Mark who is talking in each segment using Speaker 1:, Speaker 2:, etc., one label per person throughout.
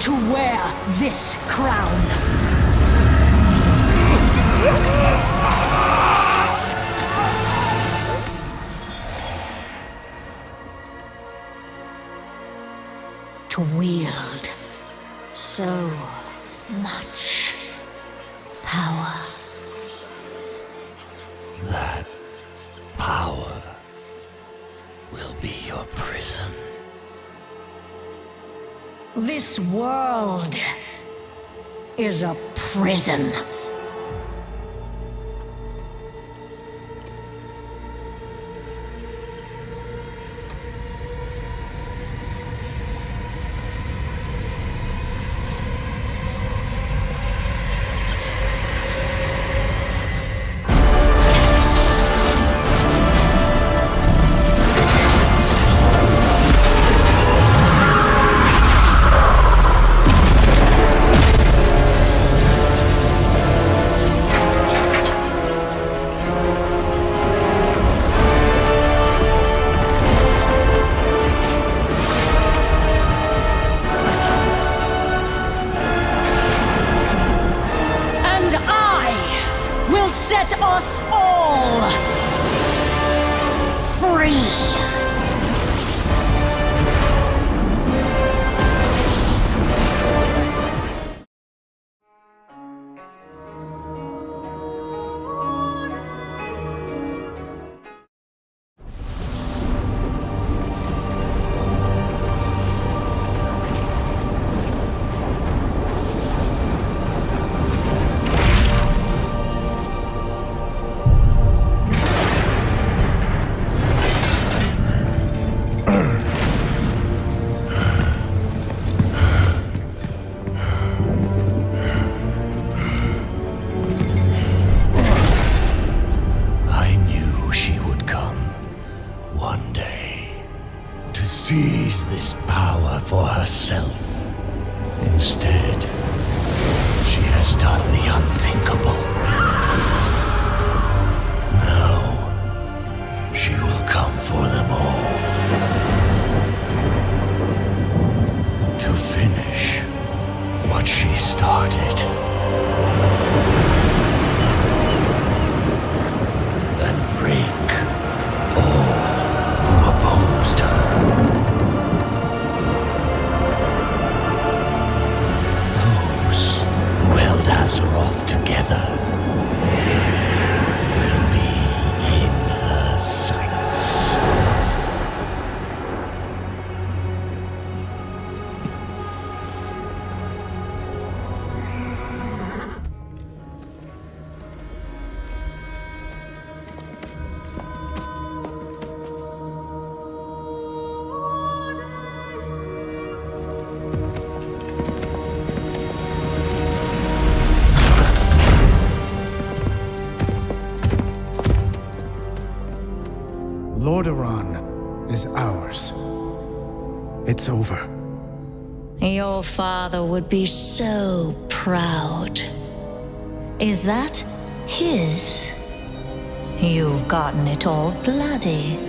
Speaker 1: to wear this crown. To wield so much power.
Speaker 2: That power will be your prison.
Speaker 1: This world is a prison. Set us all free!
Speaker 2: Seize this power for herself. Instead, she has done the unthinkable. Now, she will come for them all. To finish what she started. And break all who opposed her. Azeroth together will be in her sights.
Speaker 3: Lordaeron is ours. It's over.
Speaker 4: Your father would be so proud. Is that his? You've gotten it all bloody.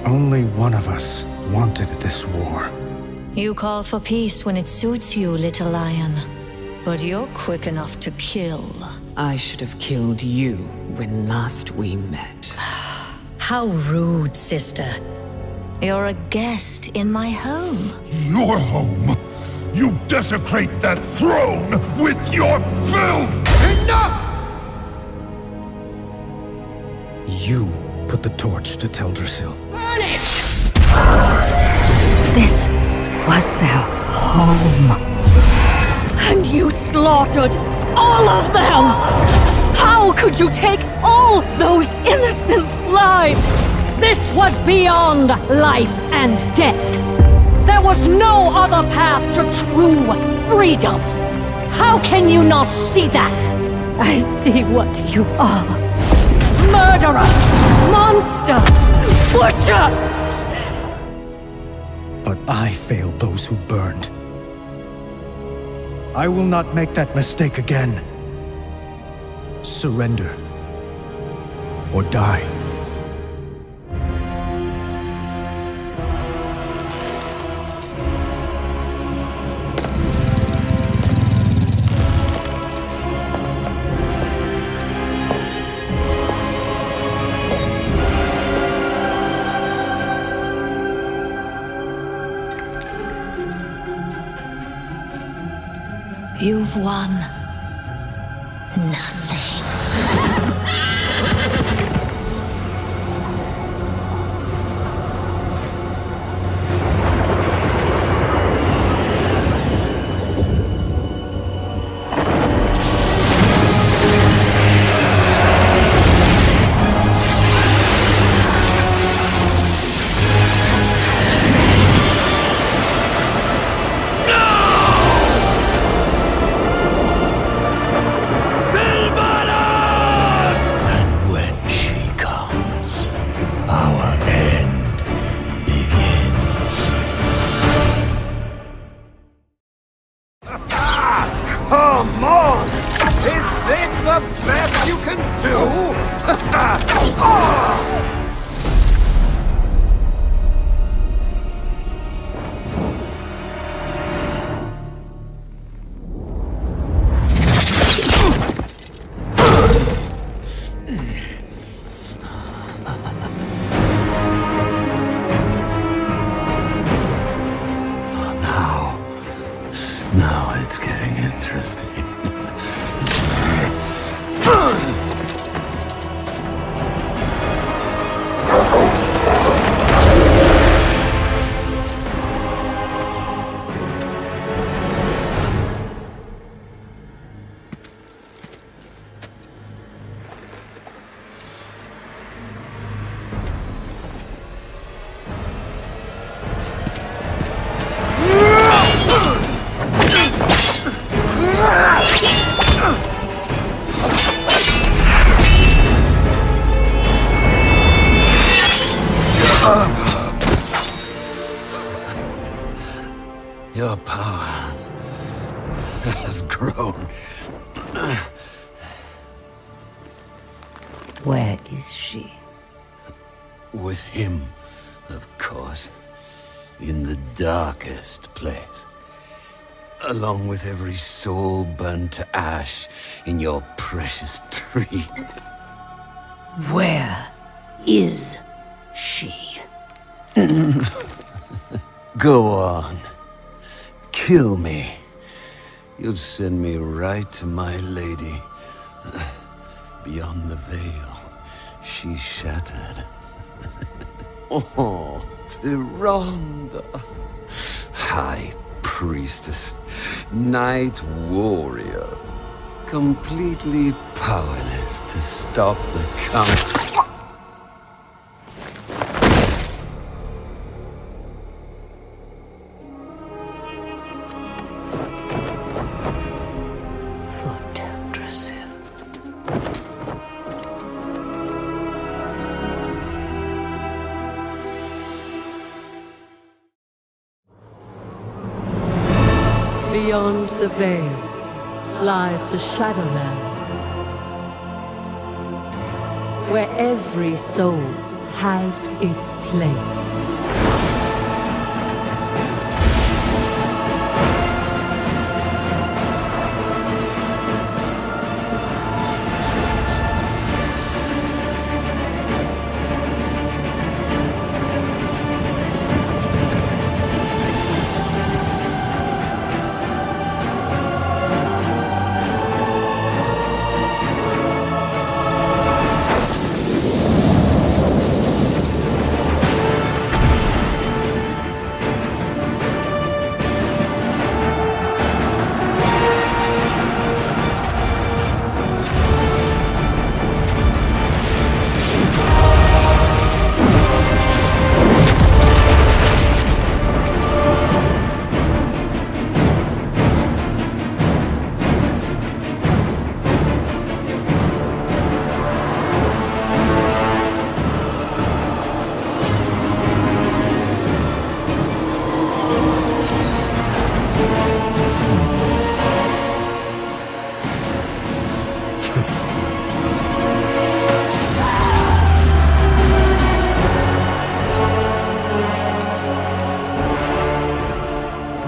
Speaker 3: Only one of us wanted this war.
Speaker 4: You call for peace when it suits you, little lion. But you're quick enough to kill.
Speaker 5: I should have killed you when last we met.
Speaker 4: How rude, sister. You're a guest in my home.
Speaker 6: Your home? You desecrate that throne with your filth!
Speaker 3: Enough! You put the torch to Teldrassil.
Speaker 1: Burn it!
Speaker 7: This was their home.
Speaker 1: And you slaughtered all of them! How could you take all those innocent lives? This was beyond life and death. There was no other path to true freedom. How can you not see that?
Speaker 7: I see what you are.
Speaker 1: Murderer! Monster! Butcher!
Speaker 3: But I failed those who burned. I will not make that mistake again. Surrender. Or die.
Speaker 4: You've won nothing.
Speaker 2: And when she comes, our end begins.
Speaker 8: Come on! Is this the best you can do?
Speaker 2: Now it's getting interesting. Your power has grown.
Speaker 5: Where is she?
Speaker 2: With him, of course. In the darkest place. Along with every soul burned to ash in your precious tree.
Speaker 5: Where is she?
Speaker 2: Go on. Kill me. You'll send me right to my lady. Beyond the veil, she shattered. Oh, Tyrande. High priestess, night warrior. Completely powerless to stop the count.
Speaker 9: Beyond the veil lies the Shadowlands, where every soul has its place.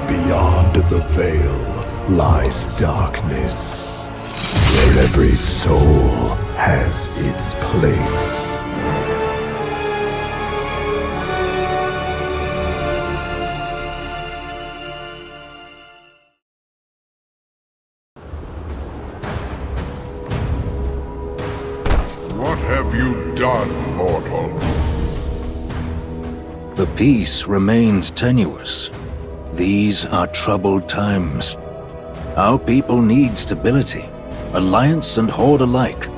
Speaker 6: Beyond the veil lies darkness, where every soul has its place. have you done, mortal?
Speaker 10: The peace remains tenuous. These are troubled times. Our people need stability, alliance and horde alike.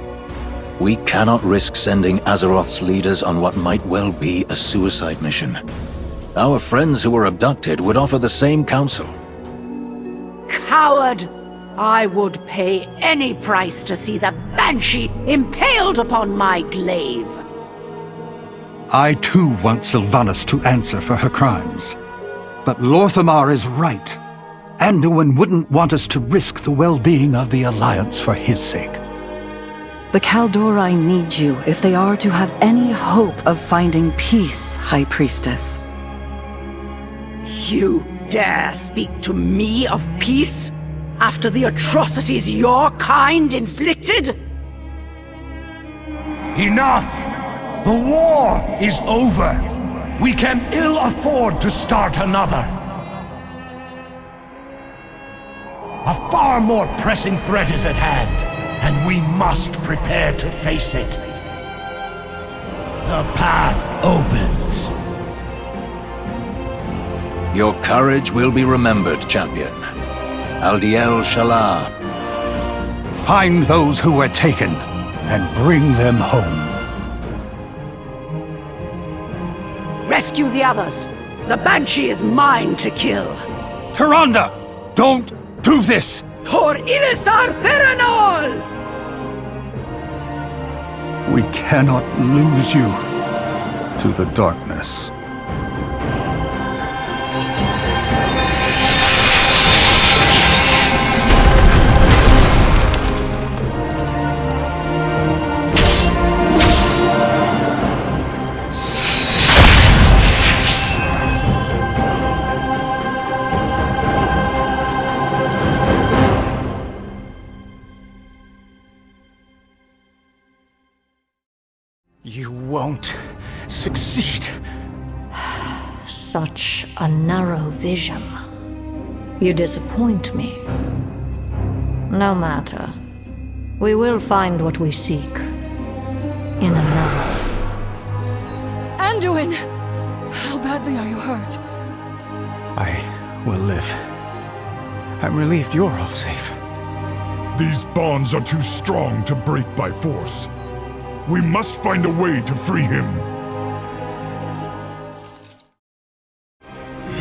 Speaker 10: We cannot risk sending Azeroth's leaders on what might well be a suicide mission. Our friends who were abducted would offer the same counsel.
Speaker 11: Coward! I would pay any price to see the Banshee impaled upon my glaive.
Speaker 3: I too want Sylvanas to answer for her crimes. But Lorthamar is right. Anduin wouldn't want us to risk the well-being of the Alliance for his sake.
Speaker 12: The Kaldorei need you if they are to have any hope of finding peace, High Priestess.
Speaker 11: You dare speak to me of peace? After the atrocities your kind inflicted?
Speaker 6: Enough! The war is over! We can ill afford to start another! A far more pressing threat is at hand, and we must prepare to face it. The path opens.
Speaker 10: Your courage will be remembered, champion. Aldiel Shalar.
Speaker 3: Find those who were taken, and bring them home.
Speaker 11: Rescue the others. The Banshee is mine to kill.
Speaker 3: Tyrande! Don't do this!
Speaker 11: Tor Ilisar Feranol!
Speaker 3: We cannot lose you to the darkness. You won't succeed.
Speaker 1: Such a narrow vision. You disappoint me. No matter. We will find what we seek. In another.
Speaker 13: Anduin! How badly are you hurt?
Speaker 3: I will live. I'm relieved you're all safe.
Speaker 6: These bonds are too strong to break by force. We must find a way to free him.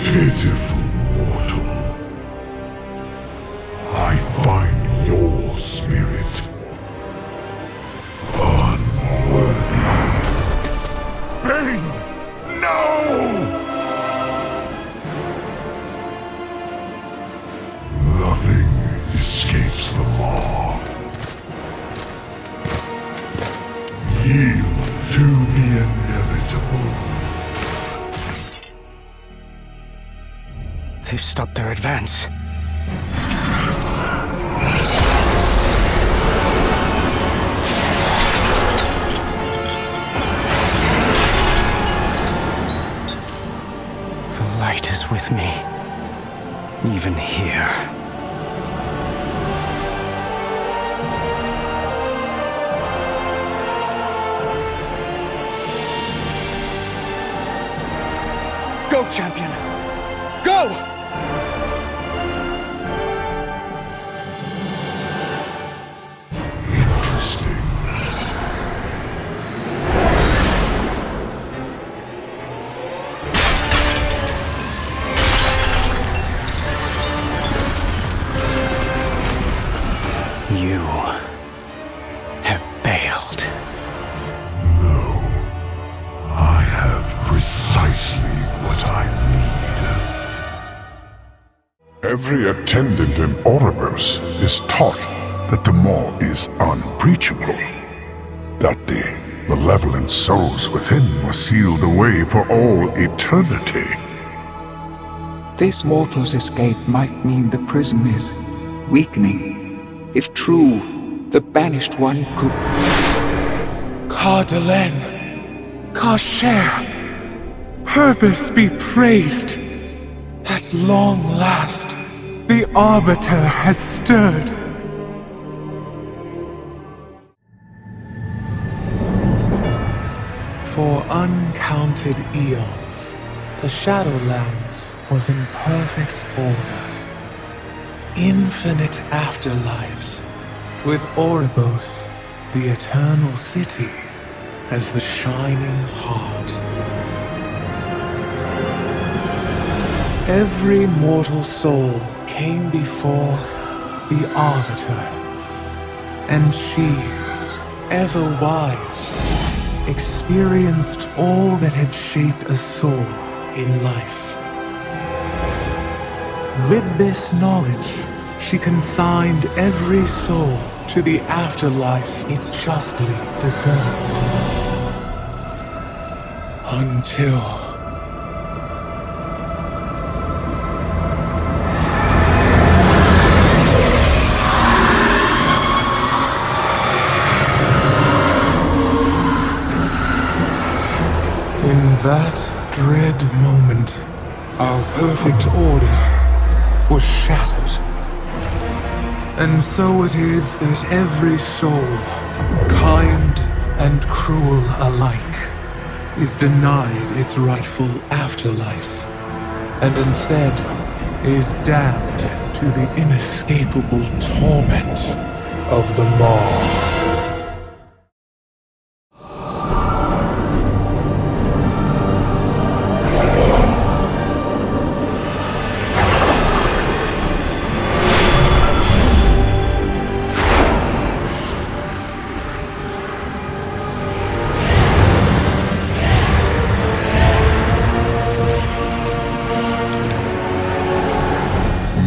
Speaker 6: Pitiful mortal. I find your spirit unworthy. Bane! No! Nothing escapes the law. Yield to the inevitable.
Speaker 3: They've stopped their advance. The light is with me, even here. Go, champion! Go! You have failed.
Speaker 6: No. I have precisely what I need. Every attendant in Ouroboros is taught that the maw is unbreachable. That the malevolent souls within were sealed away for all eternity.
Speaker 14: This mortal's escape might mean the prison is weakening. If true, the Banished One could...
Speaker 15: Cardelen, Karcher, purpose be praised. At long last, the Arbiter has stirred. for uncounted eons, the Shadowlands was in perfect order. Infinite afterlives, with Oribos, the eternal city, as the shining heart. Every mortal soul came before the Arbiter, and she, ever wise, experienced all that had shaped a soul in life. With this knowledge, she consigned every soul to the afterlife it justly deserved. Until... in that dread moment, our perfect order was shattered. And so it is that every soul, kind and cruel alike, is denied its rightful afterlife, and instead is damned to the inescapable torment of the Maw.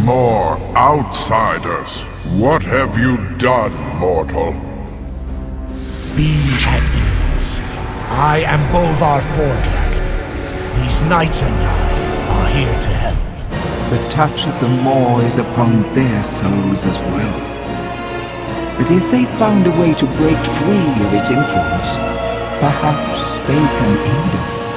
Speaker 6: More outsiders. What have you done, mortal?
Speaker 16: Be at ease. I am Bolvar Fordragon. These knights and I are here to help.
Speaker 14: The touch of the Maw is upon their souls as well. But if they found a way to break free of its influence, perhaps they can aid us.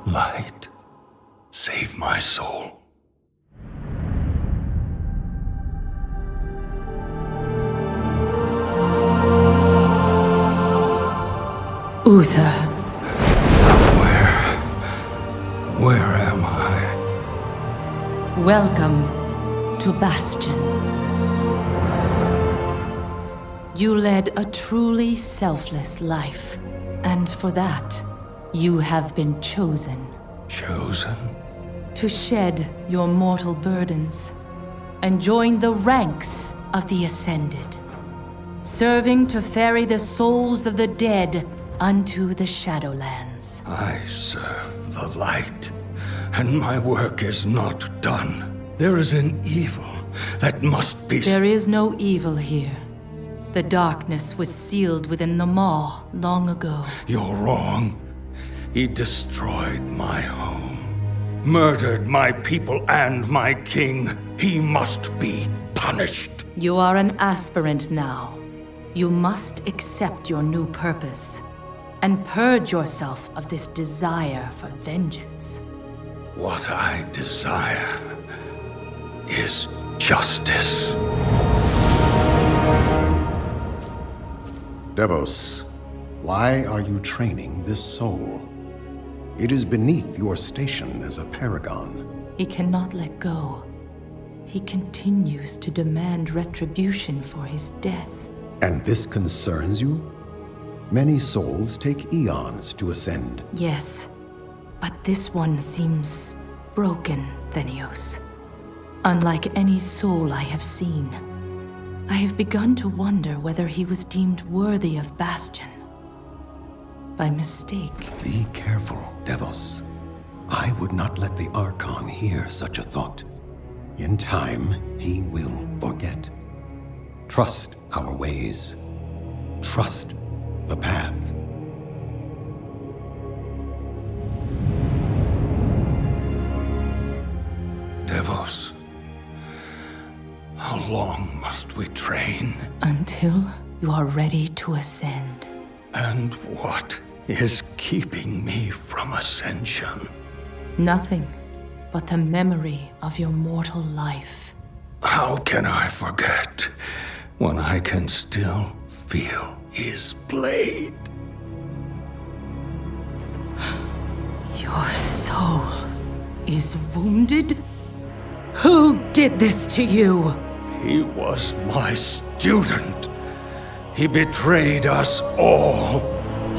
Speaker 2: Light, save my soul.
Speaker 9: Uther.
Speaker 2: Where am I?
Speaker 9: Welcome to Bastion. You led a truly selfless life, and for that, you have been chosen.
Speaker 2: Chosen?
Speaker 9: To shed your mortal burdens and join the ranks of the Ascended, serving to ferry the souls of the dead unto the Shadowlands.
Speaker 2: I serve the light, and my work is not done. There is an evil that must be...
Speaker 9: There is no evil here. The darkness was sealed within the Maw long ago.
Speaker 2: You're wrong. He destroyed my home, murdered my people and my king. He must be punished.
Speaker 9: You are an aspirant now. You must accept your new purpose and purge yourself of this desire for vengeance.
Speaker 2: What I desire is justice.
Speaker 17: Devos, why are you training this soul? It is beneath your station as a paragon.
Speaker 9: He cannot let go. He continues to demand retribution for his death.
Speaker 17: And this concerns you? Many souls take eons to ascend.
Speaker 9: Yes, but this one seems broken, Thenios. Unlike any soul I have seen. I have begun to wonder whether he was deemed worthy of Bastion. By mistake.
Speaker 17: Be careful, Devos. I would not let the Archon hear such a thought. In time, he will forget. Trust our ways. Trust the path.
Speaker 2: Devos, how long must we train?
Speaker 9: Until you are ready to ascend.
Speaker 2: And what is keeping me from ascension?
Speaker 9: Nothing but the memory of your mortal life.
Speaker 2: How can I forget when I can still feel his blade?
Speaker 9: Your soul is wounded? Who did this to you?
Speaker 2: He was my student. He betrayed us all.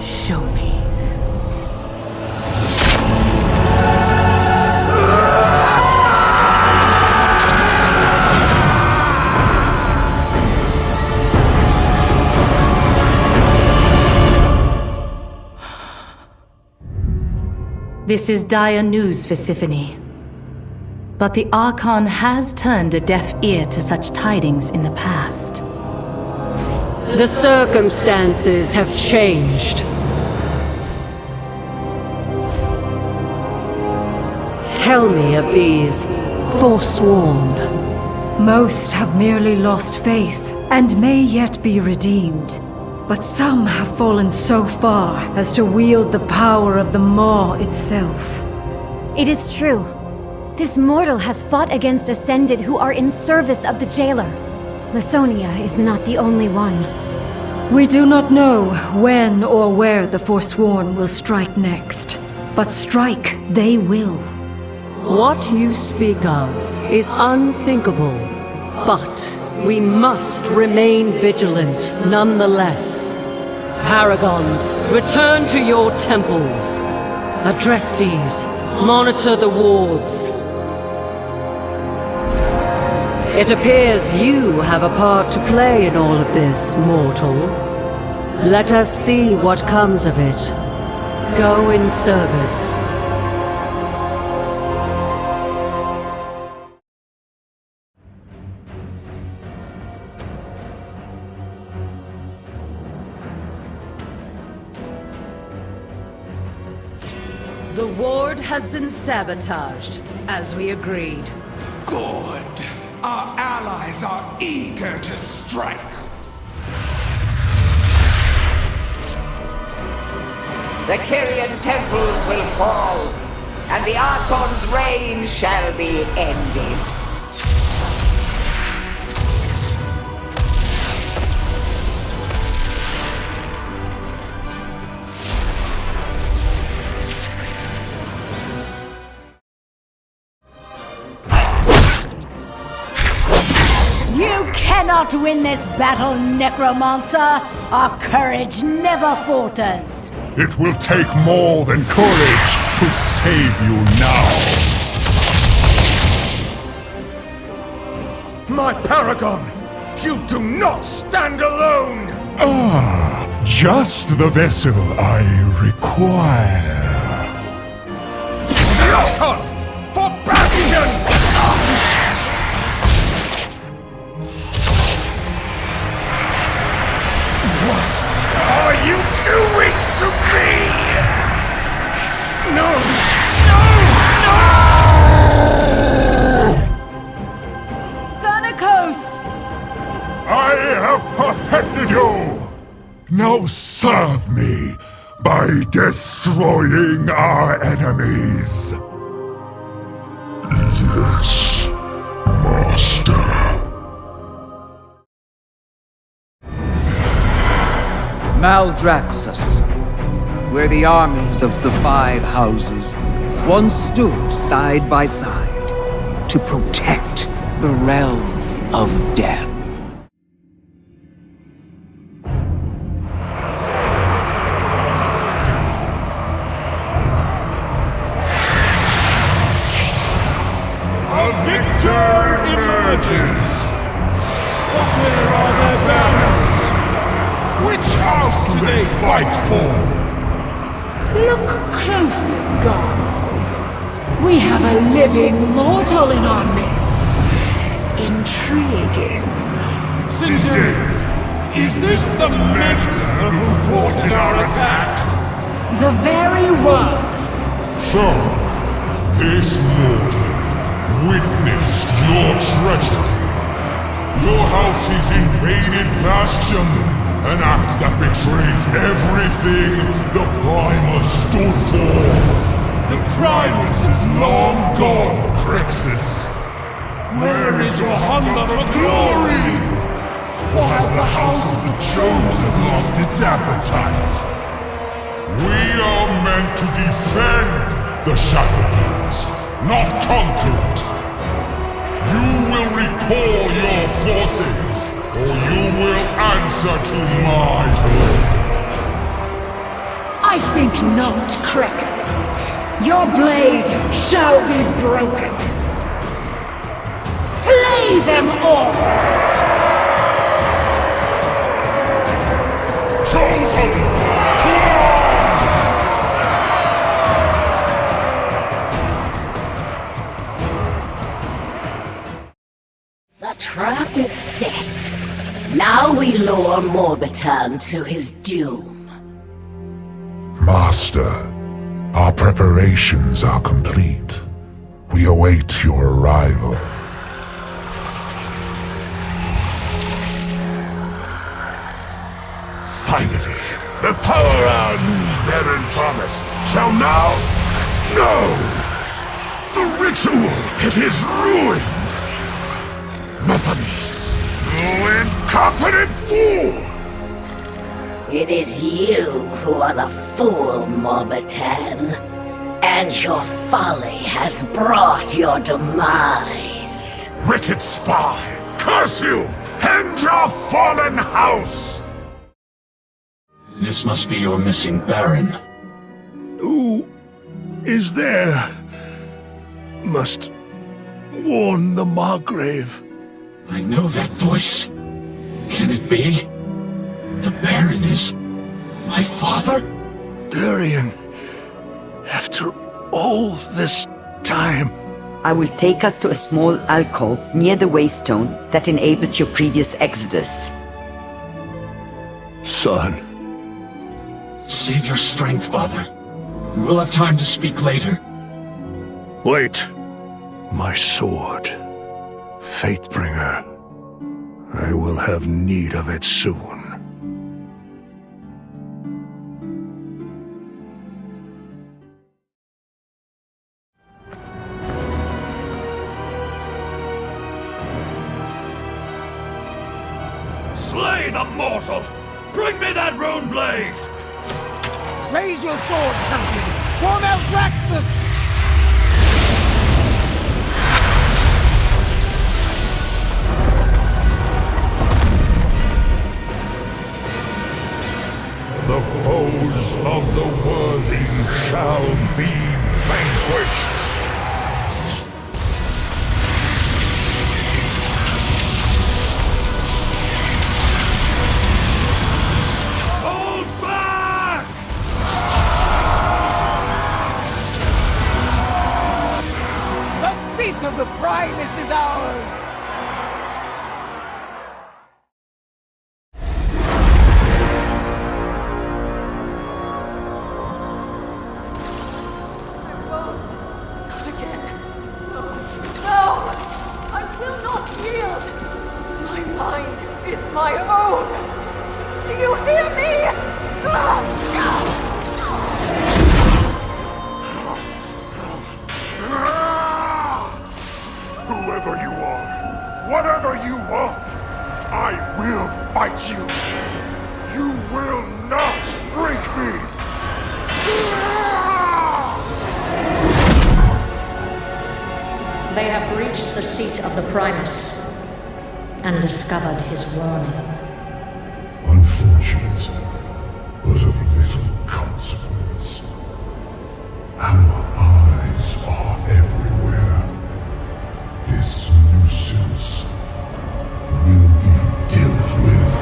Speaker 9: Show me. This is dire news for Siphonie. But the Archon has turned a deaf ear to such tidings in the past.
Speaker 18: The circumstances have changed. Tell me of these Forsworn.
Speaker 7: Most have merely lost faith, and may yet be redeemed. But some have fallen so far as to wield the power of the Maw itself.
Speaker 19: It is true. This mortal has fought against Ascended who are in service of the Jailer. Lasonia is not the only one.
Speaker 7: We do not know when or where the Forsworn will strike next, but strike they will.
Speaker 18: What you speak of is unthinkable, but we must remain vigilant nonetheless. Paragons, return to your temples. Adrestes, monitor the wards. It appears you have a part to play in all of this, mortal. Let us see what comes of it. Go in service. The ward has been sabotaged, as we agreed.
Speaker 15: Good. Our allies are eager to strike.
Speaker 20: The Kyrian temples will fall, and the Archon's reign shall be ended.
Speaker 21: You cannot win this battle, Necromancer! Our courage never falters!
Speaker 6: It will take more than courage to save you now.
Speaker 2: My Paragon! You do not stand alone!
Speaker 6: Ah, just the vessel I require.
Speaker 2: The Archon! For Bastion! What are you doing to me? No! No!
Speaker 21: Thanatos!
Speaker 6: I have perfected you! Now serve me by destroying our enemies. Yes, Master.
Speaker 22: Maldraxxus, where the armies of the Five Houses once stood side by side to protect the realm of death.
Speaker 2: A victor emerges! Where are their banners? Which house do they fight for?
Speaker 11: Look close, Garmo. We have a living mortal in our midst. Intriguing.
Speaker 2: Zindane, is this the Meddler?
Speaker 6: who thwarted our attack?
Speaker 11: The very one.
Speaker 6: So, this mortal witnessed your treachery. Your house's invaded bastion, an act that betrays everything the Primus stood for. The Primus is long gone, Crixus. Where is your hunger for glory? Or has the House of the Chosen lost its appetite? We are meant to defend the Shadowlands, not conquer it. You will recall your forces, or you will answer to my call.
Speaker 11: I think not, Crixus. Your blade shall be broken. Slay them all!
Speaker 6: Chosen!
Speaker 11: The trap is set. Now we lure Morbitan to his doom.
Speaker 6: Master, our preparations are complete. We await your arrival.
Speaker 16: Finally, the power our new Baron promised shall now... No! The ritual, it is ruined! Methodist, you incompetent fool!
Speaker 11: It is you who are the fool, Morbitan. And your folly has brought your demise.
Speaker 16: Wretched spy! Curse you! And your fallen house!
Speaker 10: This must be your missing Baron.
Speaker 16: Who is there? Must warn the Margrave.
Speaker 10: I know that voice. Can it be? The Baron is my father?
Speaker 16: Darian, after all this time...
Speaker 4: I will take us to a small alcove near the waystone that enabled your previous exodus.
Speaker 16: Son.
Speaker 10: Save your strength, Father. We'll have time to speak later.
Speaker 16: Wait. My sword. Fatebringer. I will have need of it soon.
Speaker 2: Slay the mortal! Bring me that rune blade!
Speaker 21: Raise your sword, champion! Form Eldraxus!
Speaker 6: The foes of the worthy shall be vanquished.
Speaker 2: Hold back!
Speaker 21: The seat of the Primus is ours!
Speaker 1: My own! Do you hear me?
Speaker 6: Whoever you are, whatever you want, I will fight you. You will not break me.
Speaker 1: They have reached the seat of the Primus and discovered his warning.
Speaker 6: Unfortunate, but of little consequence. Our eyes are everywhere. This nuisance will be dealt with.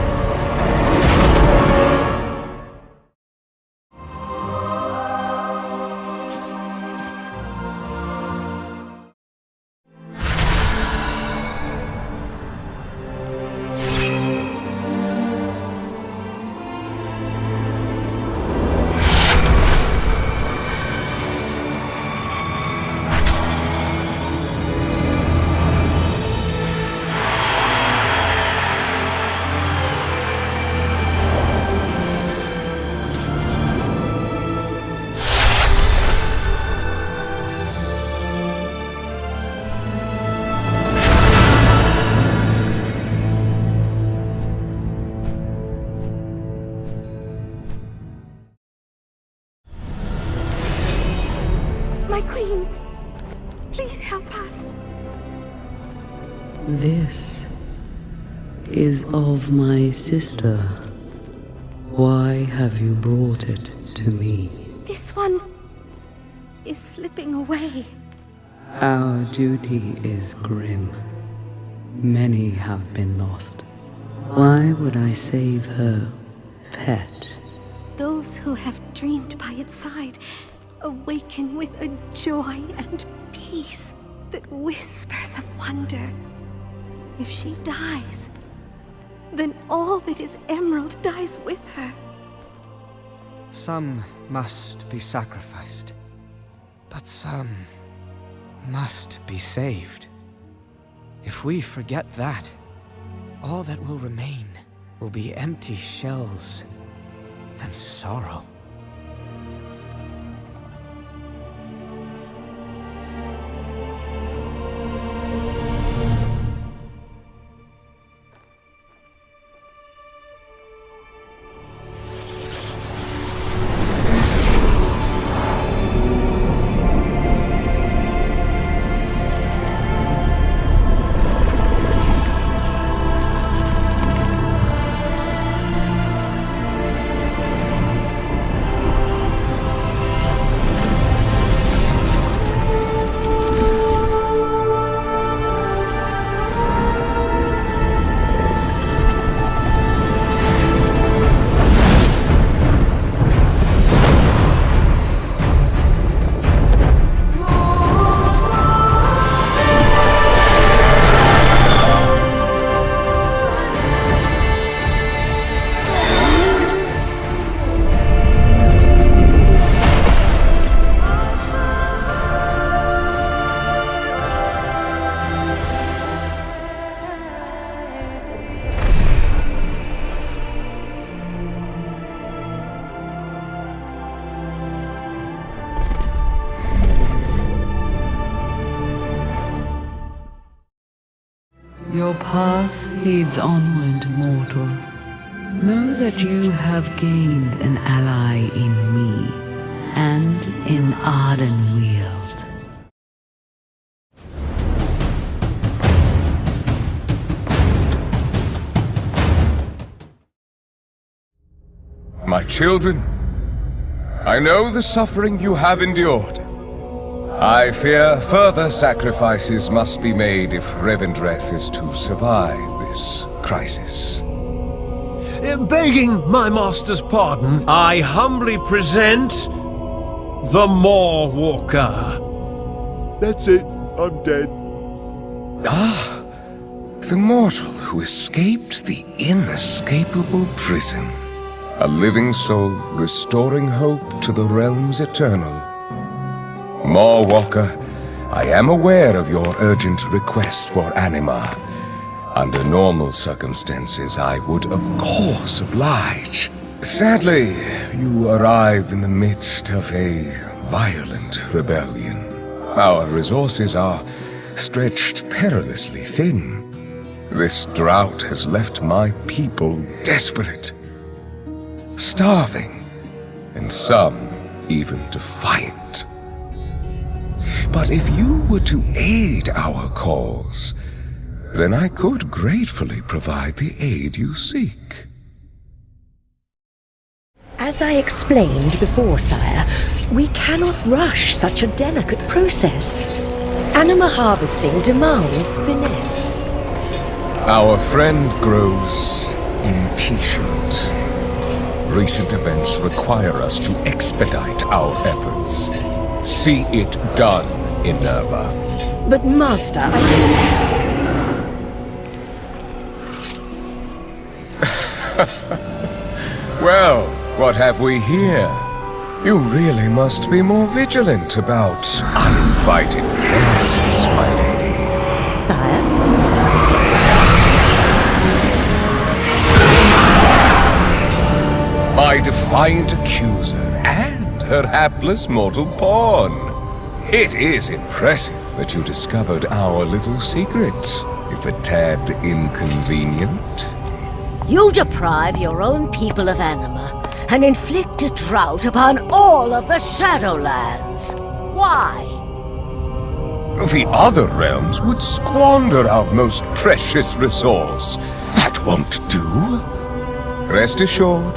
Speaker 5: This is of my sister. Why have you brought it to me?
Speaker 8: This one is slipping away.
Speaker 5: Our duty is grim. Many have been lost. Why would I save her pet?
Speaker 8: Those who have dreamed by its side awaken with a joy and peace that whispers of wonder. If she dies, then all that is Emerald dies with her.
Speaker 23: Some must be sacrificed, but some must be saved. If we forget that, all that will remain will be empty shells and sorrow.
Speaker 5: Your path leads onward, mortal. Know that you have gained an ally in me, and in Ardenweald.
Speaker 2: My children, I know the suffering you have endured. I fear further sacrifices must be made if Revendreth is to survive this crisis.
Speaker 24: Begging my master's pardon, I humbly present the Maw Walker.
Speaker 6: That's it. I'm dead.
Speaker 2: Ah, the mortal who escaped the inescapable prison. A living soul restoring hope to the realms eternal. Maw Walker, I am aware of your urgent request for anima. Under normal circumstances, I would of course oblige. Sadly, you arrive in the midst of a violent rebellion. Our resources are stretched perilously thin. This drought has left my people desperate, starving, and some even defiant. But if you were to aid our cause, then I could gratefully provide the aid you seek.
Speaker 11: As I explained before, sire, we cannot rush such a delicate process. Anima harvesting demands finesse.
Speaker 2: Our friend grows impatient. Recent events require us to expedite our efforts. See it done, Inerva.
Speaker 11: But master,
Speaker 2: Well, what have we here? You really must be more vigilant about uninvited guests, my lady.
Speaker 11: Sire?
Speaker 2: My defiant accuser and her hapless mortal pawn. It is impressive that you discovered our little secret, if a tad inconvenient.
Speaker 11: You deprive your own people of anima and inflict a drought upon all of the Shadowlands. Why?
Speaker 2: The other realms would squander our most precious resource. That won't do. Rest assured,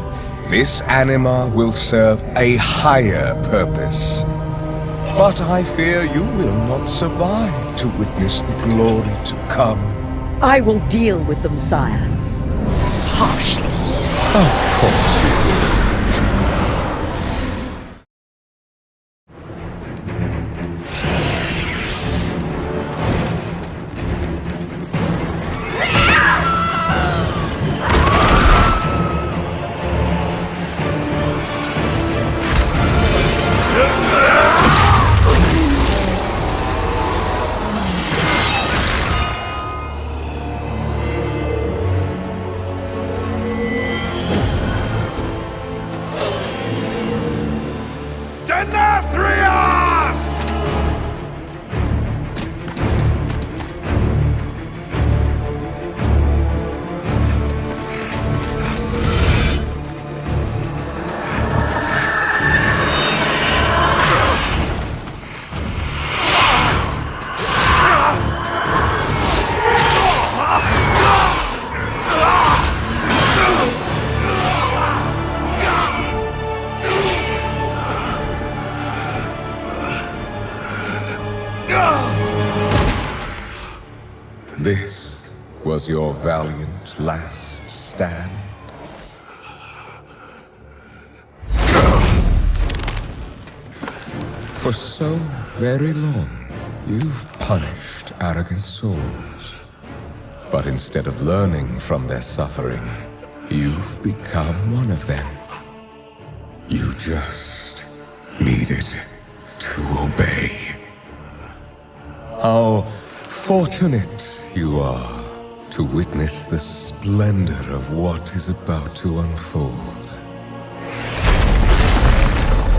Speaker 2: this anima will serve a higher purpose. But I fear you will not survive to witness the glory to come.
Speaker 11: I will deal with them, sire. Harshly.
Speaker 2: Of course you will. This was your valiant last stand. For so very long, you've punished arrogant souls. But instead of learning from their suffering, you've become one of them. You just needed to obey. How fortunate you are to witness the splendor of what is about to unfold.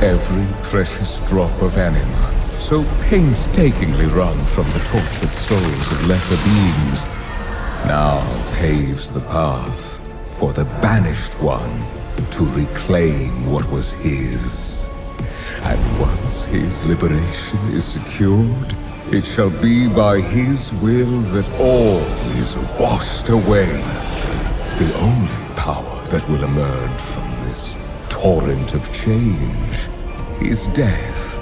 Speaker 2: Every precious drop of anima, so painstakingly wrung from the tortured souls of lesser beings, now paves the path for the banished one to reclaim what was his. And once his liberation is secured, it shall be by his will that all is washed away. The only power that will emerge from this torrent of change is death.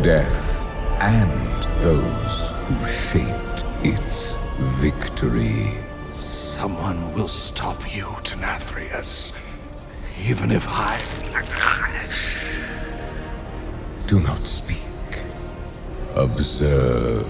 Speaker 2: Death and those who shaped its victory.
Speaker 16: Someone will stop you, Denathrius. Even if I...
Speaker 2: Do not speak. Observe.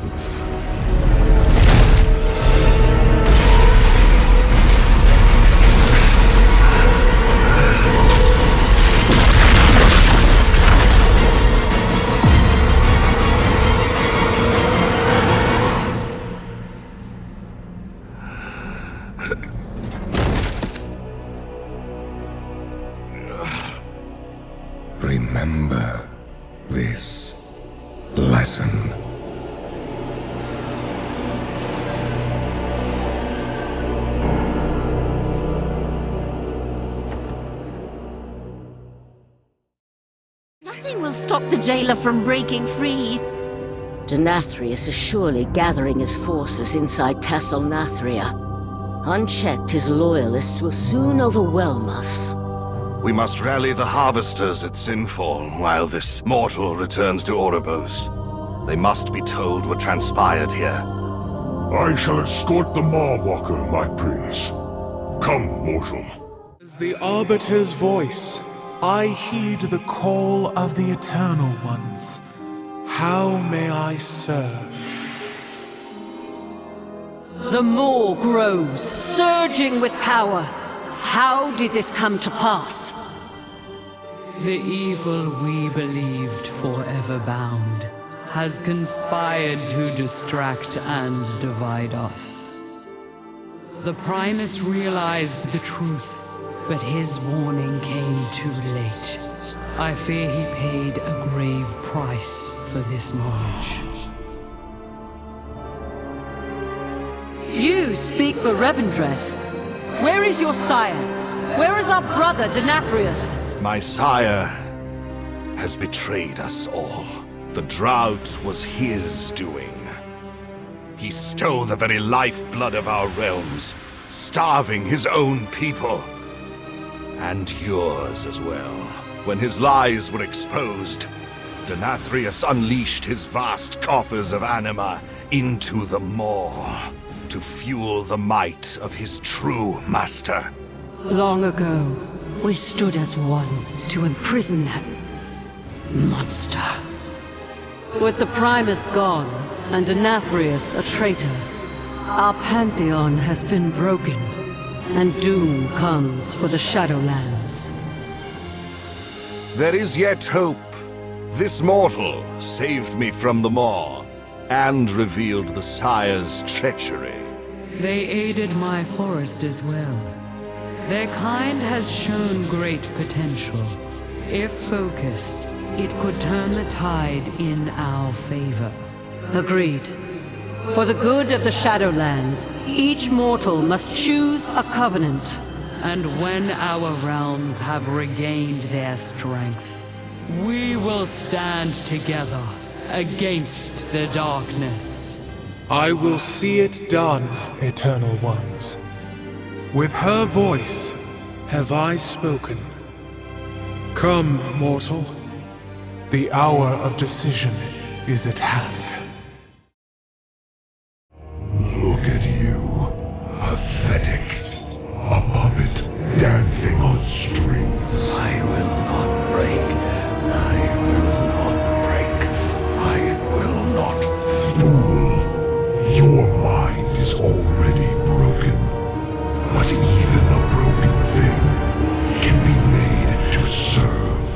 Speaker 2: Remember this lesson.
Speaker 3: Nothing will stop the jailer from breaking free.
Speaker 11: Denathrius is surely gathering his forces inside Castle Nathria. Unchecked, his loyalists will soon overwhelm us.
Speaker 16: We must rally the harvesters at Sinfall while this mortal returns to Oribos. They must be told what transpired here.
Speaker 6: I shall escort the Maw-Walker, my prince. Come, mortal.
Speaker 15: As the Arbiter's voice, I heed the call of the Eternal Ones. How may I serve?
Speaker 18: The Maw grows, surging with power. How did this come to pass?
Speaker 5: The evil we believed forever bound has conspired to distract and divide us. The Primus realized the truth, but his warning came too late. I fear he paid a grave price for this knowledge.
Speaker 18: You speak for Revendreth. Where is your sire? Where is our brother, Denathrius?
Speaker 16: My sire has betrayed us all. The drought was his doing.
Speaker 12: He stole the very lifeblood of our realms, starving his own people. And yours as well. When his lies were exposed, Denathrius unleashed his vast coffers of anima into the Maw to fuel the might of his true master.
Speaker 18: Long ago, we stood as one to imprison that monster. With the Primus gone, and Denathrius a traitor, our pantheon has been broken, and doom comes for the Shadowlands.
Speaker 12: There is yet hope. This mortal saved me from the Maw, and revealed the Sire's treachery.
Speaker 5: They aided my forest as well. Their kind has shown great potential. If focused, it could turn the tide in our favor.
Speaker 18: Agreed. For the good of the Shadowlands, each mortal must choose a covenant.
Speaker 5: And when our realms have regained their strength, we will stand together against the darkness.
Speaker 15: I will see it done, Eternal Ones. With her voice have I spoken. Come, mortal. The hour of decision is at hand.
Speaker 6: Look at you. Pathetic. A puppet dancing on strings.
Speaker 10: I will not break. I will not break. I will not.
Speaker 6: Fool. Your mind is already broken. But even a broken thing can be made to serve.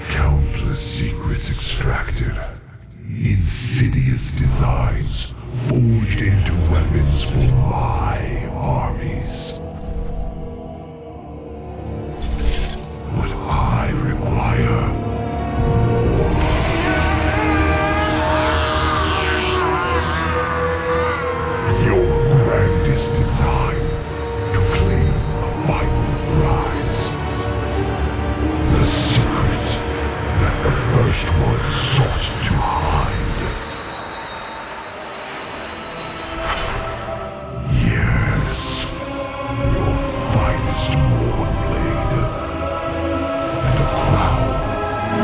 Speaker 6: Countless secrets extracted. Insidious designs forged into weapons for my armies. But I require more. Your grandest design to claim a final prize. The secret that the first one sought to hide. Yes, your finest morn blade. And a crown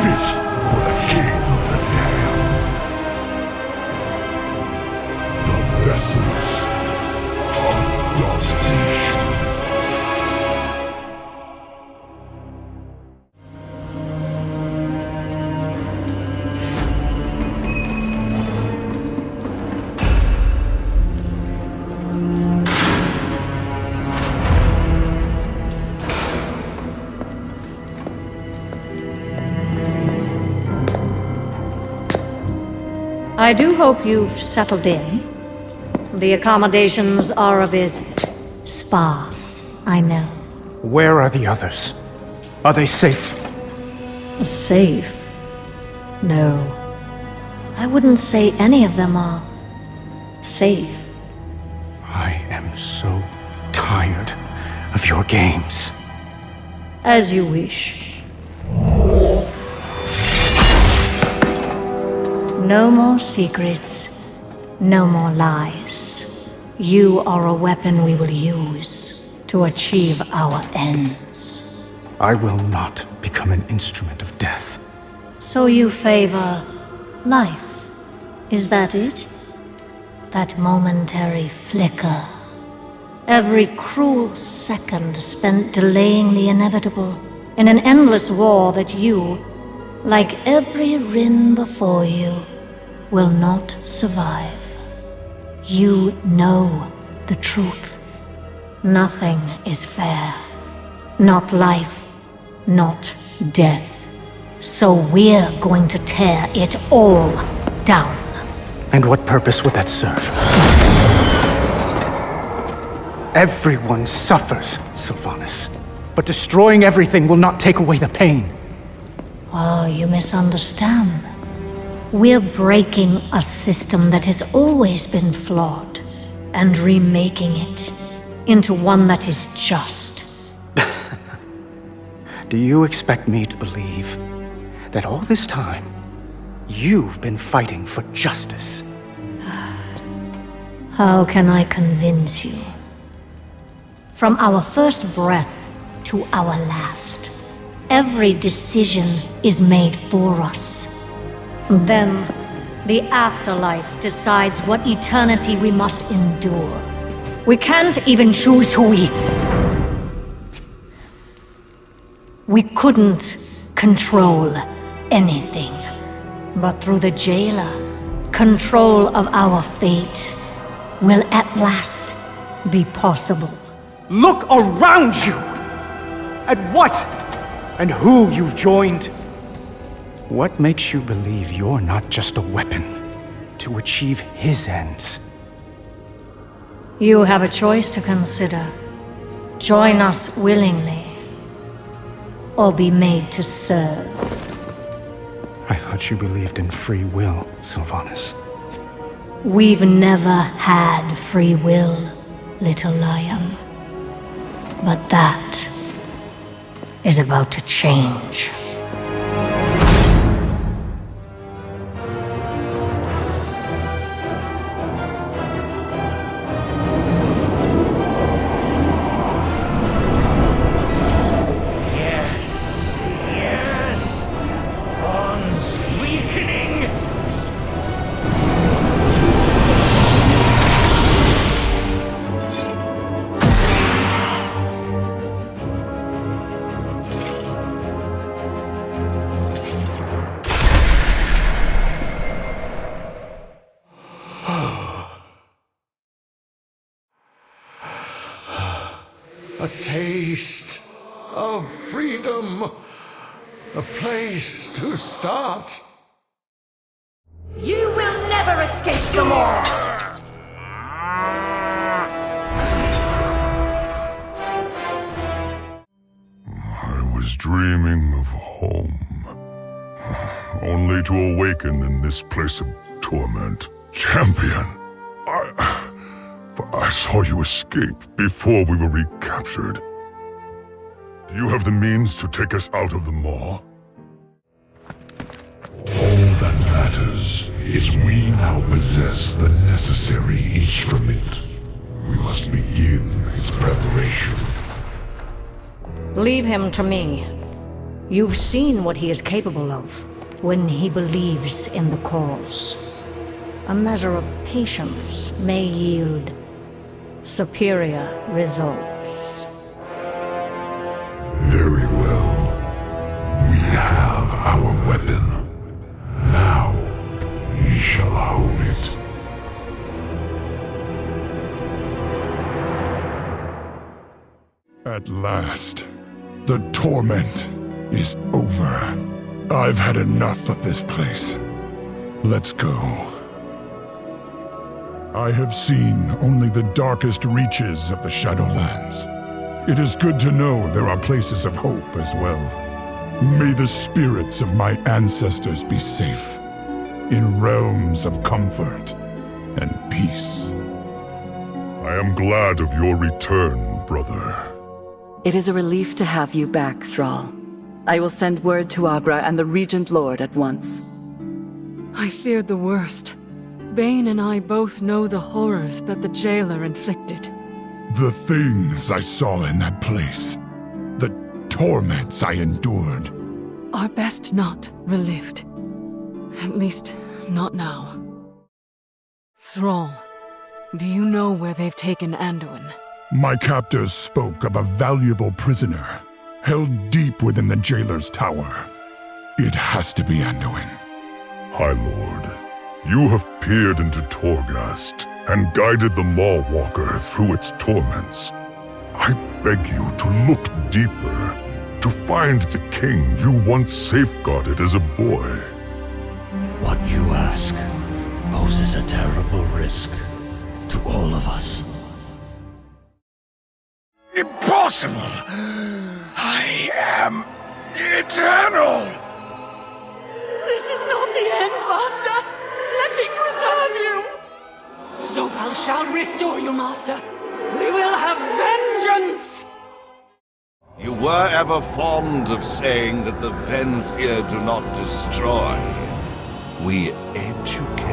Speaker 6: fit for the king of the damned. The vessels of domination.
Speaker 1: I do hope you've settled in. The accommodations are a bit sparse, I know.
Speaker 13: Where are the others? Are they safe?
Speaker 1: Safe? No. I wouldn't say any of them are safe.
Speaker 13: I am so tired of your games.
Speaker 1: As you wish. No more secrets. No more lies. You are a weapon we will use to achieve our ends.
Speaker 13: I will not become an instrument of death.
Speaker 1: So you favor life? Is that it? That momentary flicker? Every cruel second spent delaying the inevitable in an endless war that you, like every Rin before you, will not survive. You know the truth. Nothing is fair. Not life, not death. So we're going to tear it all down.
Speaker 13: And what purpose would that serve? Everyone suffers, Sylvanas. But destroying everything will not take away the pain.
Speaker 1: Oh, you misunderstand. We're breaking a system that has always been flawed and remaking it into one that is just.
Speaker 13: Do you expect me to believe that all this time, you've been fighting for justice?
Speaker 1: How can I convince you? From our first breath to our last, every decision is made for us. Then, the afterlife decides what eternity we must endure. We can't even choose who we couldn't control anything. But through the jailer, control of our fate will at last be possible.
Speaker 13: Look around you! At what and who you've joined. What makes you believe you're not just a weapon to achieve his ends?
Speaker 1: You have a choice to consider. Join us willingly, or be made to serve.
Speaker 13: I thought you believed in free will, Sylvanas.
Speaker 1: We've never had free will, little lion. But that is about to change.
Speaker 16: A taste of freedom. A place to start.
Speaker 3: You will never escape the law!
Speaker 6: I was dreaming of home, only to awaken in this place of torment. Champion, I saw you escape before we were recaptured. Do you have the means to take us out of the maw?
Speaker 9: All that matters is we now possess the necessary instrument. We must begin its preparation.
Speaker 1: Leave him to me. You've seen what he is capable of when he believes in the cause. A measure of patience may yield superior results.
Speaker 9: Very well. We have our weapon. Now, we shall hone it.
Speaker 6: At last, the torment is over. I've had enough of this place. Let's go. I have seen only the darkest reaches of the Shadowlands. It is good to know there are places of hope as well. May the spirits of my ancestors be safe, in realms of comfort and peace. I am glad of your return, brother.
Speaker 14: It is a relief to have you back, Thrall. I will send word to Abra and the Regent Lord at once.
Speaker 18: I feared the worst. Bane and I both know the horrors that the jailer inflicted.
Speaker 6: The things I saw in that place, the torments I endured,
Speaker 18: are best not relived. At least, not now. Thrall, do you know where they've taken Anduin?
Speaker 6: my captors spoke of a valuable prisoner, held deep within the jailer's tower. It has to be Anduin.
Speaker 9: High Lord, you have peered into Torghast and guided the Maw-Walker through its torments. I beg you to look deeper, to find the king you once safeguarded as a boy.
Speaker 17: What you ask poses a terrible risk to all of us.
Speaker 16: Impossible! I am eternal!
Speaker 21: This is not the end, Master! Let me preserve you! Zobel shall restore you, Master! We will have vengeance!
Speaker 12: You were ever fond of saying that the Venthyr do not destroy. We educate.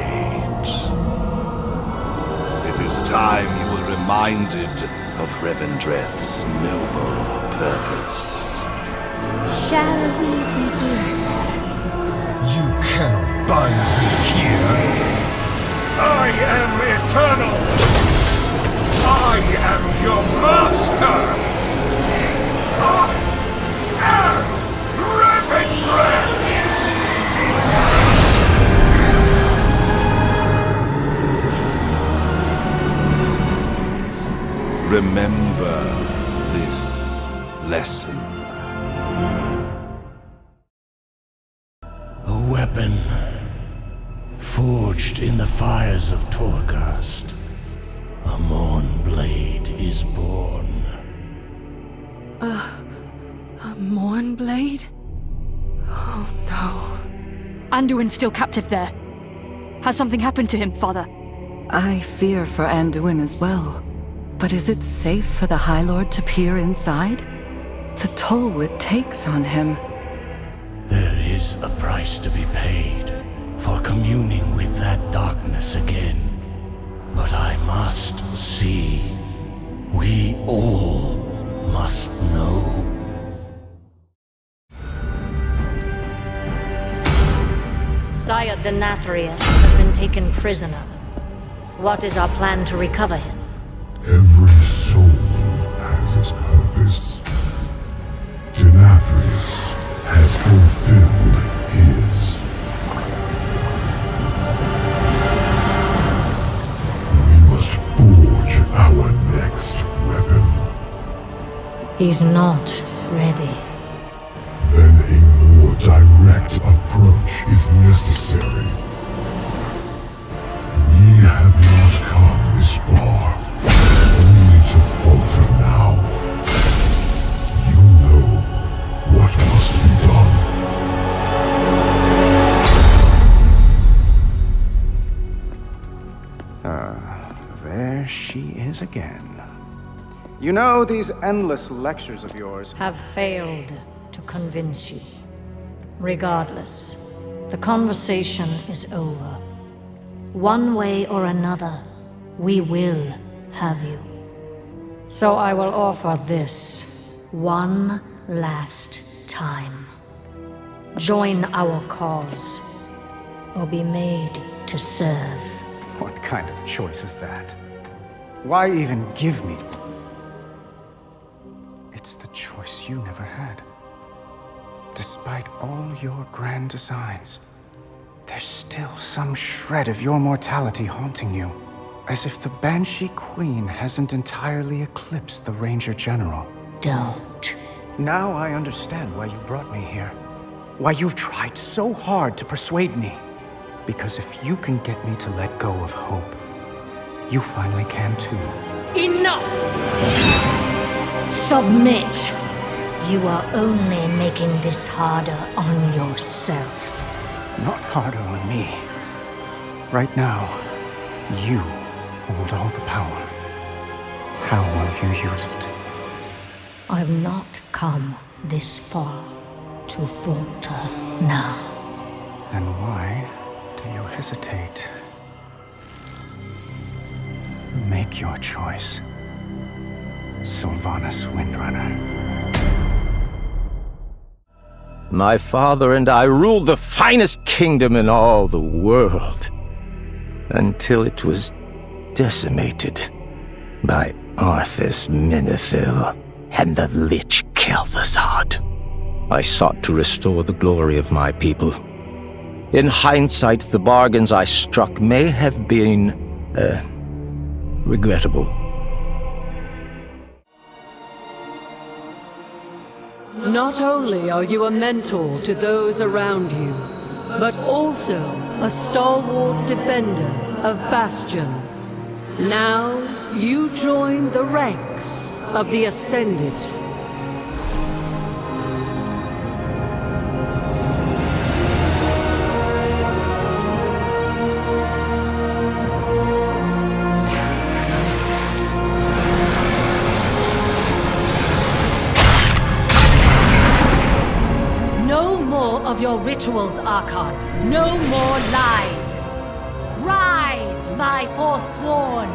Speaker 12: It is 'tis time you were reminded of Revendreth's noble purpose.
Speaker 8: Shall we begin?
Speaker 9: You cannot bind me here. I am eternal. I am your master. I am Revendreth.
Speaker 12: Remember this lesson.
Speaker 17: A weapon forged in the fires of Torghast. A Morn blade is born.
Speaker 18: A Morn blade? Oh no.
Speaker 1: Anduin's still captive there. Has something happened to him, Father?
Speaker 14: I fear for Anduin as well. But is it safe for the High Lord to peer inside? The toll it takes on him.
Speaker 17: There is a price to be paid for communing with that darkness again. But I must see. We all must know.
Speaker 7: Sire Denathrius has been taken prisoner. What is our plan to recover him?
Speaker 6: Every soul has its purpose. Denathrius has fulfilled his. We must forge our next weapon.
Speaker 7: He's not ready.
Speaker 6: Then a more direct approach is necessary. We have not come this far, only to falter now. You know what must be done.
Speaker 13: There she is again. You know, these endless lectures of yours
Speaker 7: Have failed to convince you. Regardless, the conversation is over. One way or another, we will have you. So I will offer this one last time. Join our cause, or be made to serve.
Speaker 13: What kind of choice is that? Why even give me? It's the choice you never had. Despite all your grand designs, there's still some shred of your mortality haunting you. As if the Banshee Queen hasn't entirely eclipsed the Ranger General.
Speaker 7: Don't.
Speaker 13: Now I understand why you brought me here. Why you've tried so hard to persuade me. Because if you can get me to let go of hope, you finally can too.
Speaker 7: Enough! Submit! You are only making this harder on yourself.
Speaker 13: Not harder on me. Right now, you hold all the power. How will you use it?
Speaker 7: I've not come this far to falter now.
Speaker 13: Then why do you hesitate? Make your choice, Sylvanas Windrunner.
Speaker 10: My father and I ruled the finest kingdom in all the world, until it was decimated by Arthas Menethil and the Lich Kel'Thuzad. I sought to restore the glory of my people. In hindsight, the bargains I struck may have been, regrettable.
Speaker 18: Not only are you a mentor to those around you, but also a stalwart defender of Bastion. Now, you join the ranks of the Ascended.
Speaker 21: No more of your rituals, Archon. No more lies. Rise, my forsworn.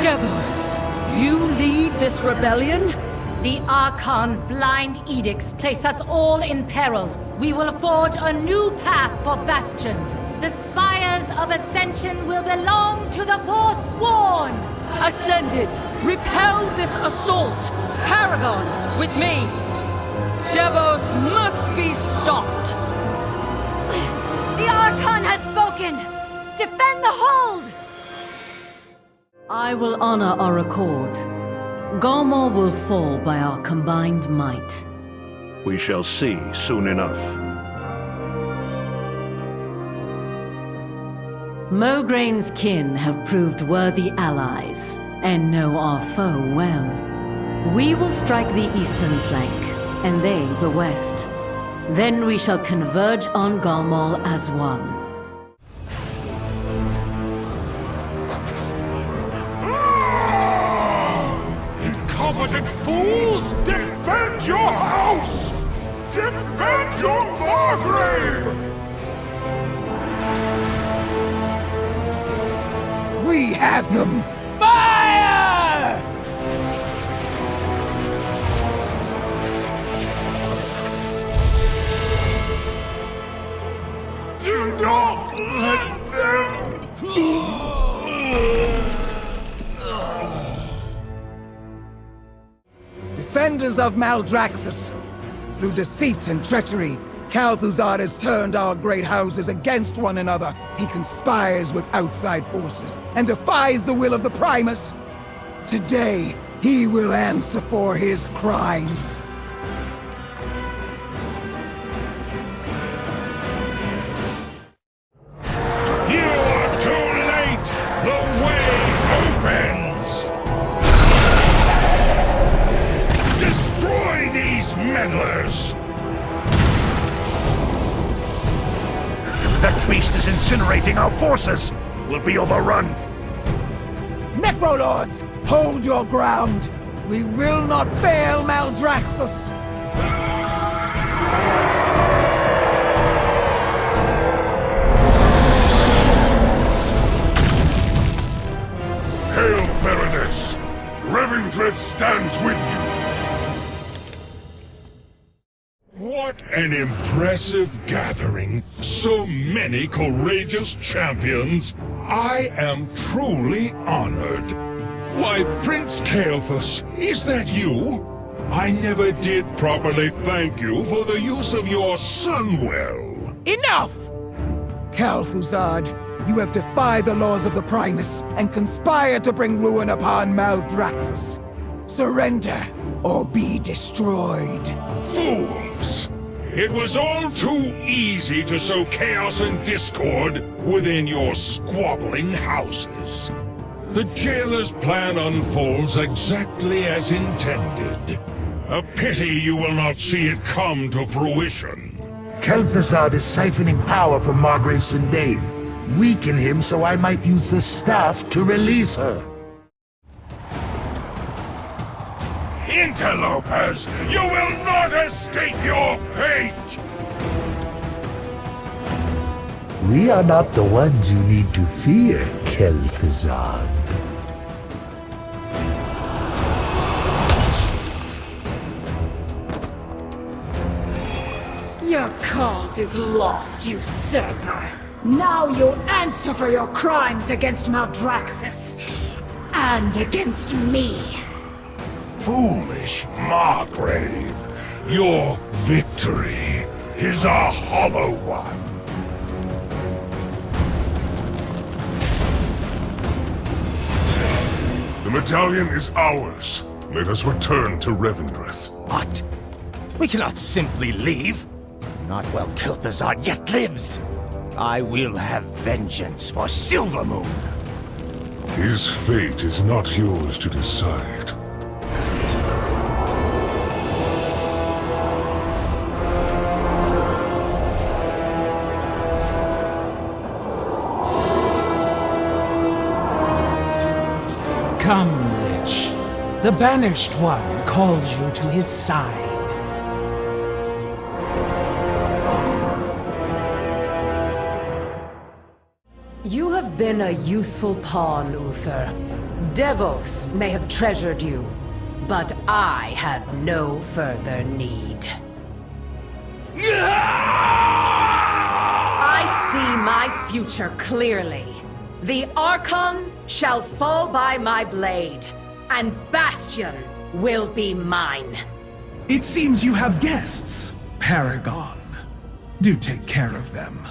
Speaker 18: Devos, you lead this rebellion?
Speaker 7: The Archon's blind edicts place us all in peril. We will forge a new path for Bastion. The spires of Ascension will belong to the Forsworn!
Speaker 18: Ascended, repel this assault! Paragons, with me! Devos must be stopped!
Speaker 21: The Archon has spoken! Defend the hold!
Speaker 5: I will honor our accord. Galmor will fall by our combined might.
Speaker 12: We shall see soon enough.
Speaker 5: Mograin's kin have proved worthy allies, and know our foe well. We will strike the eastern flank, and they the west. Then we shall converge on Galmor as one.
Speaker 9: Incompetent fools! Defend your house! Defend your Margrave!
Speaker 4: We have them! Fire!
Speaker 9: Do not let them!
Speaker 4: Defenders of Maldraxxus, through deceit and treachery, Calthuzad has turned our great houses against one another. He conspires with outside forces and defies the will of the Primus. Today, he will answer for his crimes.
Speaker 9: You are too late! The way opens! Destroy these meddlers!
Speaker 16: That beast is incinerating our forces! We'll be overrun!
Speaker 4: Necrolords, hold your ground! We will not fail Maldraxxus!
Speaker 9: Hail, Baroness! Revendreth stands with you! What an impressive gathering! So many courageous champions! I am truly honored. Why, Prince Kael'thas, is that you? I never did properly thank you for the use of your Sunwell.
Speaker 4: Enough! Calthuzad, you have defied the laws of the Primus and conspired to bring ruin upon Maldraxxus. Surrender, or be destroyed.
Speaker 9: Fools! It was all too easy to sow chaos and discord within your squabbling houses. The jailer's plan unfolds exactly as intended. A pity you will not see it come to fruition.
Speaker 16: Kel'Thuzad is siphoning power from Margrave Sindane. Weaken him so I might use the staff to release her.
Speaker 9: Interlopers! You will not escape your fate!
Speaker 16: We are not the ones you need to fear, Kel'Thuzad.
Speaker 21: Your cause is lost, usurper. Now you answer for your crimes against Maldraxxus. And against me.
Speaker 9: Foolish Margrave, your victory is a hollow one. The medallion is ours. Let us return to Revendreth.
Speaker 16: What? We cannot simply leave. Not while Kel'Thuzad yet lives. I will have vengeance for Silvermoon.
Speaker 9: His fate is not yours to decide.
Speaker 19: Come, Lich. The Banished One calls you to his side.
Speaker 18: You have been a useful pawn, Uther.
Speaker 11: Devos may have treasured you, but I have no further need. I see my future clearly. The Archon shall fall by my blade, and Bastion will be mine.
Speaker 20: It seems you have guests, Paragon. Do take care of them.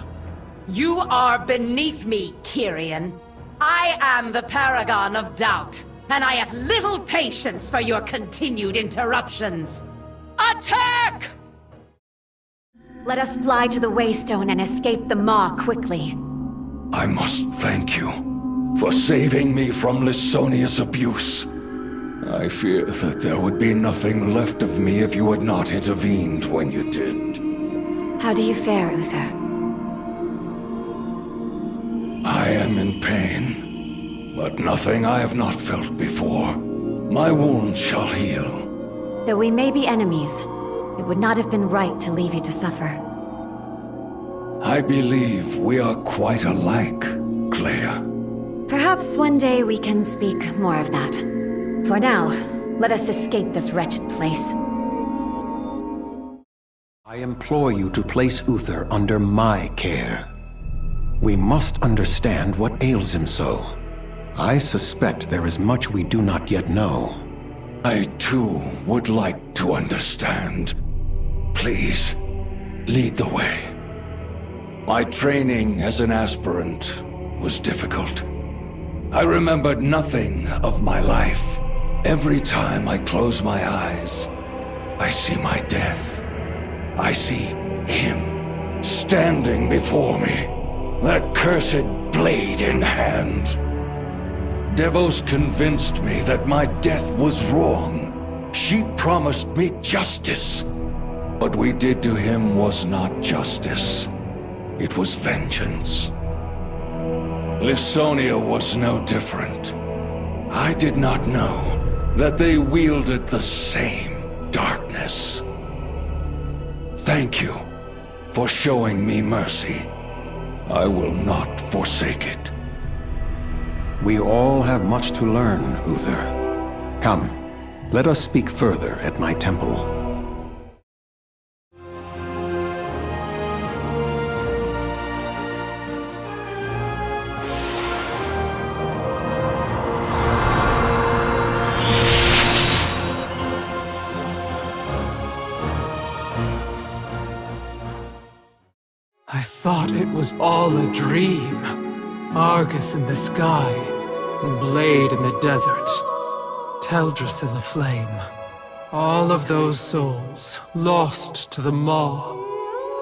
Speaker 11: You are beneath me, Kyrian. I am the Paragon of Doubt, and I have little patience for your continued interruptions. Attack!
Speaker 7: Let us fly to the Waystone and escape the Maw quickly.
Speaker 22: I must thank you for saving me from Lysonia's abuse. I fear that there would be nothing left of me if you had not intervened when you did.
Speaker 7: How do you fare, Uther?
Speaker 22: I am in pain, but nothing I have not felt before. My wounds shall heal.
Speaker 7: Though we may be enemies, it would not have been right to leave you to suffer.
Speaker 22: I believe we are quite alike, Clea.
Speaker 7: Perhaps one day we can speak more of that. For now, let us escape this wretched place.
Speaker 23: I implore you to place Uther under my care. We must understand what ails him so. I suspect there is much we do not yet know.
Speaker 22: I too would like to understand. Please, lead the way. My training as an aspirant was difficult. I remembered nothing of my life. Every time I close my eyes, I see my death. I see him standing before me, that cursed blade in hand. Devos convinced me that my death was wrong. She promised me justice. What we did to him was not justice. It was vengeance. Lysonia was no different. I did not know that they wielded the same darkness. Thank you for showing me mercy. I will not forsake it.
Speaker 23: We all have much to learn, Uther. Come, let us speak further at my temple.
Speaker 19: I thought it was all a dream. Argus in the sky, Blade in the desert, Teldris in the flame. All of those souls lost to the Maw.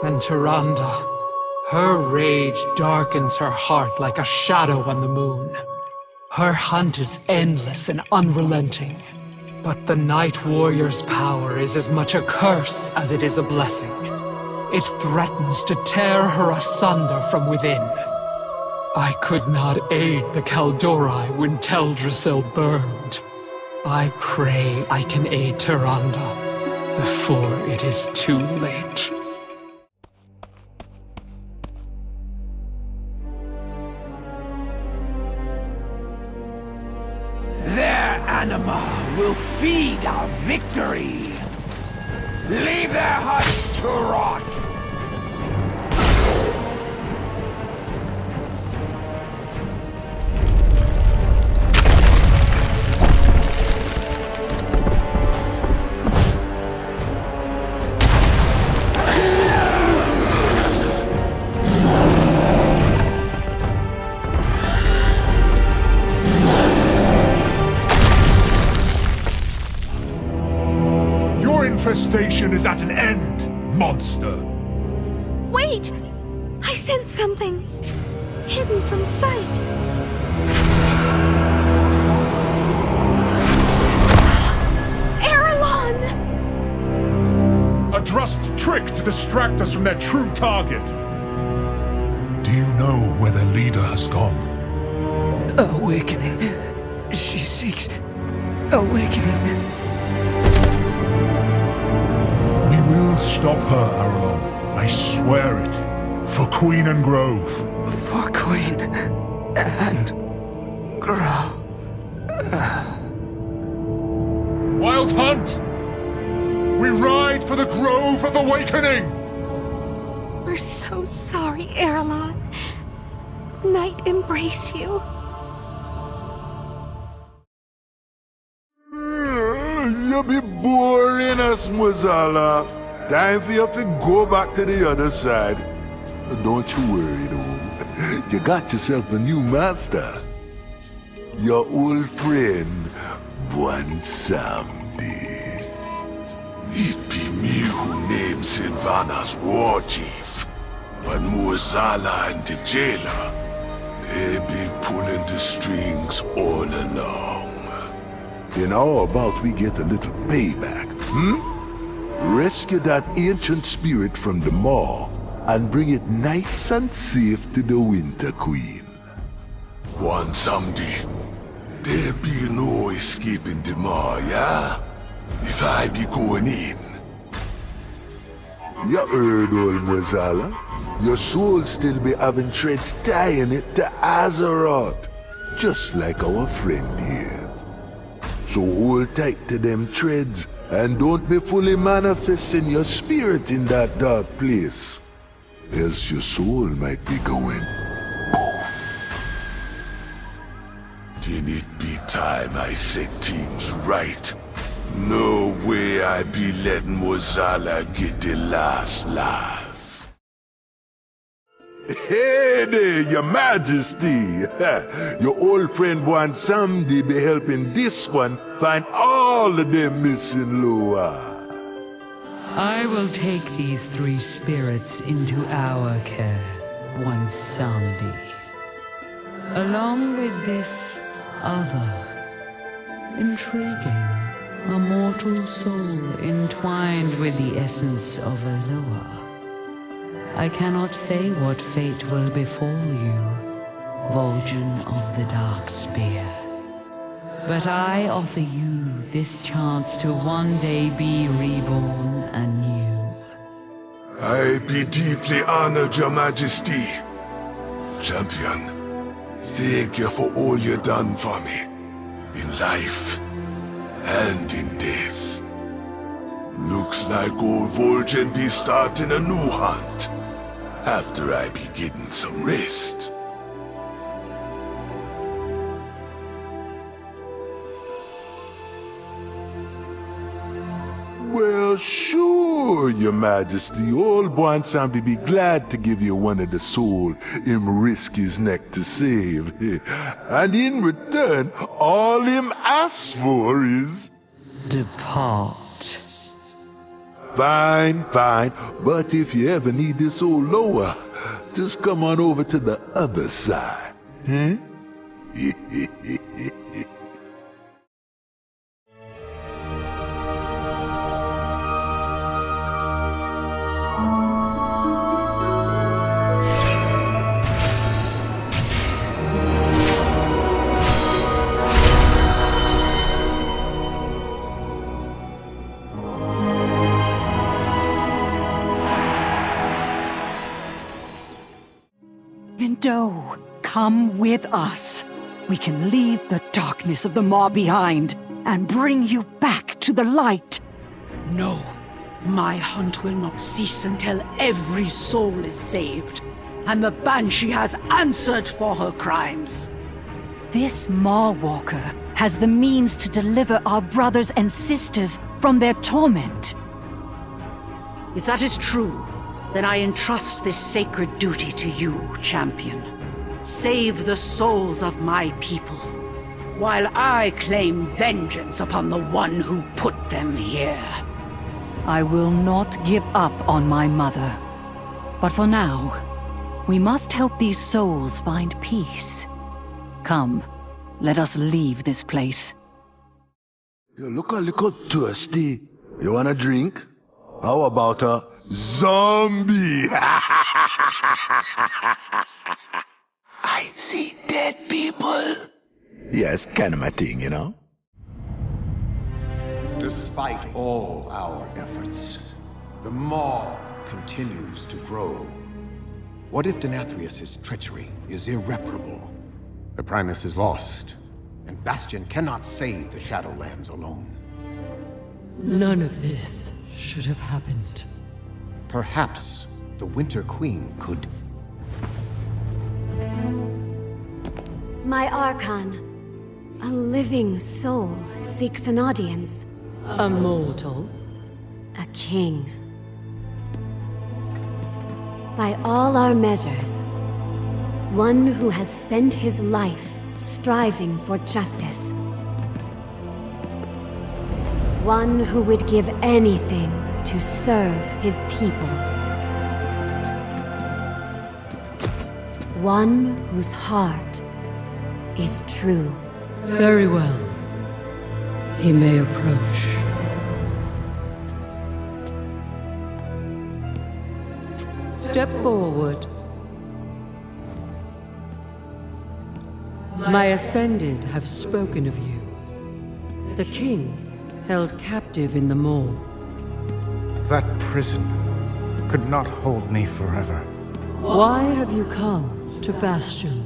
Speaker 19: And Tyrande, her rage darkens her heart like a shadow on the moon. Her hunt is endless and unrelenting. But the Night Warrior's power is as much a curse as it is a blessing. It threatens to tear her asunder from within. I could not aid the Kaldori when Teldrassil burned. I pray I can aid Tyrande before it is too late.
Speaker 16: Their anima will feed our victory. Leave their huts to rot.
Speaker 9: Infestation is at an end, monster!
Speaker 8: Wait! I sense something hidden from sight. Erelon!
Speaker 9: A drugged trick to distract us from their true target. Do you know where their leader has gone?
Speaker 24: Awakening. She seeks awakening.
Speaker 9: We'll stop her, Arelon. I swear it. For Queen and Grove.
Speaker 24: For Queen and Grove.
Speaker 9: Wild Hunt! We ride for the Grove of Awakening!
Speaker 8: We're so sorry, Erlon. Night embrace you.
Speaker 1: You be boring us, Mozala. Time for you to go back to the other side. Don't you worry, though. You got yourself a new master. Your old friend, Bwansamdi. It be me who named Sylvana's war chief. But Mozala and the jailer, they be pulling the strings all along. And how about we get a little payback, Rescue that ancient spirit from the maw and bring it nice and safe to the Winter Queen. One someday, there be no escaping the maw, yeah? If I be going in. You heard, old Mozala? Your soul still be having threads tying it to Azeroth, just like our friend here. So hold tight to them threads, and don't be fully manifesting your spirit in that dark place. Else your soul might be going poof. Then it be time I set things right. No way I be letting Mozala get the last laugh. Hey there, your majesty! Your old friend Bwansamdi be helping this one find all of them missing Loa.
Speaker 5: I will take these three spirits into our care, Bwansamdi. Along with this other, intriguing, a mortal soul entwined with the essence of Aloha. I cannot say what fate will befall you, Vol'jin of the Dark Spear. But I offer you this chance to one day be reborn anew.
Speaker 1: I be deeply honored, your majesty. Champion, thank you for all you done for me, in life and in death. Looks like old Vol'jin be starting a new hunt. After I be getting some rest. Well, sure, your majesty. Old Bwansamdi be glad to give you one of the soul him risk his neck to save. And in return, all him asks for is...
Speaker 5: depart.
Speaker 1: Fine, fine. But if you ever need this old Loa, just come on over to the other side. Huh?
Speaker 2: Lindo, come with us. We can leave the darkness of the maw behind and bring you back to the light.
Speaker 3: No, my hunt will not cease until every soul is saved, and the Banshee has answered for her crimes.
Speaker 2: This Maw Walker has the means to deliver our brothers and sisters from their torment.
Speaker 3: If that is true, then I entrust this sacred duty to you, champion. Save the souls of my people, while I claim vengeance upon the one who put them here.
Speaker 2: I will not give up on my mother. But for now, we must help these souls find peace. Come, let us leave this place.
Speaker 1: You look a little thirsty. You want a drink? How about a zombie? I see dead people. Yeah, it's kind of my thing, you know?
Speaker 23: Despite all our efforts, the Maw continues to grow. What if Denathrius' treachery is irreparable? The Primus is lost, and and Bastion cannot save the Shadowlands alone.
Speaker 18: None of this should have happened.
Speaker 23: Perhaps the Winter Queen could...
Speaker 8: My Archon. A living soul seeks an audience.
Speaker 18: A mortal?
Speaker 8: A king. By all our measures, one who has spent his life striving for justice. One who would give anything to serve his people. One whose heart is true.
Speaker 18: Very well. He may approach. Step forward. My Ascended have spoken of you. The King, held captive in the Maw.
Speaker 13: That prison could not hold me forever.
Speaker 18: Why have you come to Bastion?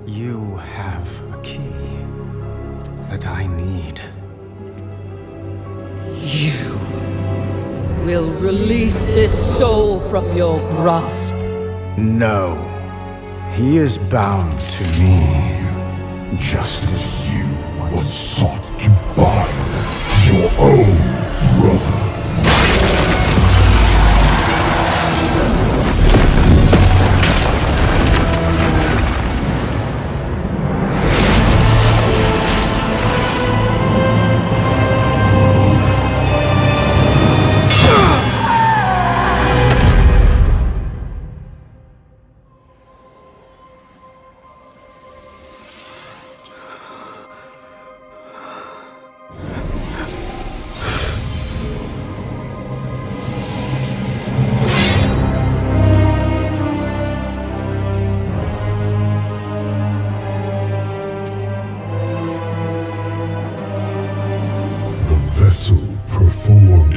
Speaker 13: You have a key that I need.
Speaker 18: You will release this soul from your grasp.
Speaker 13: No. He is bound to me, just as you once sought to bind your own brother.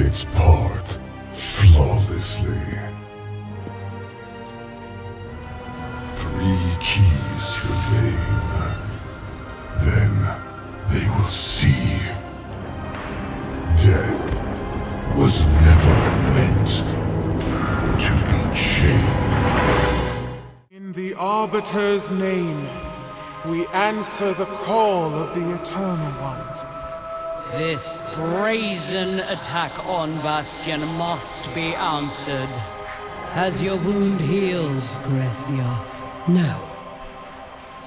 Speaker 13: Its part flawlessly. 3 keys remain. Then they will see. Death was never meant to be chained.
Speaker 19: In the Arbiter's name, we answer the call of the Eternal Ones.
Speaker 5: This brazen attack on Bastion must be answered.
Speaker 18: Has your wound healed, Grestia? No.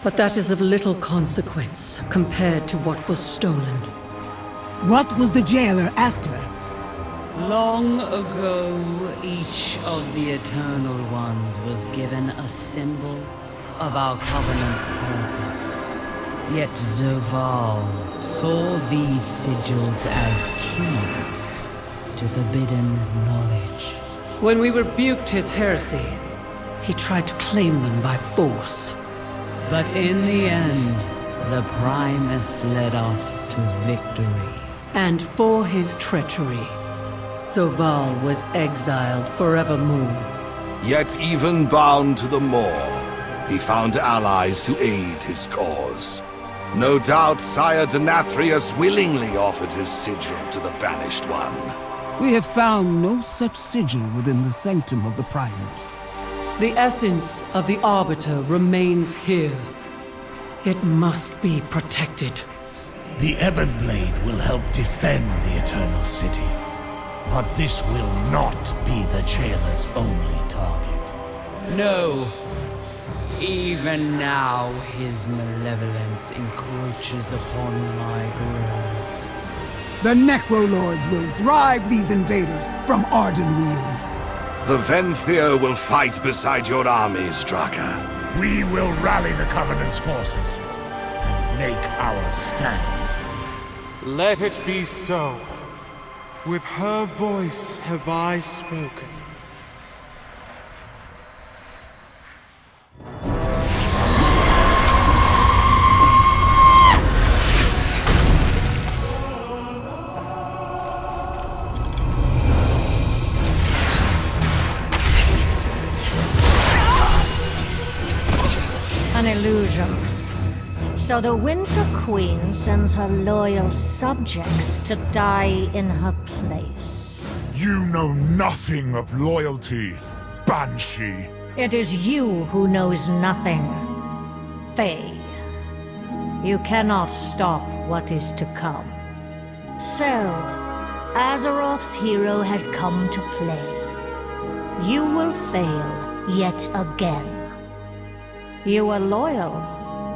Speaker 18: But that is of little consequence compared to what was stolen.
Speaker 3: What was the jailer after?
Speaker 5: Long ago, each of the Eternal Ones was given a symbol of our Covenant's purpose. Yet Zoval saw these sigils as keys to forbidden knowledge.
Speaker 18: When we rebuked his heresy, he tried to claim them by force.
Speaker 5: But in the end, the Primus led us to victory.
Speaker 18: And for his treachery, Zoval was exiled forevermore.
Speaker 12: Yet even bound to the Maw, he found allies to aid his cause. No doubt Sire Denathrius willingly offered his sigil to the Banished One.
Speaker 3: We have found no such sigil within the sanctum of the Primus.
Speaker 18: The essence of the Arbiter remains here. It must be protected.
Speaker 16: The Ebon Blade will help defend the Eternal City. But this will not be the jailer's only target.
Speaker 5: No. Even now, his malevolence encroaches upon my groves.
Speaker 4: The Necrolords will drive these invaders from Ardenweald.
Speaker 12: The Venthyr will fight beside your army, Straka.
Speaker 16: We will rally the Covenant's forces and make our stand.
Speaker 19: Let it be so. With her voice have I spoken.
Speaker 7: An illusion.
Speaker 6: So the Winter Queen sends her loyal subjects to die in her place.
Speaker 16: You know nothing of loyalty, Banshee.
Speaker 6: It is you who knows nothing, Faye. You cannot stop what is to come. So, Azeroth's hero has come to play. You will fail yet again. You were loyal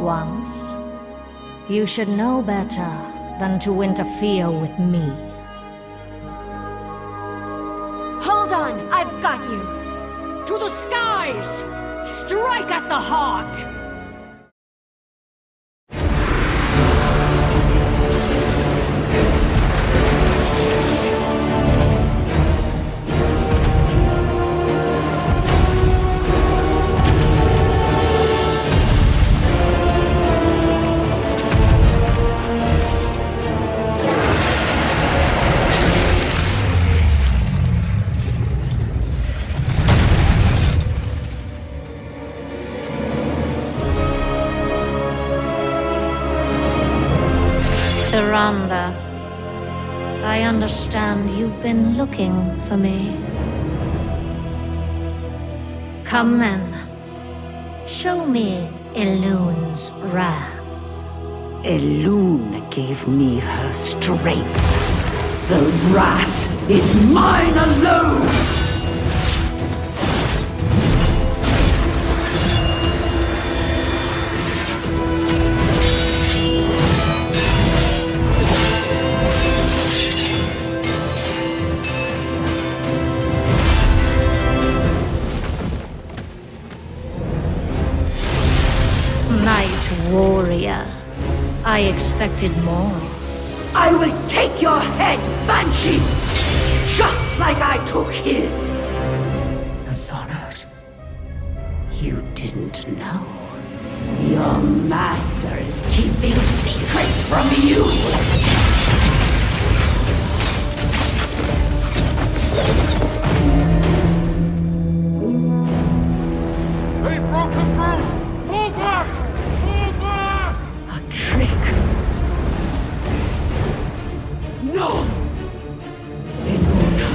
Speaker 6: once. You should know better than to interfere with me.
Speaker 21: Hold on, I've got you.
Speaker 7: To the skies! Strike at the heart!
Speaker 6: Tyrande, I understand you've been looking for me. Come then. Show me Elune's wrath.
Speaker 2: Elune gave me her strength. The wrath is mine alone!
Speaker 6: Night Warrior. I expected more.
Speaker 2: I will take your head, Banshee! Just like I took his! Athanas, you didn't know. Your master is keeping secrets from you!
Speaker 16: They broke the through! Pull back! Pull back!
Speaker 2: A trick. No! Eluna,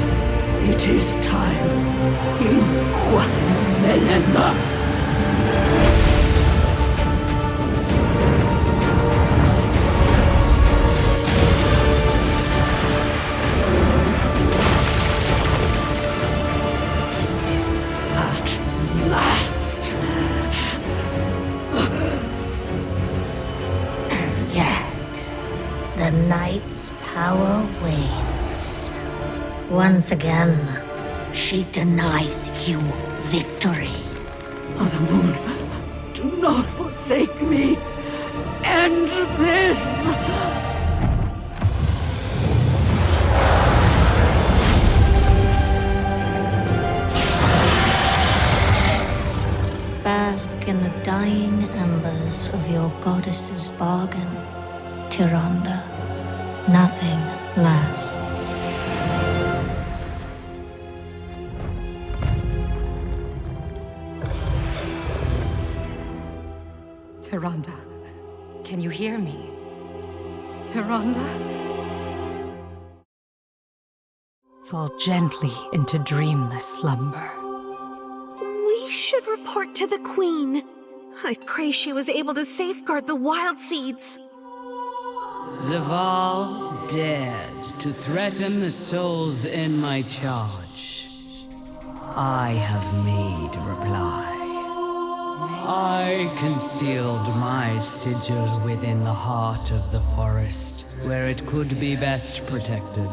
Speaker 2: it is time. Inqua Melenda. At last.
Speaker 6: And yet, the night's power wanes. Once again, she denies you victory.
Speaker 2: Mother Moon, do not forsake me. End this.
Speaker 6: Bask in the dying embers of your goddess's bargain, Tyrande. Nothing lasts.
Speaker 14: Tyrande, can you hear me? Tyrande? Fall gently into dreamless slumber.
Speaker 8: We should report to the Queen. I pray she was able to safeguard the wild seeds.
Speaker 5: Zaval dared to threaten the souls in my charge. I have made reply. I concealed my sigil within the heart of the forest, where it could be best protected.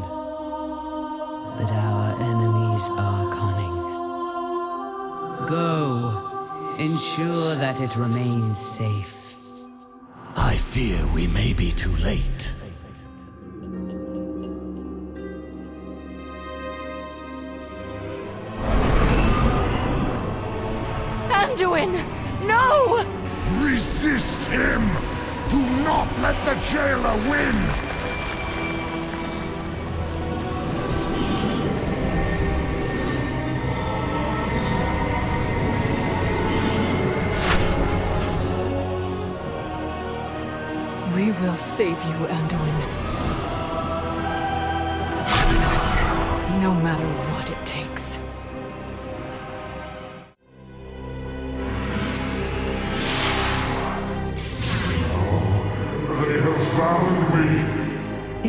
Speaker 5: But our enemies are cunning. Go, ensure that it remains safe.
Speaker 15: I fear we may be too late.
Speaker 21: Anduin! No!
Speaker 16: Resist him! Do not let the jailer win!
Speaker 14: must save you, Anduin. No matter what it takes.
Speaker 9: They have found me.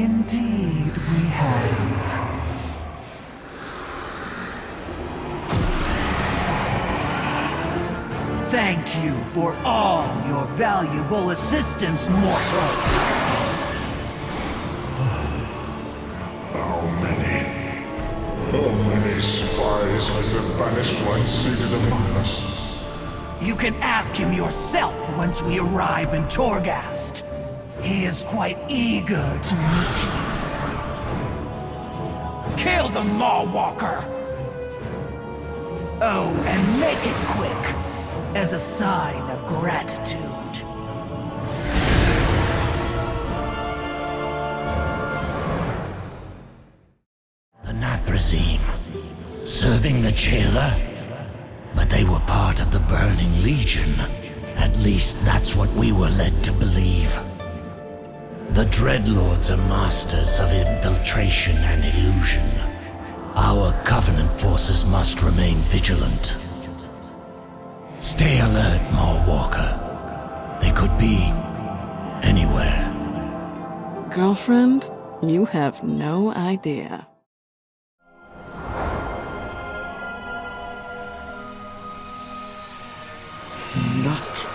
Speaker 10: Indeed, we have.
Speaker 11: Thank you for all your valuable assistance, mortal.
Speaker 9: How many spies has the Banished One seated among us?
Speaker 11: You can ask him yourself once we arrive in Torghast. He is quite eager to meet you. Kill the Mawwalker! Oh, and make it quick, as a sign of gratitude.
Speaker 15: The Nathrazim, serving the jailer? But they were part of the Burning Legion. At least that's what we were led to believe. The Dreadlords are masters of infiltration and illusion. Our Covenant forces must remain vigilant. Stay alert, Mawwalker. They could be anywhere.
Speaker 14: Girlfriend, you have no idea.
Speaker 3: Not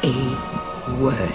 Speaker 3: a word.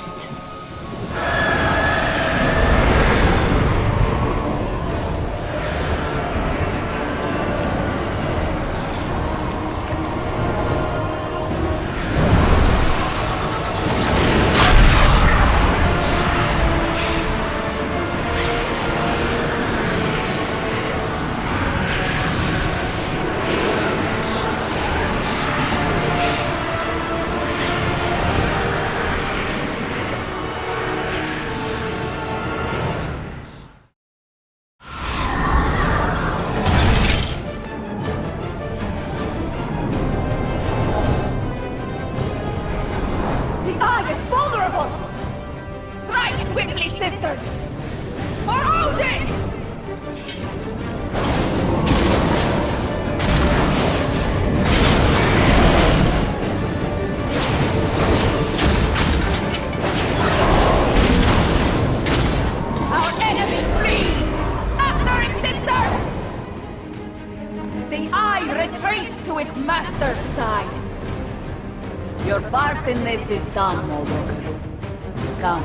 Speaker 3: Your part in this is done, Mawwalker. Come.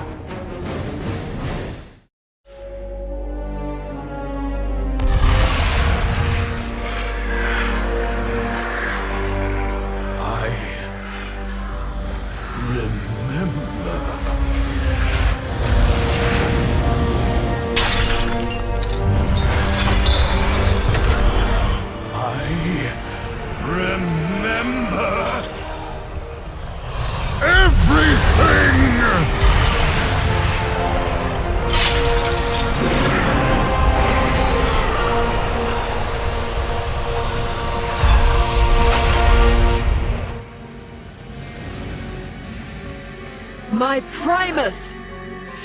Speaker 14: My Primus!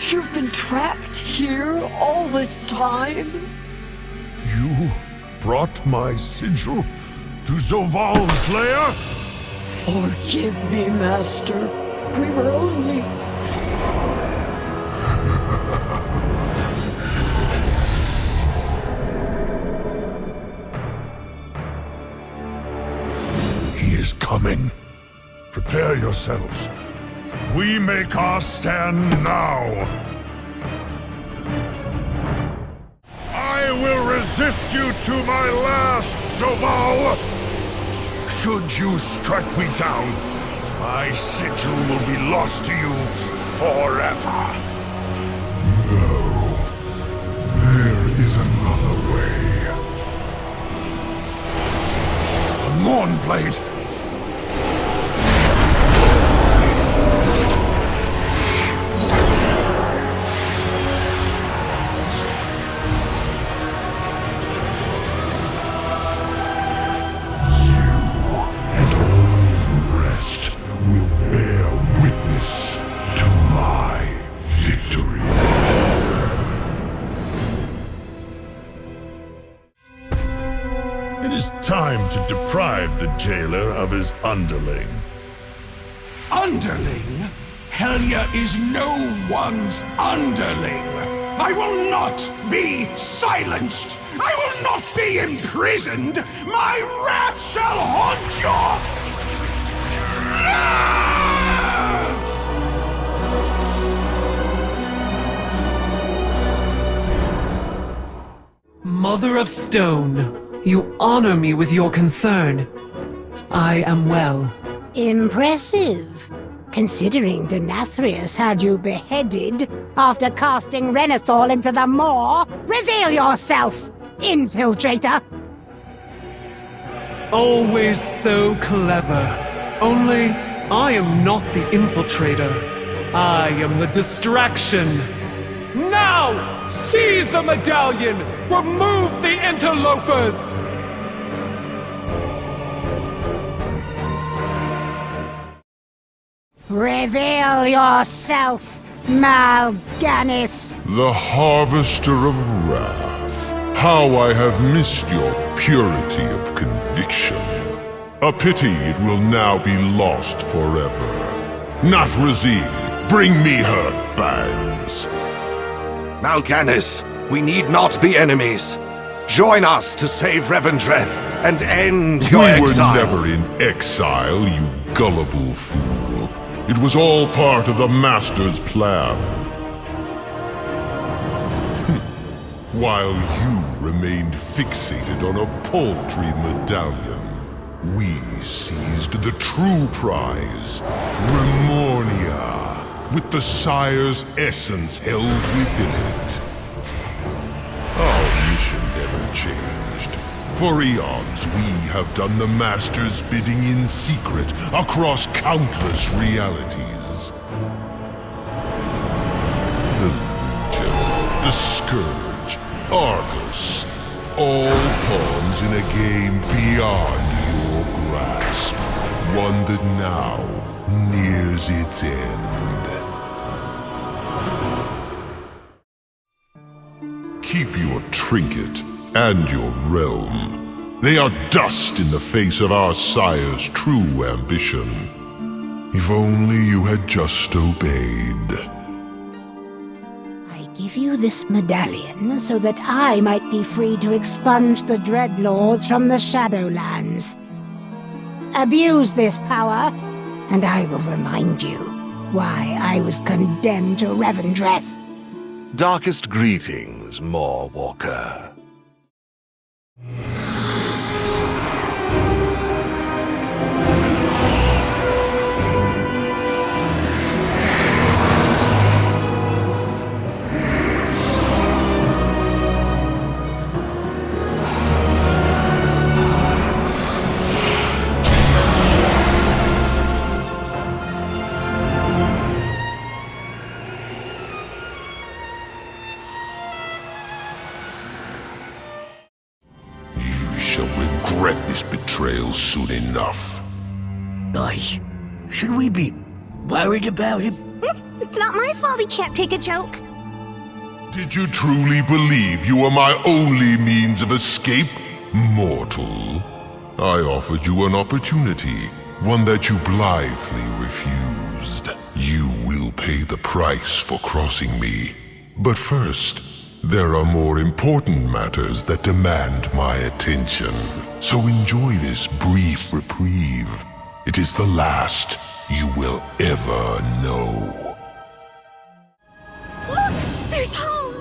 Speaker 14: You've been trapped here all this time?
Speaker 9: You brought my sigil to Zoval's lair?
Speaker 14: Forgive me, Master. We were only...
Speaker 9: He is coming. Prepare yourselves. We make our stand now. I will resist you to my last, Zoval. Should you strike me down, my sigil will be lost to you forever. No. There is another way. A Mournblade! Will bear witness to my victory. It is time to deprive the jailer of his underling.
Speaker 1: Underling? Helya is no one's underling. I will not be silenced. I will not be imprisoned. My wrath shall haunt your...
Speaker 19: Mother of Stone, you honor me with your concern. I am well.
Speaker 6: Impressive, considering Denathrius had you beheaded after casting Renethor into the maw. Reveal yourself, infiltrator!
Speaker 19: Always so clever. Only, I am not the infiltrator. I am the distraction. Now! Seize the medallion! Remove the interlopers!
Speaker 6: Reveal yourself, Mal'Ganis!
Speaker 9: The Harvester of Wrath. How I have missed your purity of conviction. A pity it will now be lost forever. Nathrazim, bring me her fangs.
Speaker 12: Mal'Ganis, we need not be enemies. Join us to save Revendreth and end your exile.
Speaker 9: We were never in exile, you gullible fool. It was all part of the Master's plan. While you remained fixated on a paltry medallion, we seized the true prize, Remornia, with the Sire's essence held within it. Our mission never changed. For eons, we have done the Master's bidding in secret across countless realities. The Legion, the Scourge, Arthas, all pawns in a game beyond your grasp. One that now nears its end. Keep your trinket and your realm. They are dust in the face of our sire's true ambition. If only you had just obeyed.
Speaker 6: I give you this medallion so that I might be free to expunge the Dreadlords from the Shadowlands. Abuse this power, and I will remind you why I was condemned to Revendreth.
Speaker 12: Darkest greetings, Mawwalker.
Speaker 9: Regret this betrayal soon enough.
Speaker 15: Guys, should we be worried about him?
Speaker 8: It's not my fault he can't take a joke.
Speaker 9: Did you truly believe you were my only means of escape, mortal? I offered you an opportunity, one that you blithely refused. You will pay the price for crossing me. But first, there are more important matters that demand my attention. So enjoy this brief reprieve. It is the last you will ever know.
Speaker 8: Look! There's home!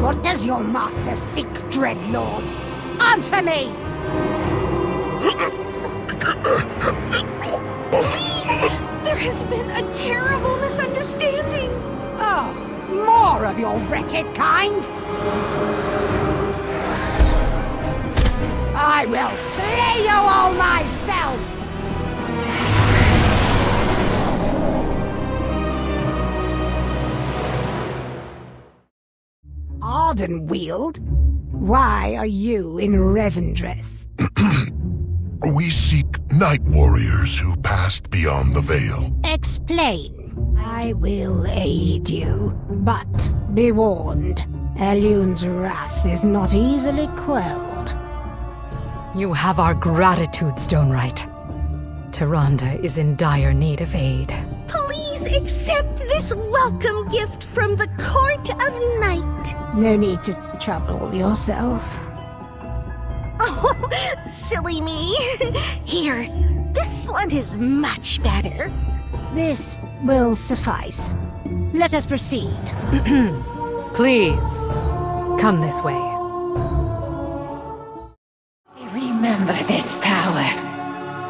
Speaker 6: What does your master seek, Dreadlord? Answer me!
Speaker 8: Please! There has been a terrible misunderstanding!
Speaker 6: Oh, more of your wretched kind! I will slay you all myself! Ardenweald? Why are you in Revendreth?
Speaker 9: We seek night warriors who passed beyond the veil.
Speaker 6: Explain. I will aid you, but be warned, Elun's wrath is not easily quelled.
Speaker 17: You have our gratitude, Stonewright. Tyrande is in dire need of aid.
Speaker 8: Please accept this welcome gift from the Court of Night.
Speaker 20: No need to trouble yourself.
Speaker 8: Oh, silly me. Here, this one is much better.
Speaker 20: This will suffice. Let us proceed.
Speaker 17: Please, come this way.
Speaker 20: Remember this power.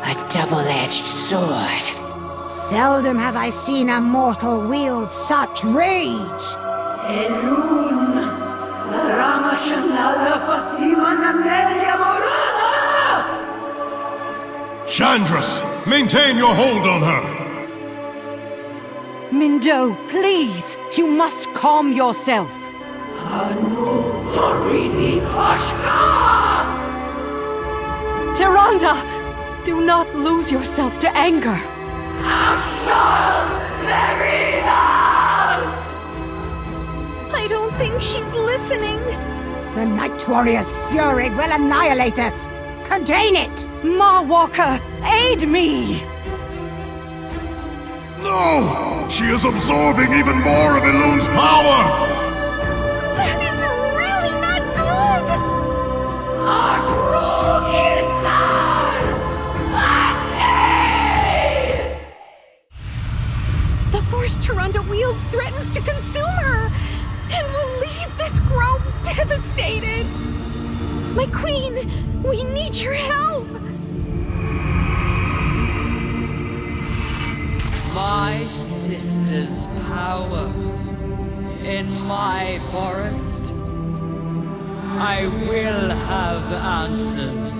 Speaker 20: A double-edged sword. Seldom have I seen a mortal wield such rage.
Speaker 21: Elun,
Speaker 9: Chandras, maintain your hold on her!
Speaker 2: Mindo, please! You must calm yourself!
Speaker 18: Tyrande! Do not lose yourself to anger!
Speaker 8: I don't think she's listening.
Speaker 20: The Night Warrior's fury will annihilate us. Contain it!
Speaker 2: Marwalker, aid me!
Speaker 9: No! She is absorbing even more of Elun's power!
Speaker 8: That is really not good! The force Tyrande wields threatens to consume her, and will leave this grove devastated. My queen, we need your help!
Speaker 5: My sister's power in my forest. I will have answers.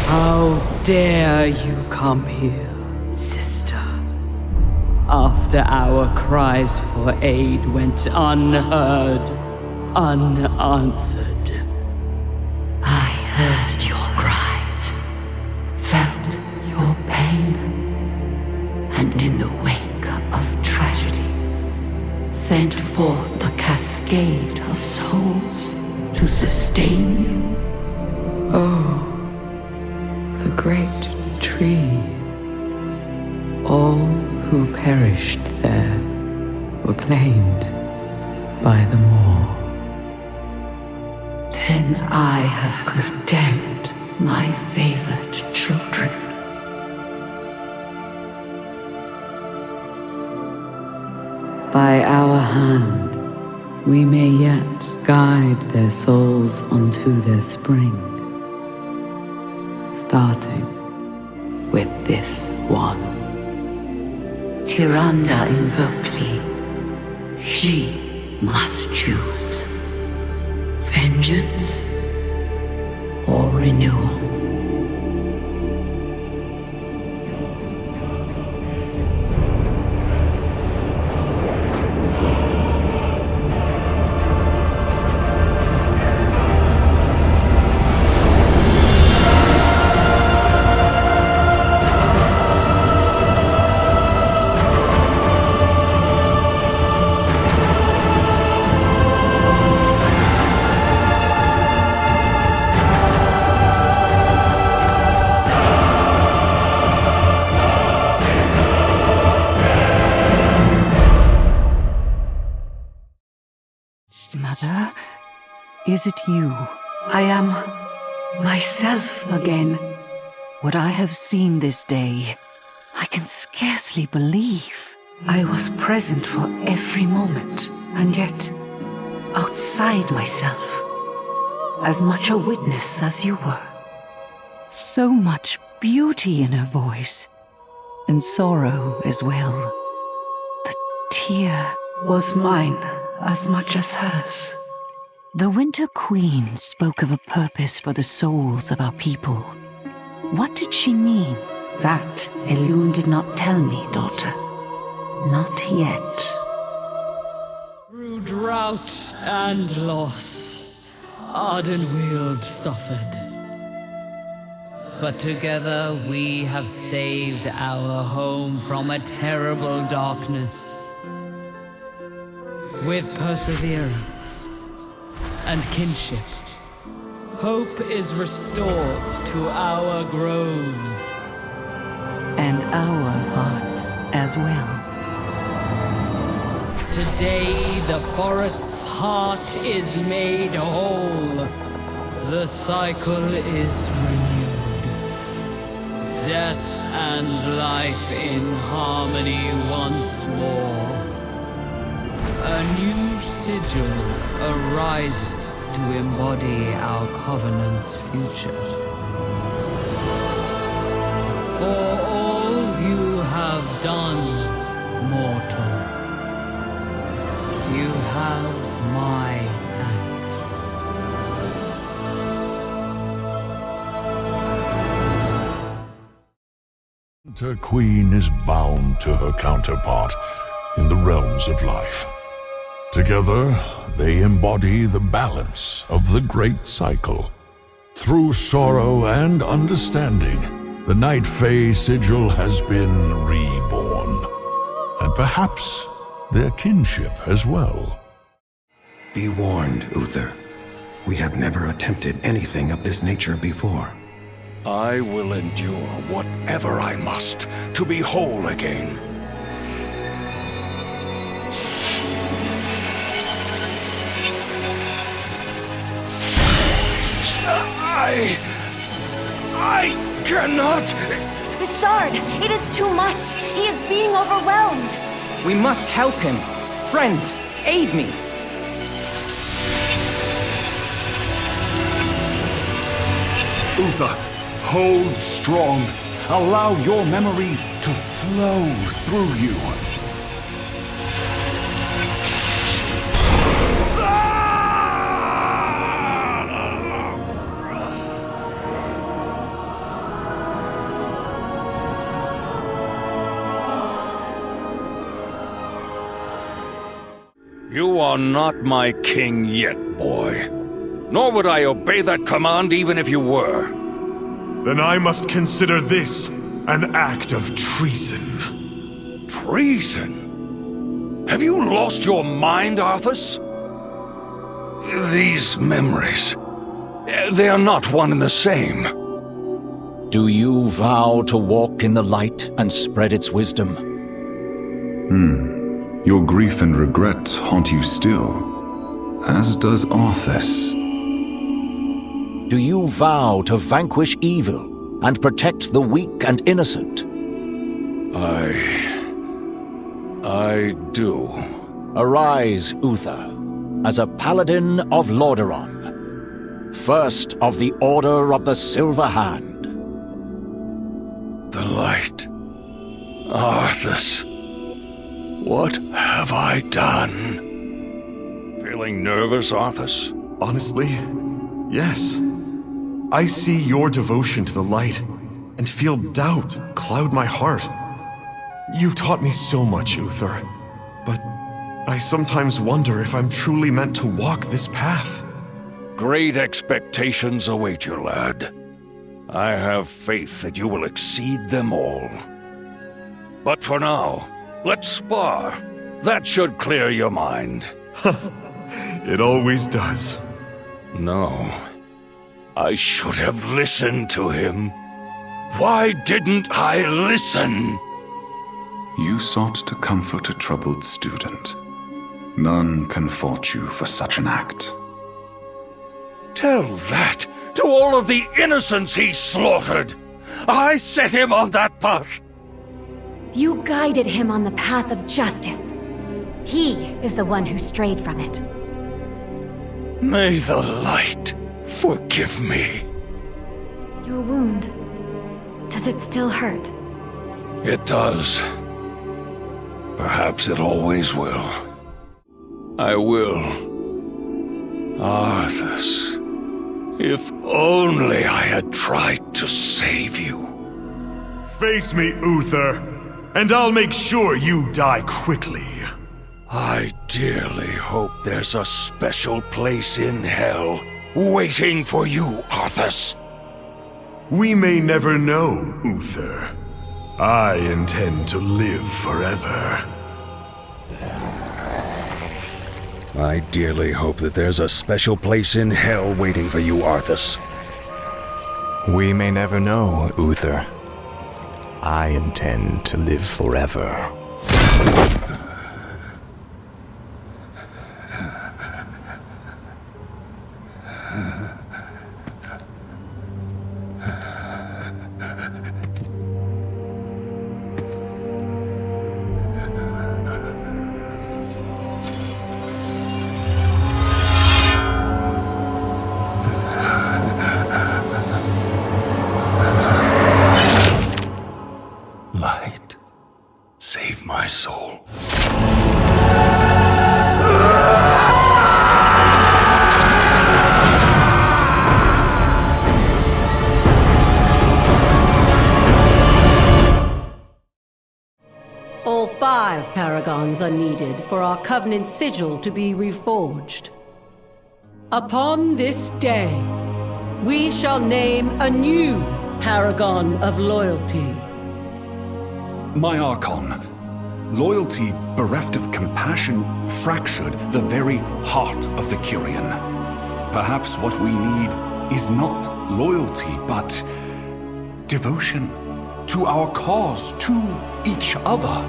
Speaker 5: How dare you come here, sister? After our cries for aid went unheard, unanswered.
Speaker 18: I heard your cries, felt your pain, and in the wake of tragedy, sent forth a cascade of souls to sustain you. Oh, the great tree. All who perished there were claimed by the Maw. Then I have condemned my favored children. By our hand, we may yet guide their souls unto their spring, starting with this one. Tyrande invoked me. She must choose vengeance or renewal.
Speaker 2: Mother, is it you?
Speaker 3: I am myself again.
Speaker 2: What I have seen this day, I can scarcely believe.
Speaker 3: I was present for every moment, and yet outside myself. As much a witness as you were.
Speaker 2: So much beauty in her voice, and sorrow as well. The tear
Speaker 3: was mine as much as hers.
Speaker 2: The Winter Queen spoke of a purpose for the souls of our people. What did she mean?
Speaker 3: That Elun did not tell me, daughter. Not yet.
Speaker 5: Through drought and loss, Ardenweald suffered. But together we have saved our home from a terrible darkness. With perseverance and kinship, hope is restored to our groves.
Speaker 2: And our hearts as well.
Speaker 5: Today, the forest's heart is made whole. The cycle is renewed. Death and life in harmony once more. A new sigil arises to embody our covenant's future. For all you have done, mortal, you have my thanks.
Speaker 9: The Queen is bound to her counterpart in the realms of life. Together, they embody the balance of the great cycle. Through sorrow and understanding, the Night Fae sigil has been reborn. And perhaps their kinship as well.
Speaker 13: Be warned, Uther. We have never attempted anything of this nature before.
Speaker 1: I will endure whatever I must to be whole again. I cannot!
Speaker 22: The shard! It is too much! He is being overwhelmed!
Speaker 23: We must help him. Friends, aid me!
Speaker 24: Uther, hold strong. Allow your memories to flow through you.
Speaker 1: You are not my king yet, boy. Nor would I obey that command even if you were.
Speaker 25: Then I must consider this an act of treason.
Speaker 1: Treason? Have you lost your mind, Arthas? These memories, they are not one and the same.
Speaker 26: Do you vow to walk in the light and spread its wisdom?
Speaker 27: Your grief and regret haunt you still, as does Arthas.
Speaker 26: Do you vow to vanquish evil and protect the weak and innocent?
Speaker 1: I do.
Speaker 26: Arise, Uther, as a paladin of Lordaeron, first of the Order of the Silver Hand.
Speaker 1: The light. Arthas. What have I done? Feeling nervous, Arthas?
Speaker 25: Honestly, yes. I see your devotion to the light and feel doubt cloud my heart. You've taught me so much, Uther, but I sometimes wonder if I'm truly meant to walk this path.
Speaker 1: Great expectations await you, lad. I have faith that you will exceed them all. But for now, let's spar. That should clear your mind.
Speaker 25: It always does.
Speaker 1: No. I should have listened to him. Why didn't I listen?
Speaker 27: You sought to comfort a troubled student. None can fault you for such an act.
Speaker 1: Tell that to all of the innocents he slaughtered. I set him on that path.
Speaker 22: You guided him on the path of justice. He is the one who strayed from it.
Speaker 1: May the light forgive me.
Speaker 22: Your wound. Does it still hurt?
Speaker 1: It does. Perhaps it always will. I will. Arthas, if only I had tried to save you.
Speaker 25: Face me, Uther, and I'll make sure you die quickly.
Speaker 1: I dearly hope there's a special place in hell waiting for you, Arthas.
Speaker 25: We may never know, Uther. I intend to live forever.
Speaker 4: I dearly hope that there's a special place in hell waiting for you, Arthas.
Speaker 7: We may never know, Uther. I intend to live forever.
Speaker 4: Light, save my soul.
Speaker 18: All 5 paragons are needed for our Covenant sigil to be reforged. Upon this day, we shall name a new paragon of loyalty.
Speaker 24: My Archon, loyalty bereft of compassion fractured the very heart of the Kyrian. Perhaps what we need is not loyalty, but devotion to our cause, to each other.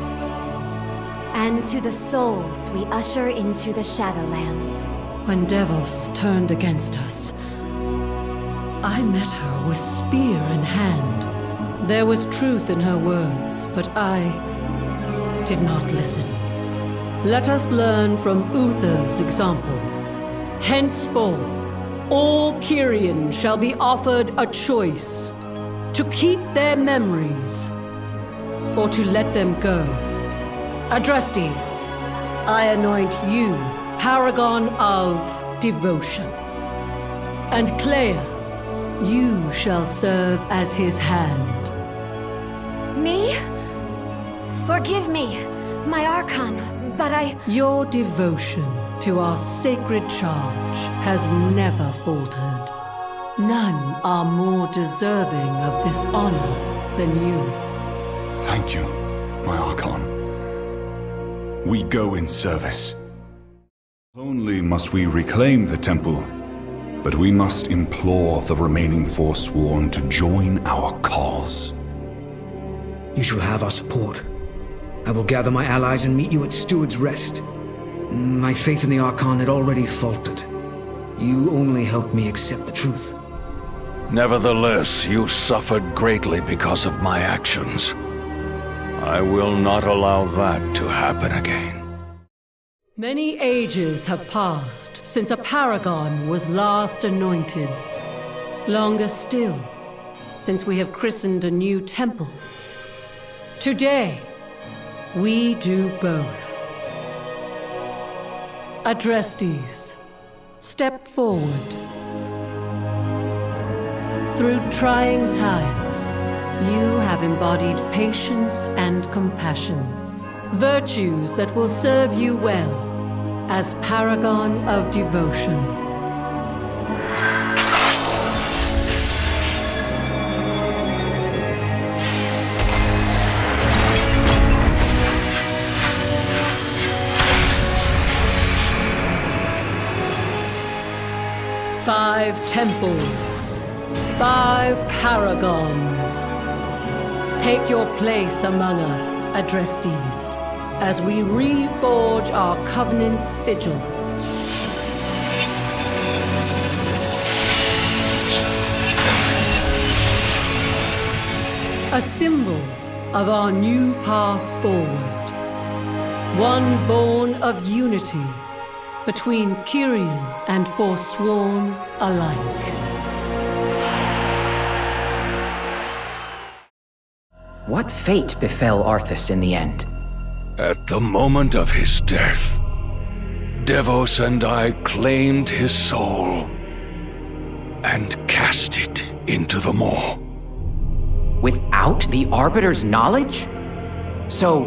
Speaker 22: And to the souls we usher into the Shadowlands.
Speaker 18: When Devos turned against us, I met her with spear in hand. There was truth in her words, but I did not listen. Let us learn from Uther's example. Henceforth, all Kyrian shall be offered a choice: to keep their memories, or to let them go. Adrestes, I anoint you Paragon of Devotion. And Clea, you shall serve as his hand.
Speaker 22: Me? Forgive me, my Archon, but
Speaker 18: Your devotion to our sacred charge has never faltered. None are more deserving of this honor than you.
Speaker 24: Thank you, my Archon. We go in service. Not only must we reclaim the temple, but we must implore the remaining Forsworn to join our cause.
Speaker 10: You shall have our support. I will gather my allies and meet you at Steward's Rest. My faith in the Archon had already faltered. You only helped me accept the truth.
Speaker 4: Nevertheless, you suffered greatly because of my actions. I will not allow that to happen again.
Speaker 18: Many ages have passed since a paragon was last anointed. Longer still, since we have christened a new temple. Today, we do both. Adrestes, step forward. Through trying times, you have embodied patience and compassion, virtues that will serve you well as Paragon of Devotion. Five temples, 5 paragons. Take your place among us, Adrestes, as we reforge our Covenant's sigil. A symbol of our new path forward. One born of unity between Kyrian and Forsworn alike.
Speaker 23: What fate befell Arthas in the end?
Speaker 4: At the moment of his death, Devos and I claimed his soul and cast it into the maw.
Speaker 23: Without the Arbiter's knowledge? So,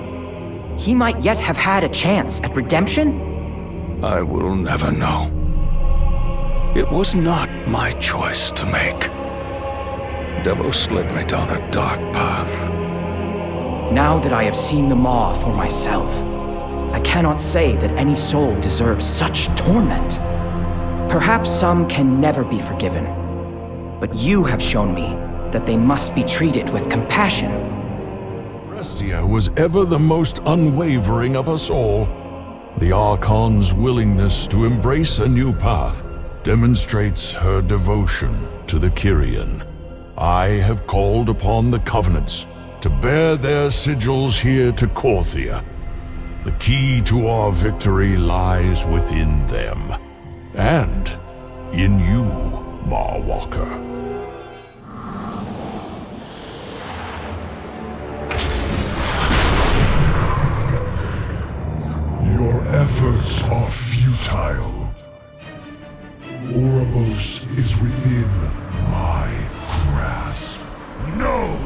Speaker 23: he might yet have had a chance at redemption?
Speaker 4: I will never know. It was not my choice to make. Devos led me down a dark path.
Speaker 23: Now that I have seen the Maw for myself, I cannot say that any soul deserves such torment. Perhaps some can never be forgiven, but you have shown me that they must be treated with compassion.
Speaker 6: Restia was ever the most unwavering of us all. The Archon's willingness to embrace a new path demonstrates her devotion to the Kyrian. I have called upon the Covenants to bear their sigils here to Korthia. The key to our victory lies within them, and in you, Marwalker.
Speaker 9: Your efforts are futile. Oribos is within my grasp.
Speaker 1: No!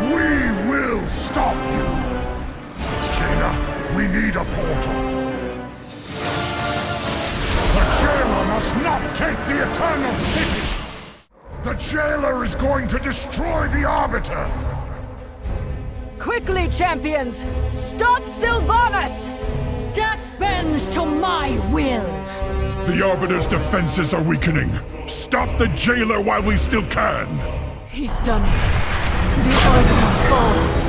Speaker 1: We will stop you! Jaina, we need a portal. The jailer must not take the Eternal City! The jailer is going to destroy the Arbiter!
Speaker 21: Quickly, champions! Stop Sylvanas! Death bends to my will!
Speaker 9: The Arbiter's defenses are weakening. Stop the jailer while we still can!
Speaker 21: He's done it. The Arbiter falls.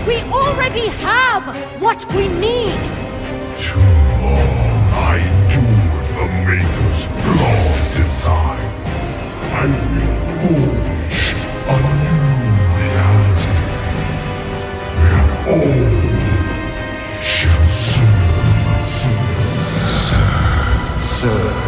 Speaker 21: We already have what we need!
Speaker 9: Too long I endured the Maker's flawed design. I will forge a new reality, where all shall serve.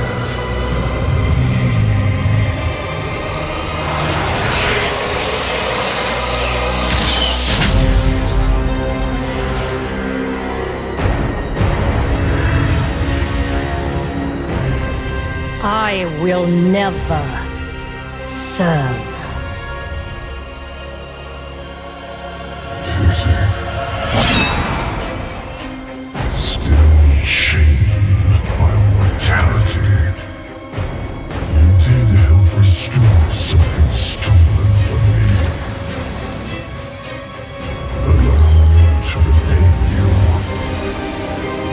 Speaker 21: I will never serve.
Speaker 9: Still shamed by mortality. You did help restore something stolen from me. Allow me to repay you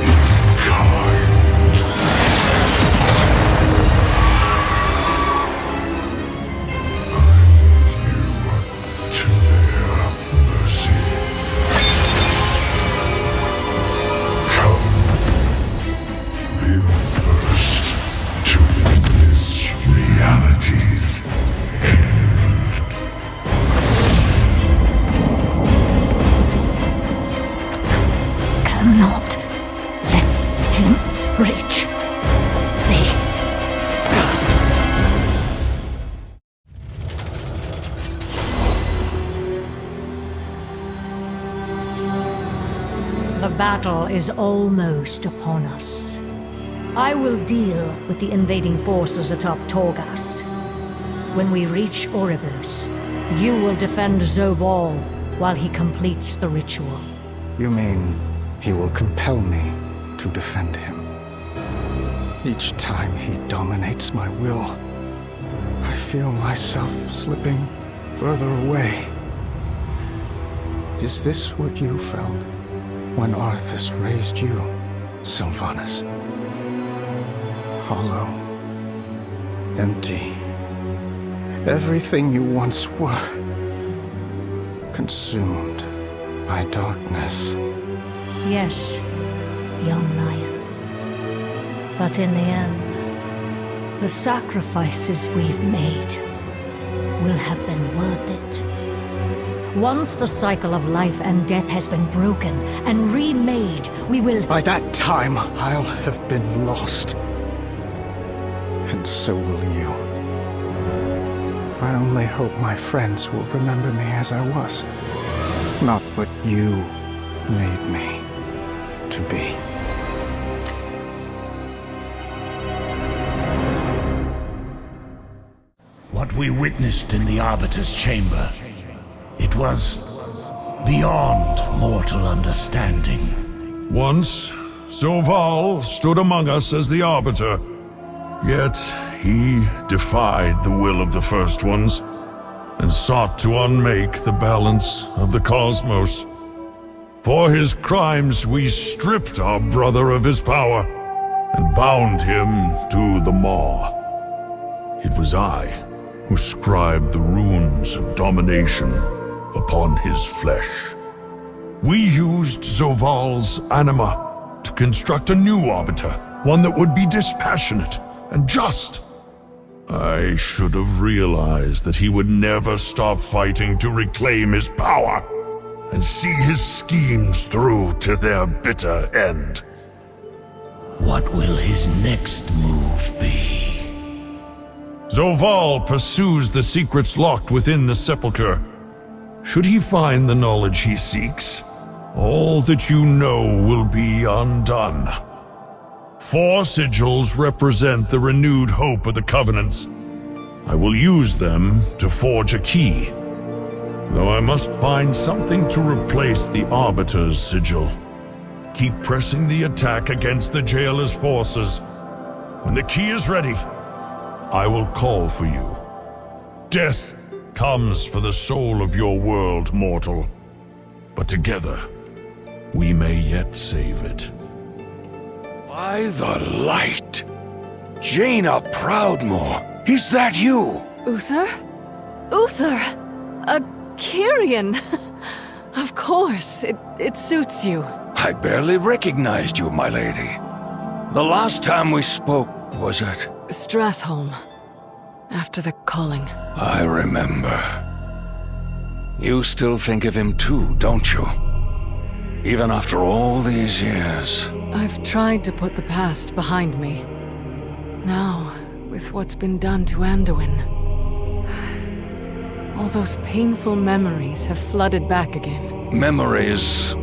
Speaker 9: in kind.
Speaker 21: Cannot let him reach me.
Speaker 11: The battle is almost upon us. I will deal with the invading forces atop Torghast. When we reach Oribos, you will defend Zoval while he completes the ritual.
Speaker 12: You mean he will compel me to defend him? Each time he dominates my will, I feel myself slipping further away. Is this what you felt when Arthas raised you, Sylvanas? Hollow, empty, everything you once were, consumed by darkness.
Speaker 11: Yes, young lion. But in the end, the sacrifices we've made will have been worth it. Once the cycle of life and death has been broken and remade, we will...
Speaker 12: By that time, I'll have been lost. And so will you. I only hope my friends will remember me as I was, not what you made me to be.
Speaker 8: What we witnessed in the Arbiter's chamber, it was beyond mortal understanding.
Speaker 6: Once, Zoval stood among us as the Arbiter, yet he defied the will of the First Ones and sought to unmake the balance of the cosmos. For his crimes, we stripped our brother of his power and bound him to the Maw. It was I who scribed the runes of domination upon his flesh. We used Zoval's anima to construct a new Arbiter, one that would be dispassionate and just. I should have realized that he would never stop fighting to reclaim his power and see his schemes through to their bitter end.
Speaker 8: What will his next move be?
Speaker 6: Zoval pursues the secrets locked within the sepulchre. Should he find the knowledge he seeks, all that you know will be undone. 4 sigils represent the renewed hope of the Covenants. I will use them to forge a key, though I must find something to replace the Arbiter's sigil. Keep pressing the attack against the Jailer's forces. When the key is ready, I will call for you. Death comes for the soul of your world, mortal. But together, we may yet save it.
Speaker 4: By the light! Jaina Proudmoore, is that you?
Speaker 14: Uther? Uther! A Kyrian! Of course, it suits you.
Speaker 4: I barely recognized you, my lady. The last time we spoke was at...
Speaker 14: Stratholm. After the calling.
Speaker 4: I remember. You still think of him too, don't you? Even after all these years.
Speaker 14: I've tried to put the past behind me. Now, with what's been done to Anduin, all those painful memories have flooded back again.
Speaker 4: Memories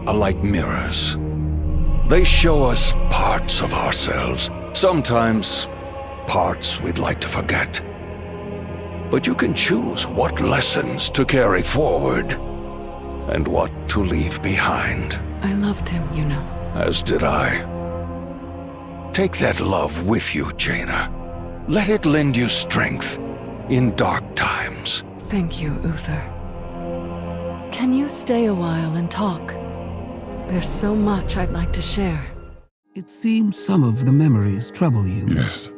Speaker 4: are like mirrors. They show us parts of ourselves, sometimes parts we'd like to forget. But you can choose what lessons to carry forward and what to leave behind.
Speaker 14: I loved him, you know.
Speaker 4: As did I. Take that love with you, Jaina. Let it lend you strength in dark times.
Speaker 14: Thank you, Uther. Can you stay a while and talk? There's so much I'd like to share.
Speaker 15: It seems some of the memories trouble you.
Speaker 9: Yes.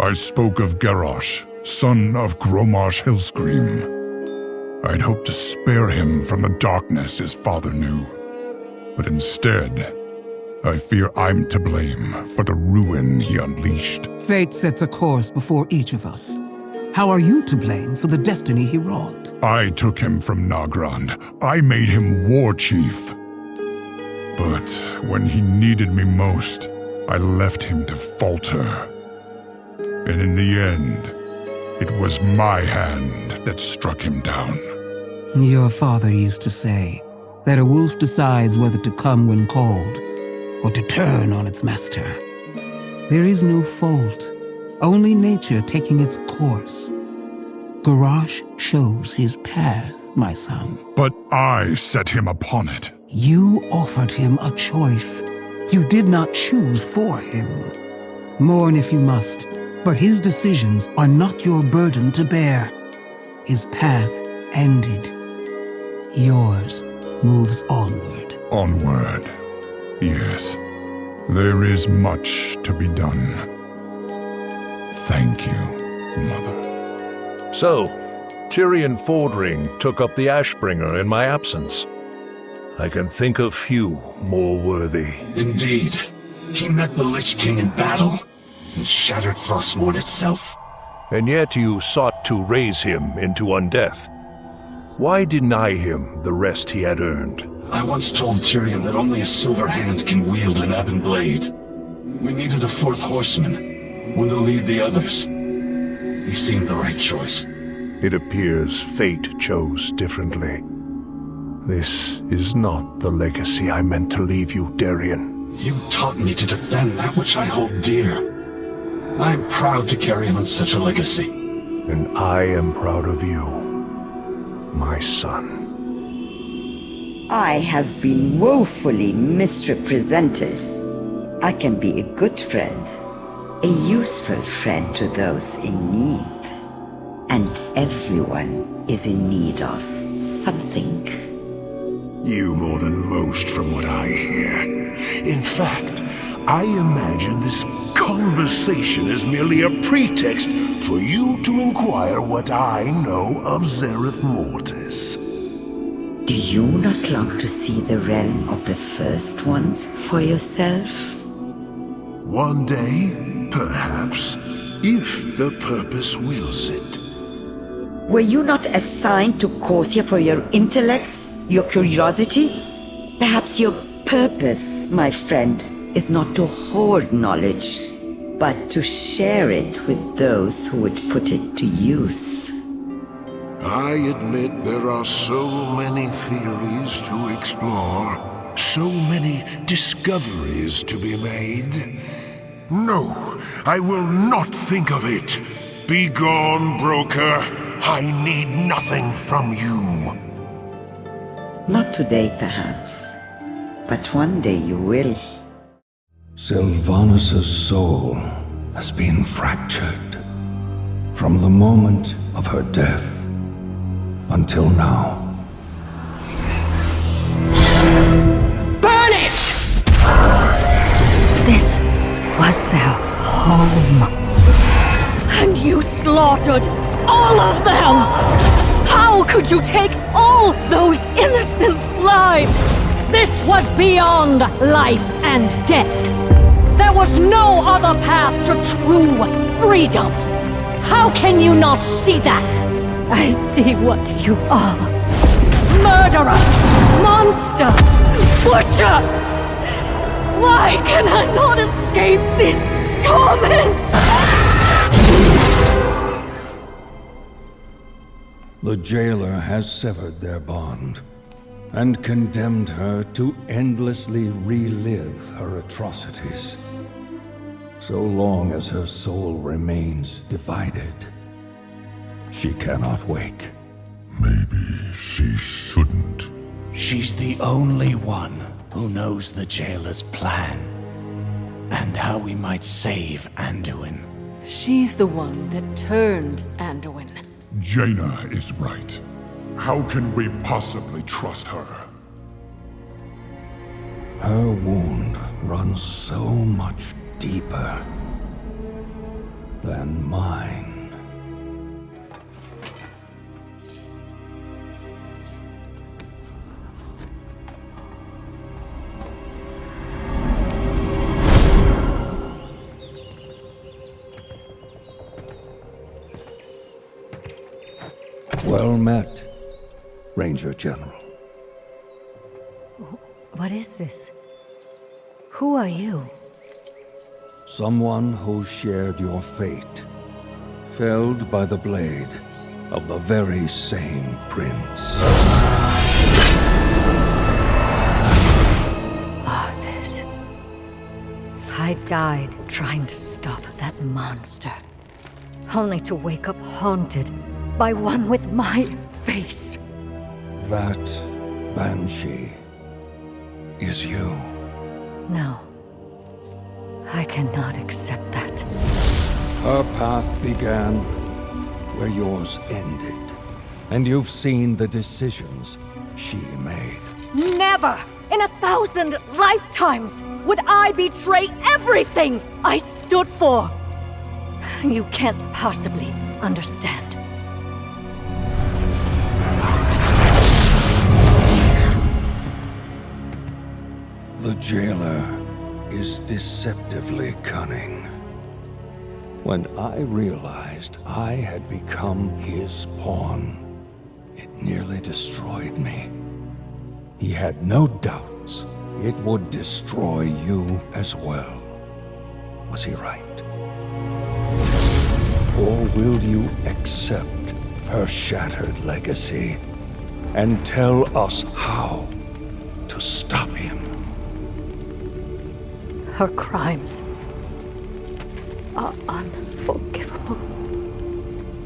Speaker 9: I spoke of Garrosh, son of Gromarsh Hillscream. I'd hoped to spare him from the darkness his father knew. But instead, I fear I'm to blame for the ruin he unleashed.
Speaker 15: Fate sets a course before each of us. How are you to blame for the destiny he wrought?
Speaker 9: I took him from Nagrand. I made him war chief. But when he needed me most, I left him to falter. And in the end, it was my hand that struck him down.
Speaker 15: Your father used to say that a wolf decides whether to come when called or to turn on its master. There is no fault, only nature taking its course. Garrosh shows his path, my son.
Speaker 9: But I set him upon it.
Speaker 15: You offered him a choice. You did not choose for him. Mourn if you must, but his decisions are not your burden to bear. His path ended. Yours moves onward.
Speaker 9: Onward. Yes. There is much to be done. Thank you, Mother.
Speaker 16: So, Tyrion Fordring took up the Ashbringer in my absence. I can think of few more worthy.
Speaker 8: Indeed. He met the Lich King in battle and shattered Frostmourne itself.
Speaker 16: And yet you sought to raise him into undeath. Why deny him the rest he had earned?
Speaker 8: I once told Tyrion that only a silver hand can wield an ebon blade. We needed a fourth horseman, one to lead the others. He seemed the right choice.
Speaker 16: It appears fate chose differently. This is not the legacy I meant to leave you, Darien.
Speaker 8: You taught me to defend that which I hold dear. I'm proud to carry on such a legacy.
Speaker 16: And I am proud of you, my son.
Speaker 2: I have been woefully misrepresented. I can be a good friend, a useful friend to those in need. And everyone is in need of something.
Speaker 1: You more than most from what I hear. In fact, I imagine this conversation is merely a pretext for you to inquire what I know of Zereth Mortis.
Speaker 2: Do you not long to see the realm of the First Ones for yourself?
Speaker 1: One day, perhaps, if the purpose wills it.
Speaker 2: Were you not assigned to Corthia for your intellect, your curiosity? Perhaps your purpose, my friend, is not to hoard knowledge, but to share it with those who would put it to use.
Speaker 1: I admit there are so many theories to explore, so many discoveries to be made. No, I will not think of it. Be gone, broker. I need nothing from you.
Speaker 2: Not today, perhaps, but one day you will.
Speaker 4: Sylvanas' soul has been fractured from the moment of her death until now.
Speaker 21: Burn it! This was their home. And you slaughtered all of them! How could you take all those innocent lives? This was beyond life and death. There was no other path to true freedom. How can you not see that? I see what you are. Murderer! Monster! Butcher! Why can I not escape this torment?
Speaker 4: The jailer has severed their bond and condemned her to endlessly relive her atrocities. So long as her soul remains divided, she cannot wake.
Speaker 9: Maybe she shouldn't.
Speaker 3: She's the only one who knows the jailer's plan and how we might save Anduin.
Speaker 14: She's the one that turned Anduin.
Speaker 9: Jaina is right. How can we possibly trust her?
Speaker 4: Her wound runs so much deeper than mine. Well met, Ranger General.
Speaker 22: What is this? Who are you?
Speaker 4: Someone who shared your fate, felled by the blade of the very same prince.
Speaker 22: Arthas. I died trying to stop that monster, only to wake up haunted by one with my face.
Speaker 4: That Banshee is you.
Speaker 22: No. I cannot accept that.
Speaker 4: Her path began where yours ended, and you've seen the decisions she made.
Speaker 21: Never in 1,000 lifetimes would I betray everything I stood for. You can't possibly understand.
Speaker 4: The jailer is deceptively cunning. When I realized I had become his pawn, It nearly destroyed me. He had no doubts it would destroy you as well. Was he right? Or will you accept her shattered legacy and tell us how to stop him?
Speaker 22: Her crimes are unforgivable.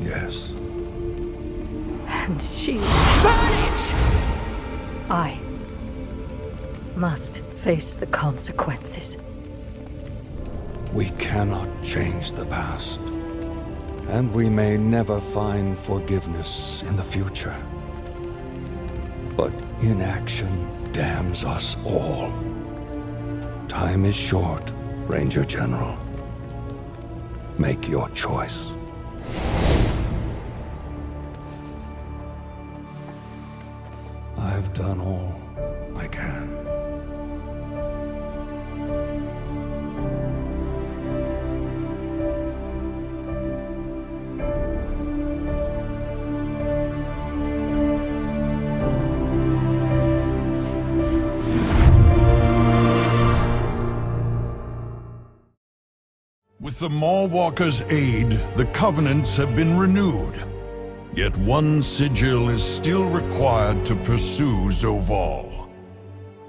Speaker 4: Yes.
Speaker 22: And she vanished! I must face the consequences.
Speaker 4: We cannot change the past, and we may never find forgiveness in the future. But inaction damns us all. Time is short, Ranger General. Make your choice. I've done all I can.
Speaker 6: With the Mawwalker's aid, the Covenants have been renewed. Yet one sigil is still required to pursue Zoval.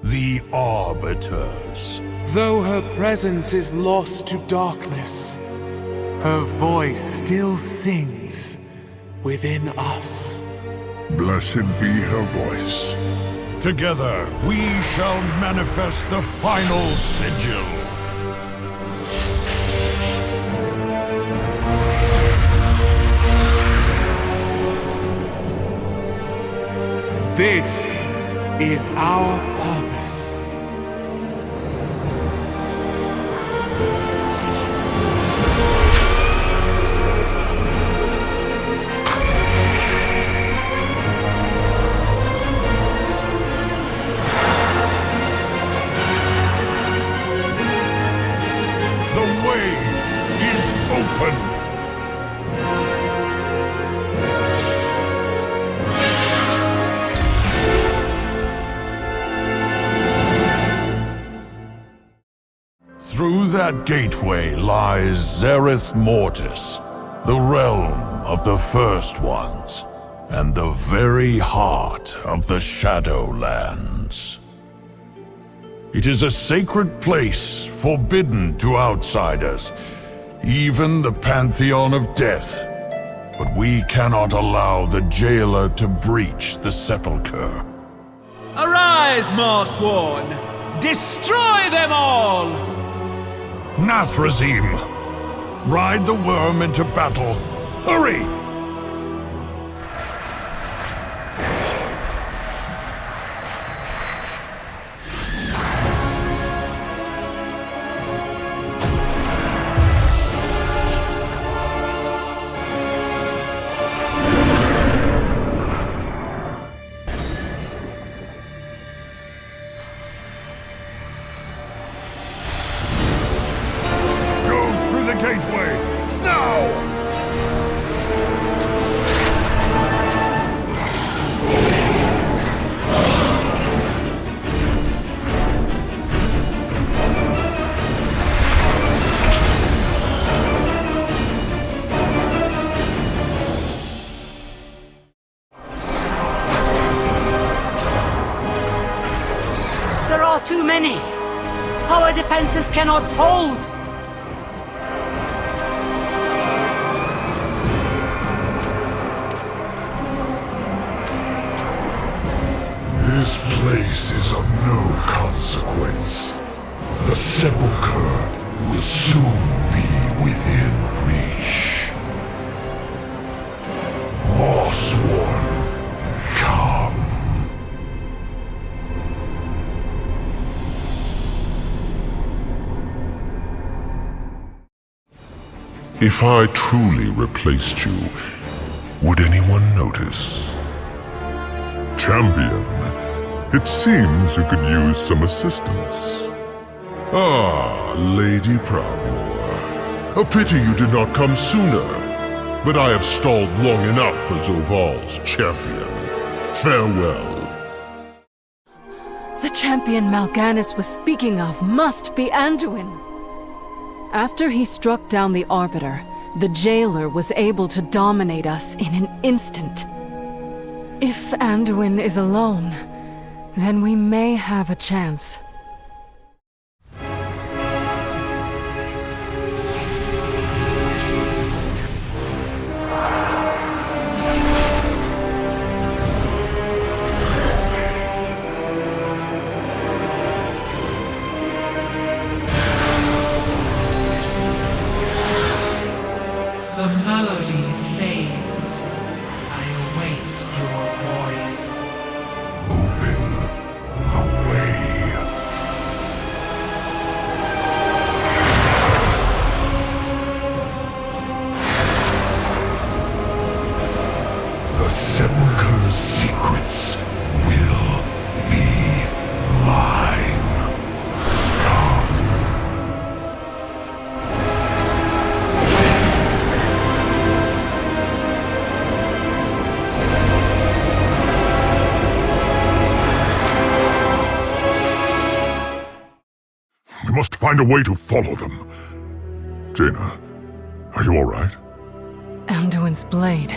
Speaker 6: The Arbiters.
Speaker 5: Though her presence is lost to darkness, her voice still sings within us.
Speaker 9: Blessed be her voice.
Speaker 6: Together, we shall manifest the final sigil.
Speaker 5: This is our purpose.
Speaker 6: The way is open. Through that gateway lies Zereth Mortis, the realm of the First Ones, and the very heart of the Shadowlands. It is a sacred place forbidden to outsiders, even the Pantheon of Death. But we cannot allow the jailer to breach the sepulchre.
Speaker 5: Arise, Marsworn! Destroy them all!
Speaker 6: Nathrazim! Ride the worm into battle. Hurry! Gateway, now!
Speaker 13: There are too many. Our defenses cannot hold.
Speaker 9: This place is of no consequence. The sepulchre will soon be within reach. Marsworn, come. If I truly replaced you, would anyone notice? Champion, it seems you could use some assistance. Ah, Lady Proudmoore. A pity you did not come sooner. But I have stalled long enough for Zoval's champion. Farewell.
Speaker 14: The champion Mal'Ganis was speaking of must be Anduin. After he struck down the Arbiter, the jailer was able to dominate us in an instant. If Anduin is alone, then we may have a chance.
Speaker 7: The melody fades. I await your voice.
Speaker 9: Open a way. The sepulchre's secrets will be mine. We must find a way to follow them. Jaina, are you all right?
Speaker 14: Anduin's blade.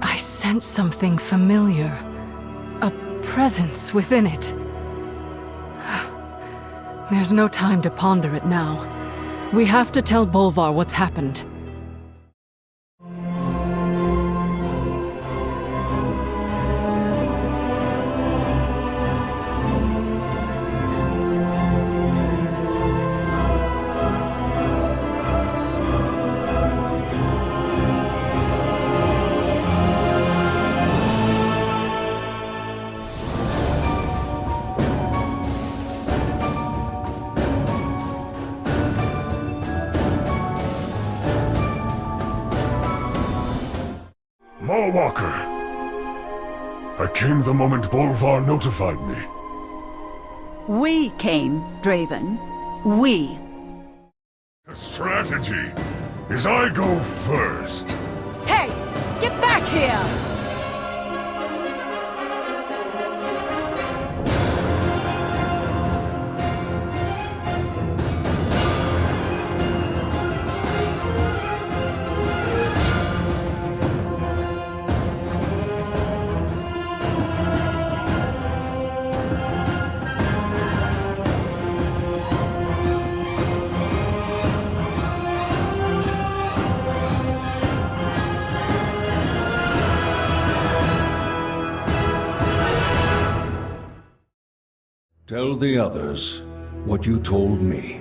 Speaker 14: I sense something familiar. A presence within it. There's no time to ponder it now. We have to tell Bolvar what's happened.
Speaker 9: Mawwalker! I came the moment Bolvar notified me.
Speaker 17: We came, Draven. We.
Speaker 9: The strategy is I go first.
Speaker 17: Hey! Get back here!
Speaker 4: Tell the others what you told me.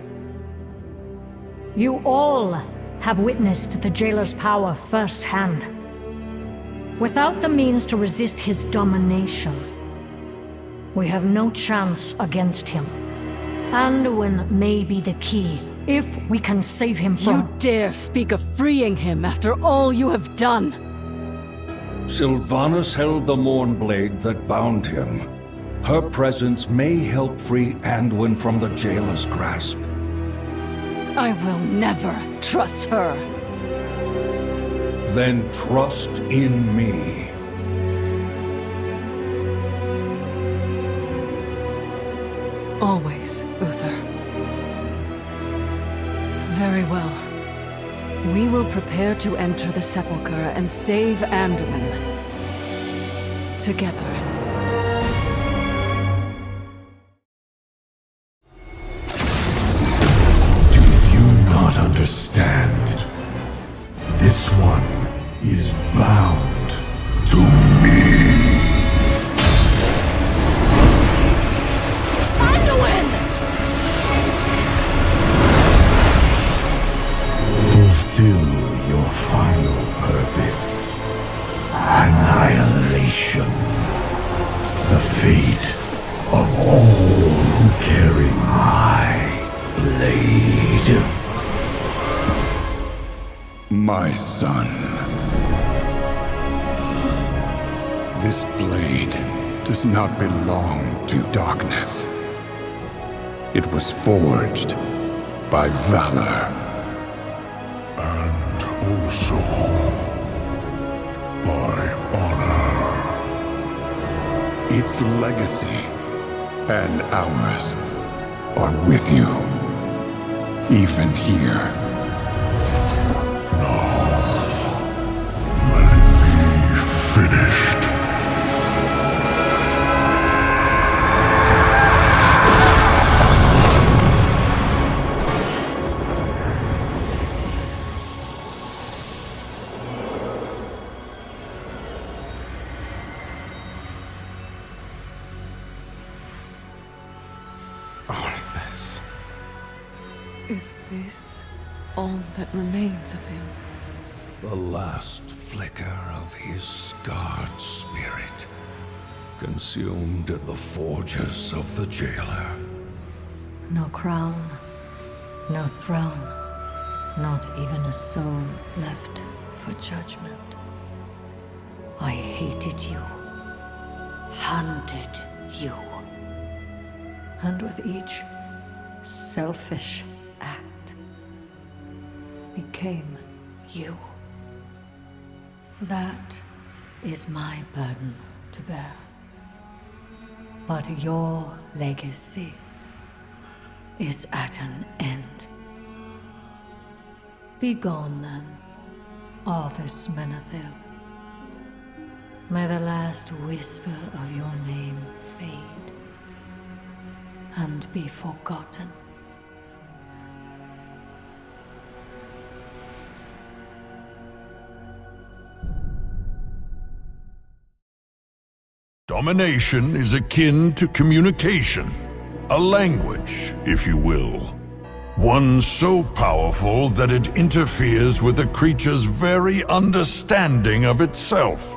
Speaker 11: You all have witnessed the jailer's power firsthand. Without the means to resist his domination, we have no chance against him. Anduin may be the key, if we can save him from—
Speaker 14: You dare speak of freeing him after all you have done!
Speaker 4: Sylvanas held the Mournblade that bound him. Her presence may help free Anduin from the jailer's grasp.
Speaker 14: I will never trust her.
Speaker 4: Then trust in me.
Speaker 14: Always, Uther. Very well. We will prepare to enter the Sepulchre and save Anduin. Together.
Speaker 9: Understand. This one is bound to me.
Speaker 17: Anduin!
Speaker 9: Fulfill your final purpose. Annihilation. The fate of all who carry my blade.
Speaker 19: My son. This blade does not belong to darkness. It was forged by valor.
Speaker 9: And also by honor.
Speaker 19: its legacy and ours are with you, even here.
Speaker 9: Finished.
Speaker 16: Arthas.
Speaker 14: Is this all that remains of him?
Speaker 4: The last flicker of his scarred spirit, consumed in the forges of the jailer.
Speaker 22: No crown, no throne, not even a soul left for judgment. I hated you, hunted you, and with each selfish act, became you. That is my burden to bear. But your legacy is at an end. Be gone then, Arthas Menethil. May the last whisper of your name fade and be forgotten.
Speaker 6: Domination is akin to communication, a language, if you will. One so powerful that it interferes with a creature's very understanding of itself.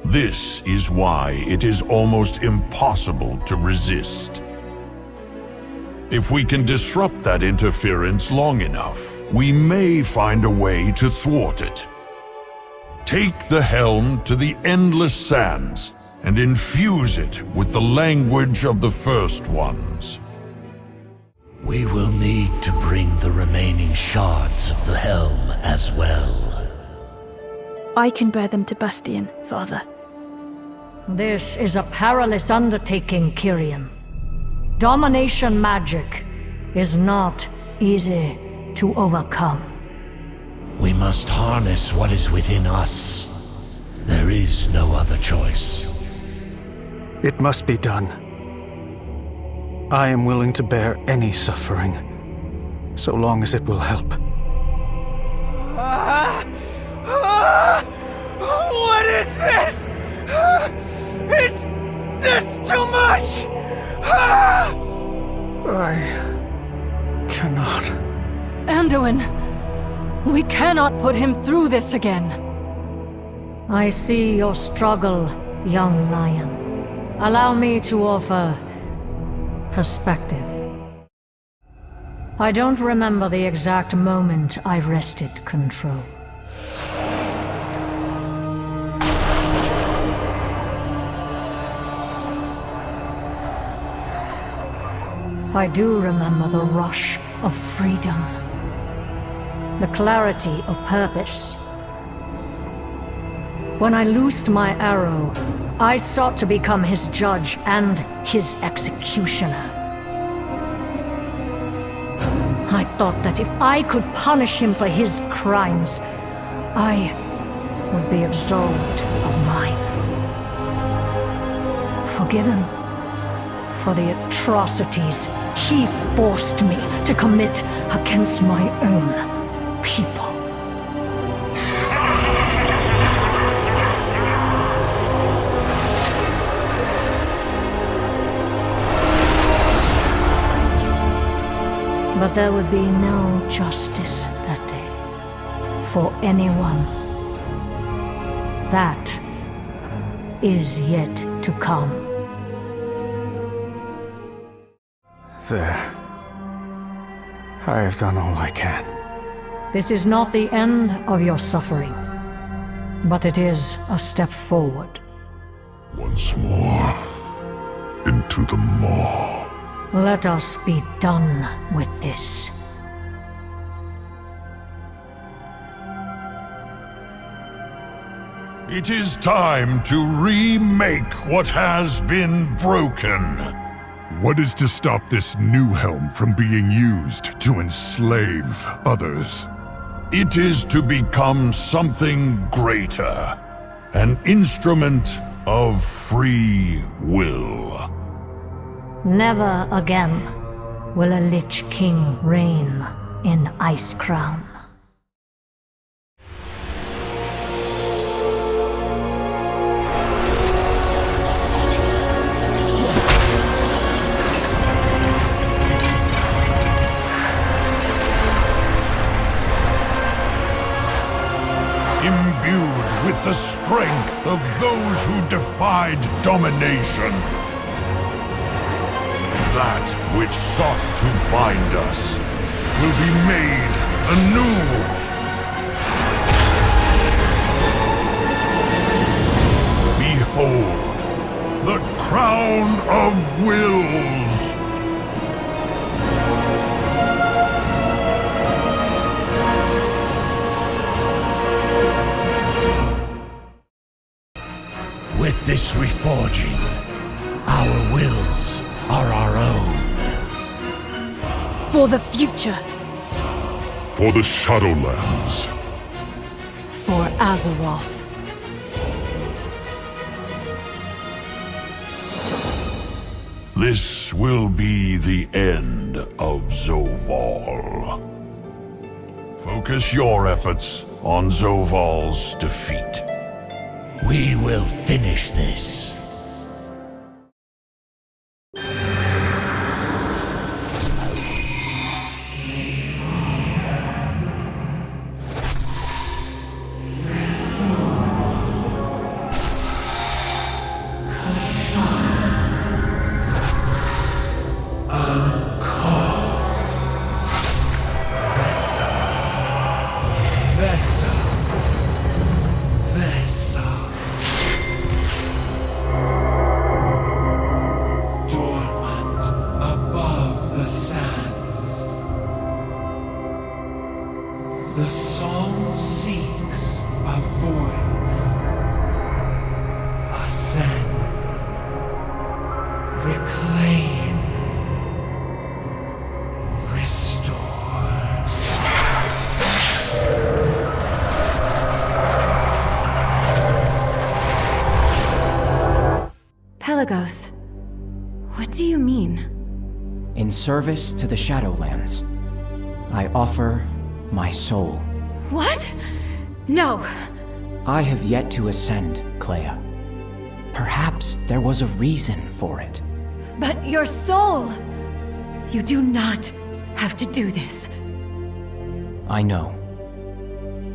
Speaker 6: This is why it is almost impossible to resist. If we can disrupt that interference long enough, we may find a way to thwart it. Take the helm to the endless sands and infuse it with the language of the First Ones.
Speaker 3: We will need to bring the remaining shards of the helm as well.
Speaker 10: I can bear them to Bastion, Father.
Speaker 11: This is a perilous undertaking, Kyrian. Domination magic is not easy to overcome.
Speaker 3: We must harness what is within us. There is no other choice.
Speaker 12: It must be done. I am willing to bear any suffering, so long as it will help.
Speaker 5: What is this? It's too much!
Speaker 12: I cannot.
Speaker 14: Anduin, we cannot put him through this again.
Speaker 11: I see your struggle, young lion. Allow me to offer perspective. I don't remember the exact moment I wrested control. I do remember the rush of freedom, the clarity of purpose. When I loosed my arrow, I sought to become his judge and his executioner. I thought that if I could punish him for his crimes, I would be absolved of mine. Forgiven for the atrocities he forced me to commit against my own people. But there would be no justice that day for anyone. That is yet to come.
Speaker 12: There. I have done all I can.
Speaker 11: This is not the end of your suffering, but it is a step forward.
Speaker 9: Once more, into the maw.
Speaker 11: Let us be done with this.
Speaker 6: It is time to remake what has been broken.
Speaker 9: What is to stop this new helm from being used to enslave others?
Speaker 6: It is to become something greater. An instrument of free will.
Speaker 11: Never again will a Lich King reign in Icecrown.
Speaker 6: Imbued with the strength of those who defied domination. That which sought to bind us will be made anew. Behold, the crown of wills.
Speaker 3: With this reforging, our wills are our own.
Speaker 10: For the future.
Speaker 9: For the Shadowlands.
Speaker 14: For Azeroth.
Speaker 6: This will be the end of Zovaal. Focus your efforts on Zovaal's defeat.
Speaker 3: We will finish this.
Speaker 7: The song seeks a voice. Ascend. Reclaim. Restore.
Speaker 18: Pelagos, what do you mean?
Speaker 20: In service to the Shadowlands, I offer my soul.
Speaker 18: What? No!
Speaker 20: I have yet to ascend, Clea. Perhaps there was a reason for it.
Speaker 18: But your soul! You do not have to do this.
Speaker 20: I know.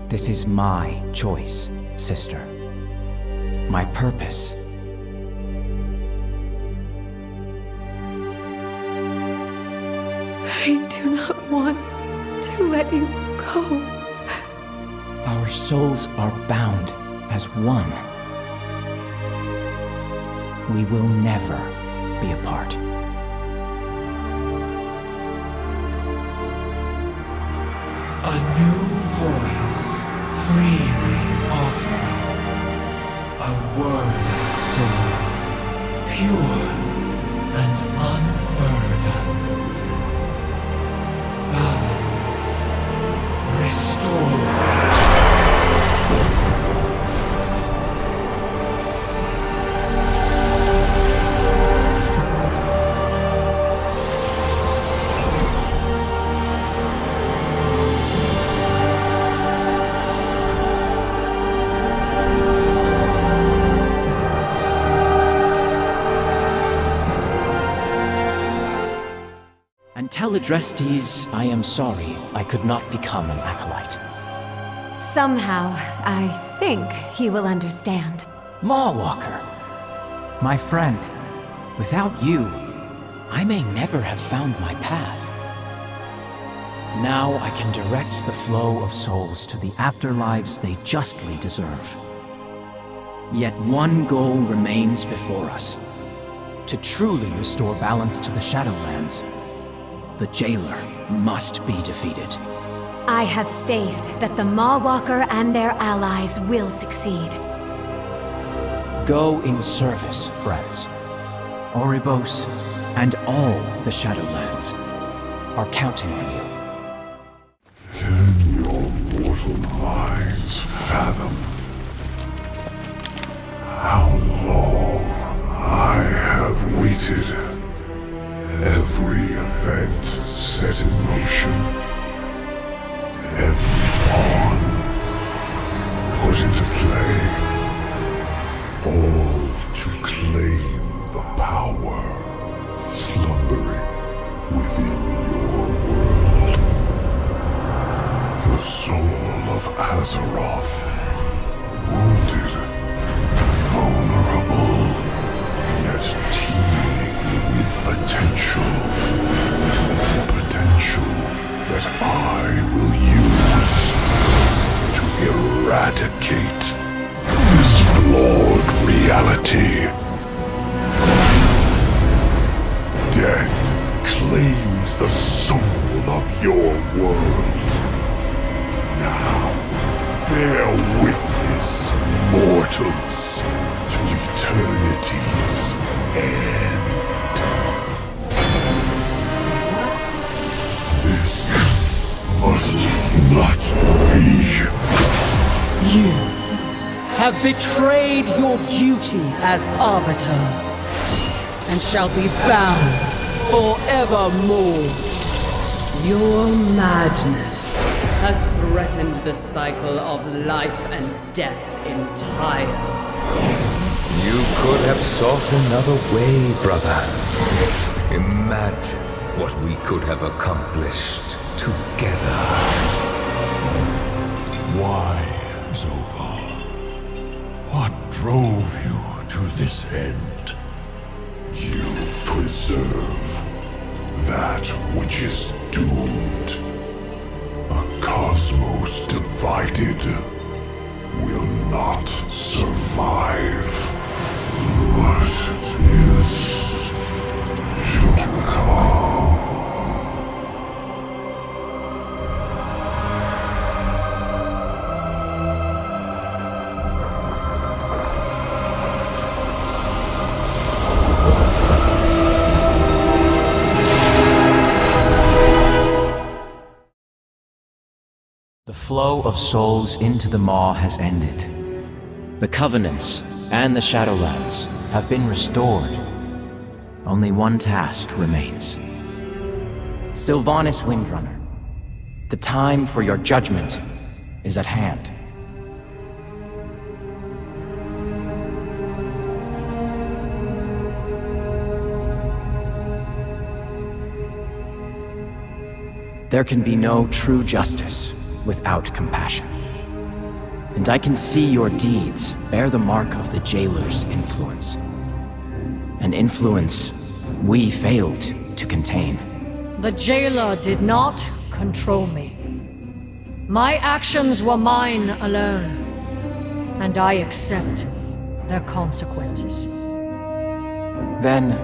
Speaker 20: This is my choice, sister. My purpose.
Speaker 10: I do not want to let you go.
Speaker 20: Our souls are bound as one. We will never be apart.
Speaker 7: A new voice freely offer. A worthy soul, pure and unburdened. Balance. Restore.
Speaker 20: And tell Adrestes I am sorry I could not become an acolyte.
Speaker 18: Somehow, I think he will understand.
Speaker 20: Mawwalker! My friend, without you, I may never have found my path. Now I can direct the flow of souls to the afterlives they justly deserve. Yet one goal remains before us. To truly restore balance to the Shadowlands, the Jailer must be defeated.
Speaker 18: I have faith that the Mawwalker and their allies will succeed.
Speaker 20: Go in service, friends. Oribos and all the Shadowlands are counting on you.
Speaker 9: Can your mortal minds fathom how long I have waited? Every event set in motion, every pawn put into play, all to claim the power slumbering within your world. The soul of Azeroth, wounded, vulnerable, yet teeming with potential. Potential that I will use to eradicate this flawed reality. Death claims the soul of your world. Now, bear witness, mortals, to eternity's end. This must not be.
Speaker 8: You have betrayed your duty as Arbiter, and shall be bound forevermore. Your madness has threatened the cycle of life and death entire.
Speaker 15: You could have sought another way, brother. Imagine what we could have accomplished together.
Speaker 6: Why, Zovar? What drove you to this end?
Speaker 9: You preserve that which is doomed. A cosmos divided will not survive. What is to come?
Speaker 20: The flow of souls into the Maw has ended. The Covenants and the Shadowlands have been restored. Only one task remains. Sylvanas Windrunner, the time for your judgment is at hand. There can be no true justice without compassion. And I can see your deeds bear the mark of the Jailer's influence. An influence we failed to contain.
Speaker 11: The Jailer did not control me. My actions were mine alone, and I accept their consequences.
Speaker 20: Then,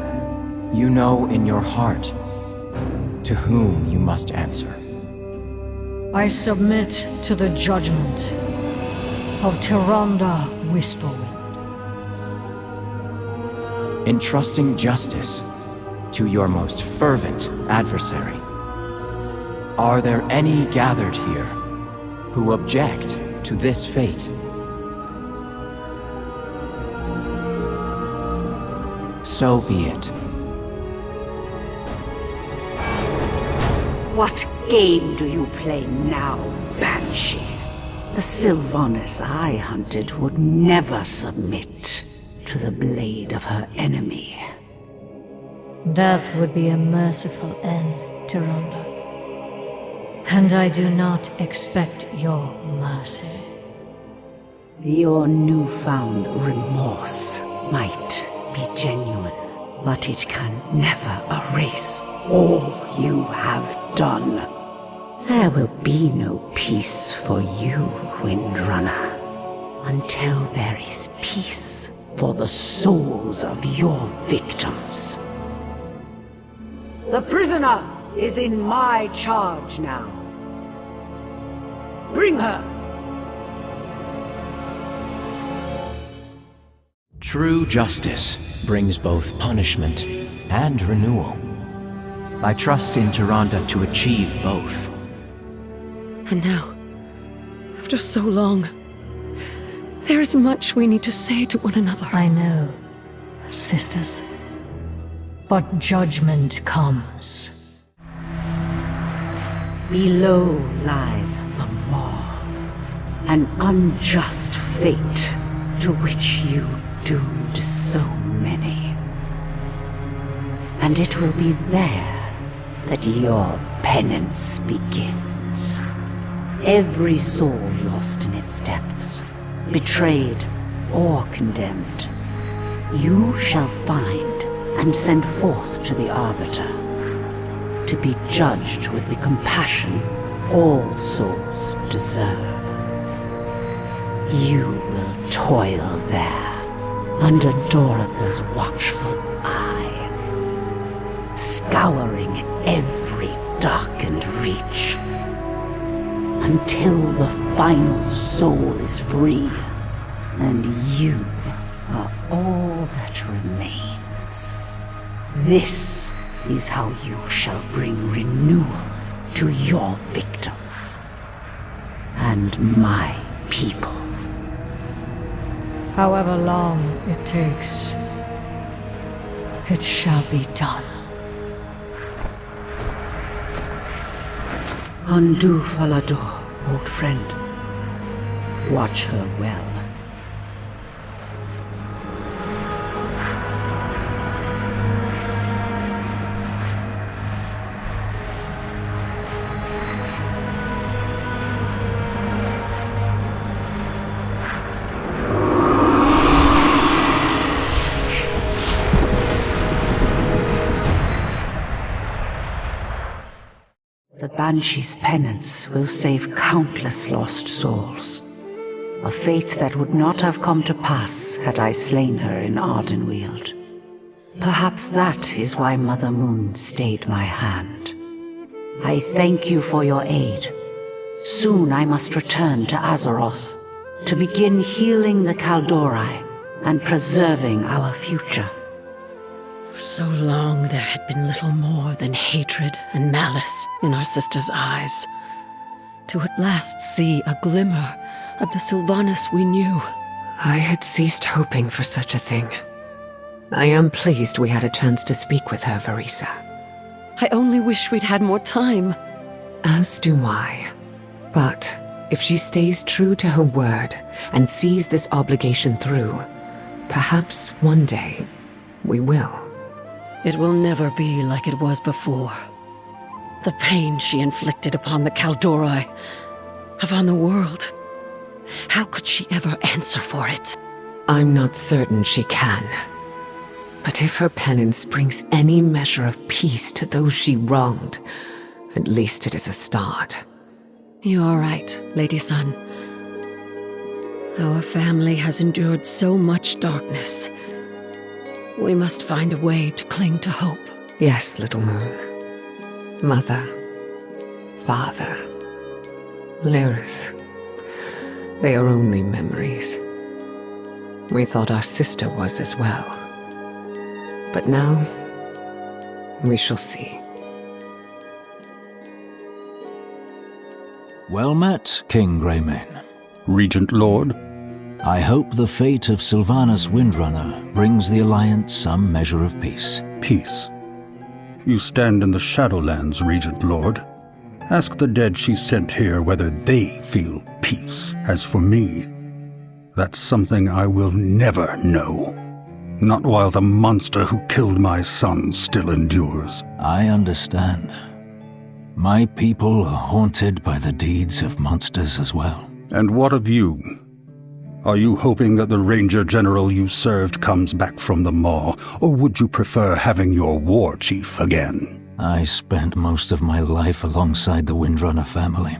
Speaker 20: you know in your heart to whom you must answer.
Speaker 11: I submit to the judgment of Tyrande Whisperwind.
Speaker 20: Entrusting justice to your most fervent adversary. Are there any gathered here who object to this fate? So be it.
Speaker 17: What game do you play now, Banshee? The Sylvanas I hunted would never submit to the blade of her enemy.
Speaker 11: Death would be a merciful end, Tyrande. And I do not expect your mercy.
Speaker 17: Your newfound remorse might be genuine, but it can never erase all you have done. There will be no peace for you, Windrunner, until there is peace for the souls of your victims. The prisoner is in my charge now. Bring her!
Speaker 20: True justice brings both punishment and renewal. I trust in Tyrande to achieve both.
Speaker 14: And now, after so long, there is much we need to say to one another.
Speaker 11: I know, sisters. But judgment comes.
Speaker 17: Below lies the maw, an unjust fate to which you doomed so many. And it will be there that your penance begins. Every soul lost in its depths, betrayed or condemned, you shall find and send forth to the Arbiter, to be judged with the compassion all souls deserve. You will toil there, under Dorotha's watchful eye, scouring every darkened reach, until the final soul is free, and you are all that remains. This is how you shall bring renewal to your victims and my people.
Speaker 11: However long it takes, it shall be done.
Speaker 17: Undo Falador, old friend. Watch her well. The Banshee's penance will save countless lost souls. A fate that would not have come to pass had I slain her in Ardenweald. Perhaps that is why Mother Moon stayed my hand. I thank you for your aid. Soon I must return to Azeroth to begin healing the Kaldori and preserving our future.
Speaker 14: For so long there had been little more than hatred and malice in our sister's eyes. To at last see a glimmer of the Sylvanas we knew.
Speaker 1: I had ceased hoping for such a thing. I am pleased we had a chance to speak with her, Verisa.
Speaker 14: I only wish we'd had more time.
Speaker 1: As do I. But if she stays true to her word and sees this obligation through, perhaps one day we will.
Speaker 14: It will never be like it was before. The pain she inflicted upon the Kaldori, upon the world. How could she ever answer for it?
Speaker 1: I'm not certain she can. But if her penance brings any measure of peace to those she wronged, at least it is a start.
Speaker 14: You are right, Lady Sun. Our family has endured so much darkness. We must find a way to cling to hope.
Speaker 1: Yes, Little Moon. Mother, Father, Lyrith. They are only memories. We thought our sister was as well. But now, we shall see.
Speaker 3: Well met, King Greymane.
Speaker 2: Regent Lord.
Speaker 3: I hope the fate of Sylvanas Windrunner brings the Alliance some measure of peace.
Speaker 2: Peace. You stand in the Shadowlands, Regent Lord. Ask the dead she sent here whether they feel peace. As for me, that's something I will never know. Not while the monster who killed my son still endures.
Speaker 3: I understand. My people are haunted by the deeds of monsters as well.
Speaker 2: And what of you? Are you hoping that the Ranger General you served comes back from the Maw, or would you prefer having your war chief again?
Speaker 3: I spent most of my life alongside the Windrunner family.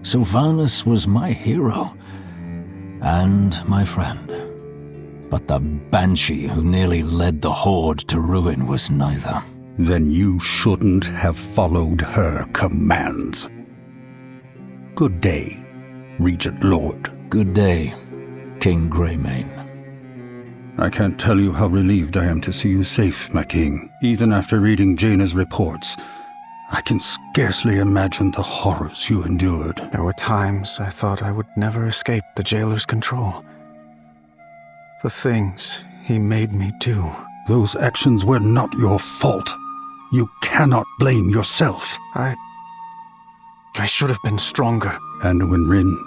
Speaker 3: Sylvanas was my hero, and my friend. But the Banshee who nearly led the Horde to ruin was neither.
Speaker 2: Then you shouldn't have followed her commands. Good day, Regent Lord.
Speaker 3: Good day, King Greymane.
Speaker 2: I can't tell you how relieved I am to see you safe, my king. Even after reading Jaina's reports, I can scarcely imagine the horrors you endured.
Speaker 12: There were times I thought I would never escape the jailer's control. The things he made me do.
Speaker 2: Those actions were not your fault. You cannot blame yourself.
Speaker 12: I should have been stronger.
Speaker 2: And Rin,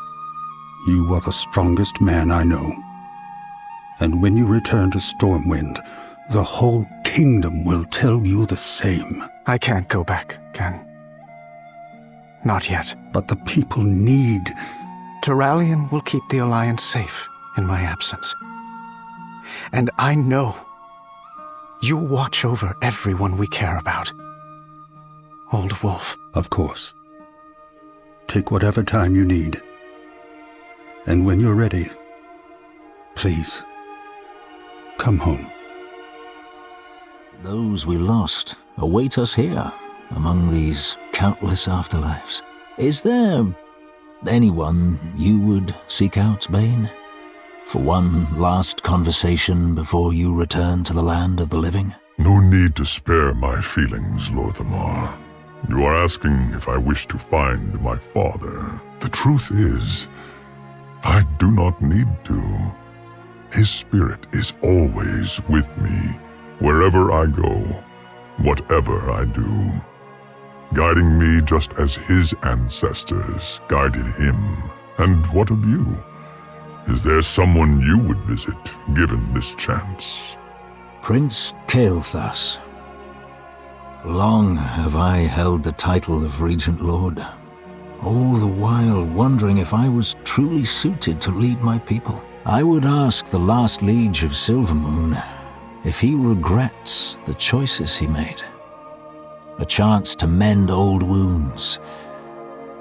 Speaker 2: you are the strongest man I know. And when you return to Stormwind, the whole kingdom will tell you the same.
Speaker 12: I can't go back, Ken. Not yet.
Speaker 2: But the people need...
Speaker 12: Turallion will keep the Alliance safe in my absence. And I know you watch over everyone we care about. Old Wolf.
Speaker 2: Of course. Take whatever time you need. And when you're ready, please, come home.
Speaker 3: Those we lost await us here, among these countless afterlives. Is there anyone you would seek out, Bane? For one last conversation before you return to the land of the living?
Speaker 9: No need to spare my feelings, Lorthamar. You are asking if I wish to find my father. The truth is, I do not need to. His spirit is always with me, wherever I go, whatever I do, guiding me just as his ancestors guided him. And what of you? Is there someone you would visit, given this chance?
Speaker 3: Prince Kael'thas. Long have I held the title of Regent Lord, all the while wondering if I was truly suited to lead my people. I would ask the last liege of Silvermoon if he regrets the choices he made. A chance to mend old wounds,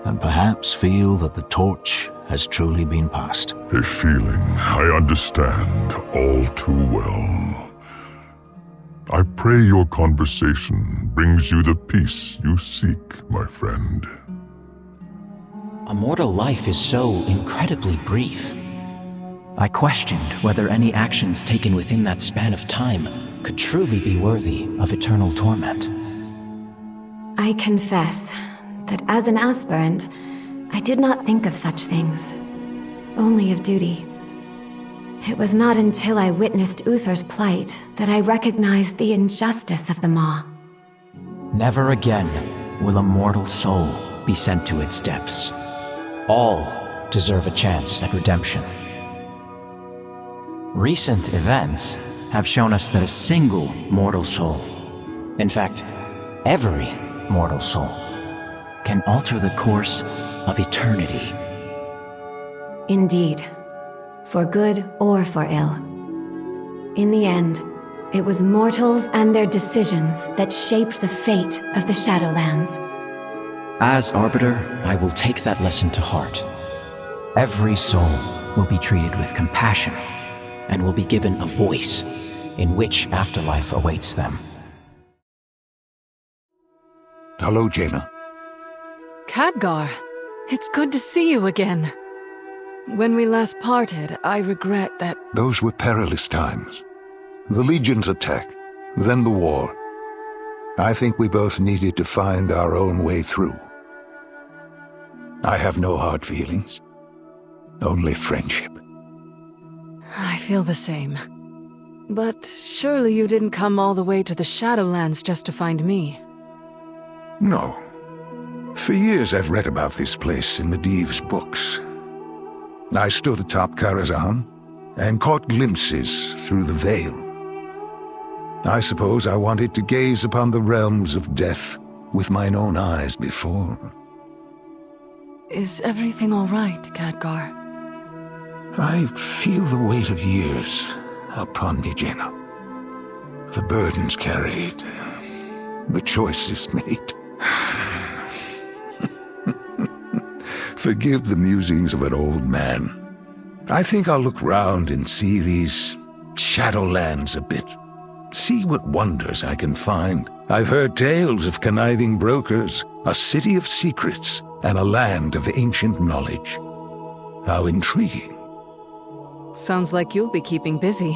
Speaker 3: and perhaps feel that the torch has truly been passed.
Speaker 9: A feeling I understand all too well. I pray your conversation brings you the peace you seek, my friend.
Speaker 20: A mortal life is so incredibly brief. I questioned whether any actions taken within that span of time could truly be worthy of eternal torment.
Speaker 18: I confess that as an aspirant, I did not think of such things, only of duty. It was not until I witnessed Uther's plight that I recognized the injustice of the Maw.
Speaker 20: Never again will a mortal soul be sent to its depths. All deserve a chance at redemption. Recent events have shown us that a single mortal soul, in fact, every mortal soul, can alter the course of eternity.
Speaker 18: Indeed, for good or for ill. In the end, it was mortals and their decisions that shaped the fate of the Shadowlands.
Speaker 20: As Arbiter, I will take that lesson to heart. Every soul will be treated with compassion and will be given a voice in which afterlife awaits them.
Speaker 13: Hello, Jaina.
Speaker 14: Khadgar, it's good to see you again. When we last parted, I regret that...
Speaker 13: Those were perilous times. The Legion's attack, then the war. I think we both needed to find our own way through. I have no hard feelings, only friendship.
Speaker 14: I feel the same. But surely you didn't come all the way to the Shadowlands just to find me.
Speaker 13: No. For years I've read about this place in Medivh's books. I stood atop Karazhan and caught glimpses through the veil. I suppose I wanted to gaze upon the realms of death with mine own eyes before.
Speaker 14: Is everything all right, Khadgar?
Speaker 13: I feel the weight of years upon me, Jaina. The burdens carried, the choices made. Forgive the musings of an old man. I think I'll look round and see these Shadowlands a bit. See what wonders I can find. I've heard tales of conniving brokers, a city of secrets, and a land of ancient knowledge. How intriguing.
Speaker 14: Sounds like you'll be keeping busy.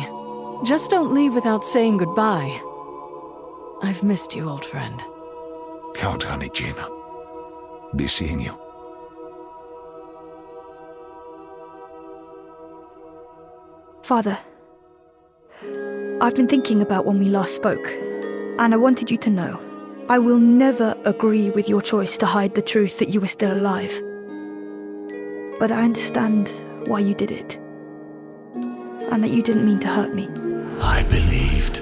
Speaker 14: Just don't leave without saying goodbye. I've missed you, old friend.
Speaker 13: Count on it, Jaina. Be seeing you.
Speaker 10: Father, I've been thinking about when we last spoke, and I wanted you to know I will never agree with your choice to hide the truth that you were still alive. But I understand why you did it, and that you didn't mean to hurt me.
Speaker 19: I believed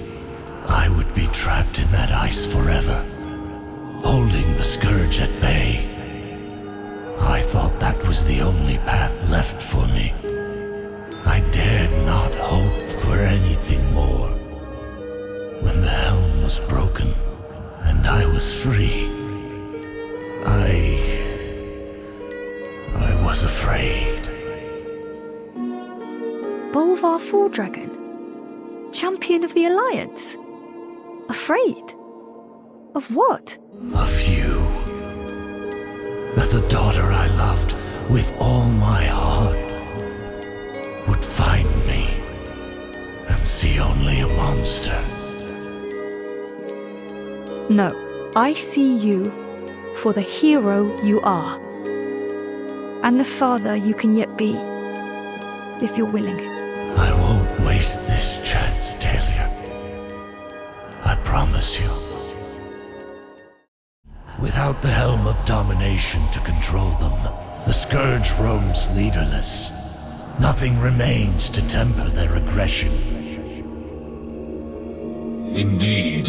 Speaker 19: I would be trapped in that ice forever, holding the scourge at bay. I thought that was the only path left for me. I dared not hope for anything more. When the helm was broken and I was free, I was afraid.
Speaker 10: Bolvar Foredragon? Champion of the Alliance? Afraid? Of what?
Speaker 19: Of you. That the daughter I loved with all my heart would find me and see only a monster.
Speaker 10: No, I see you for the hero you are, and the father you can yet be, if you're willing.
Speaker 19: I won't waste this chance, Talia. I promise you. Without the helm of domination to control them, the scourge roams leaderless. Nothing remains to temper their aggression.
Speaker 21: Indeed.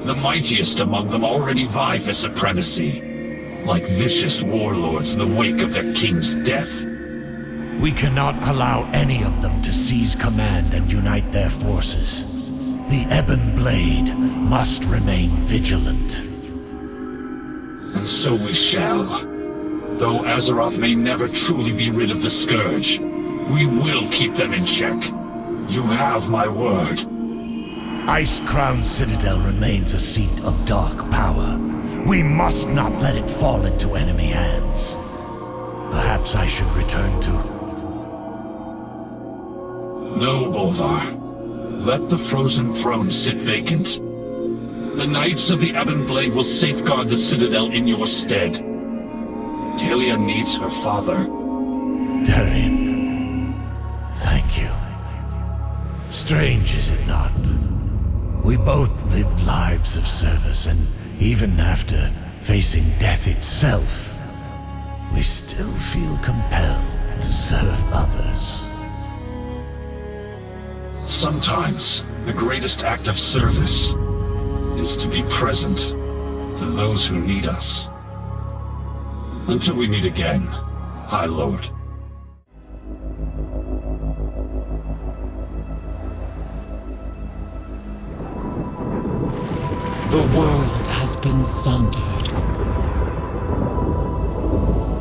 Speaker 21: The mightiest among them already vie for supremacy, like vicious warlords in the wake of their king's death.
Speaker 19: We cannot allow any of them to seize command and unite their forces. The Ebon Blade must remain vigilant.
Speaker 21: And so we shall. Though Azeroth may never truly be rid of the Scourge, we will keep them in check. You have my word.
Speaker 19: Ice Crown Citadel remains a seat of dark power. We must not let it fall into enemy hands. Perhaps I should return to...
Speaker 21: No, Bolvar. Let the Frozen Throne sit vacant. The Knights of the Ebon Blade will safeguard the Citadel in your stead. Talia needs her father.
Speaker 19: Darian, thank you. Strange, is it not? We both lived lives of service, and even after facing death itself, we still feel compelled to serve others.
Speaker 21: Sometimes, the greatest act of service is to be present for those who need us. Until we meet again, High Lord.
Speaker 7: The world has been sundered.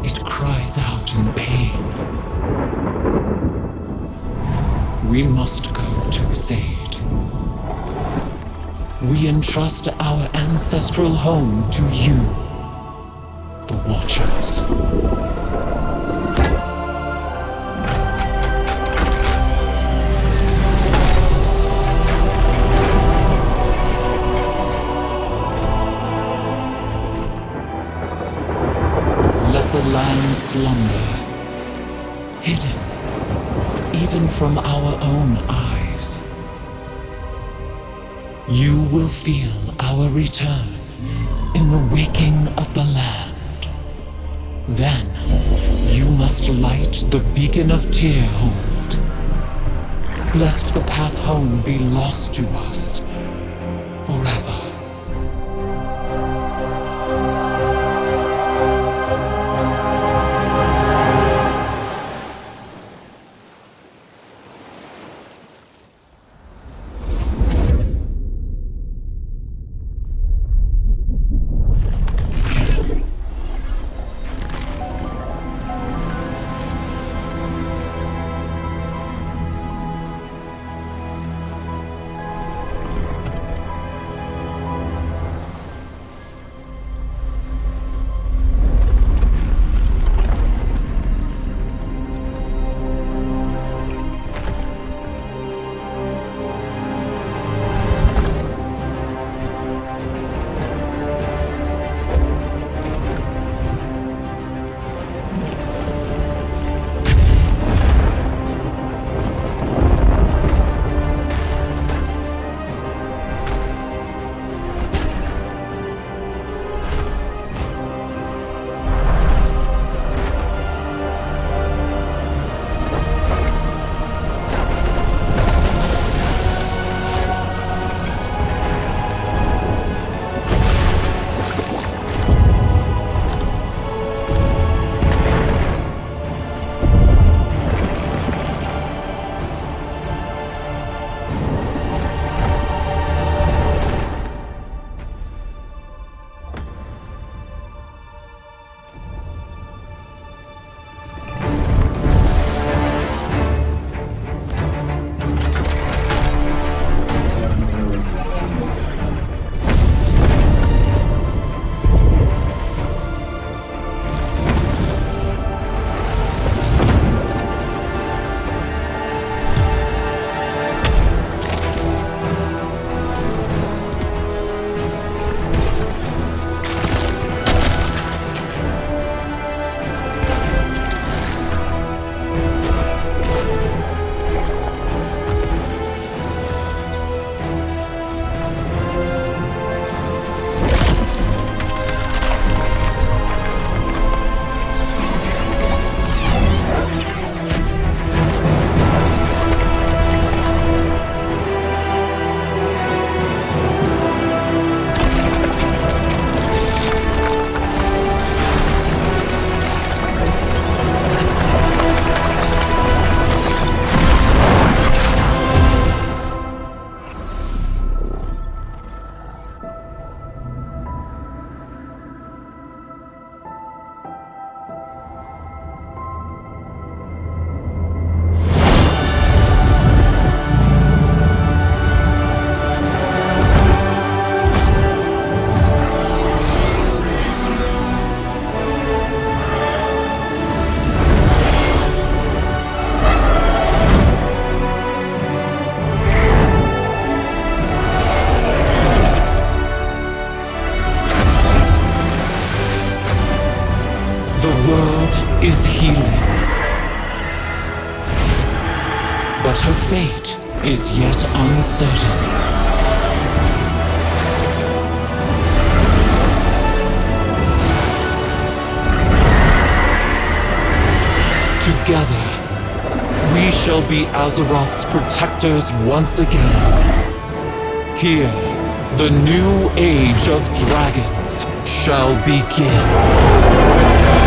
Speaker 7: It cries out in pain. We must go to its aid. We entrust our ancestral home to you, the Watchers. Let the land slumber, hidden even from our own eyes. You will feel our return in the waking of the land. Then, you must light the beacon of Tearhold, lest the path home be lost to us forever. is healing. But her fate is yet uncertain. Together, we shall be Azeroth's protectors once again. Here, the new age of dragons shall begin.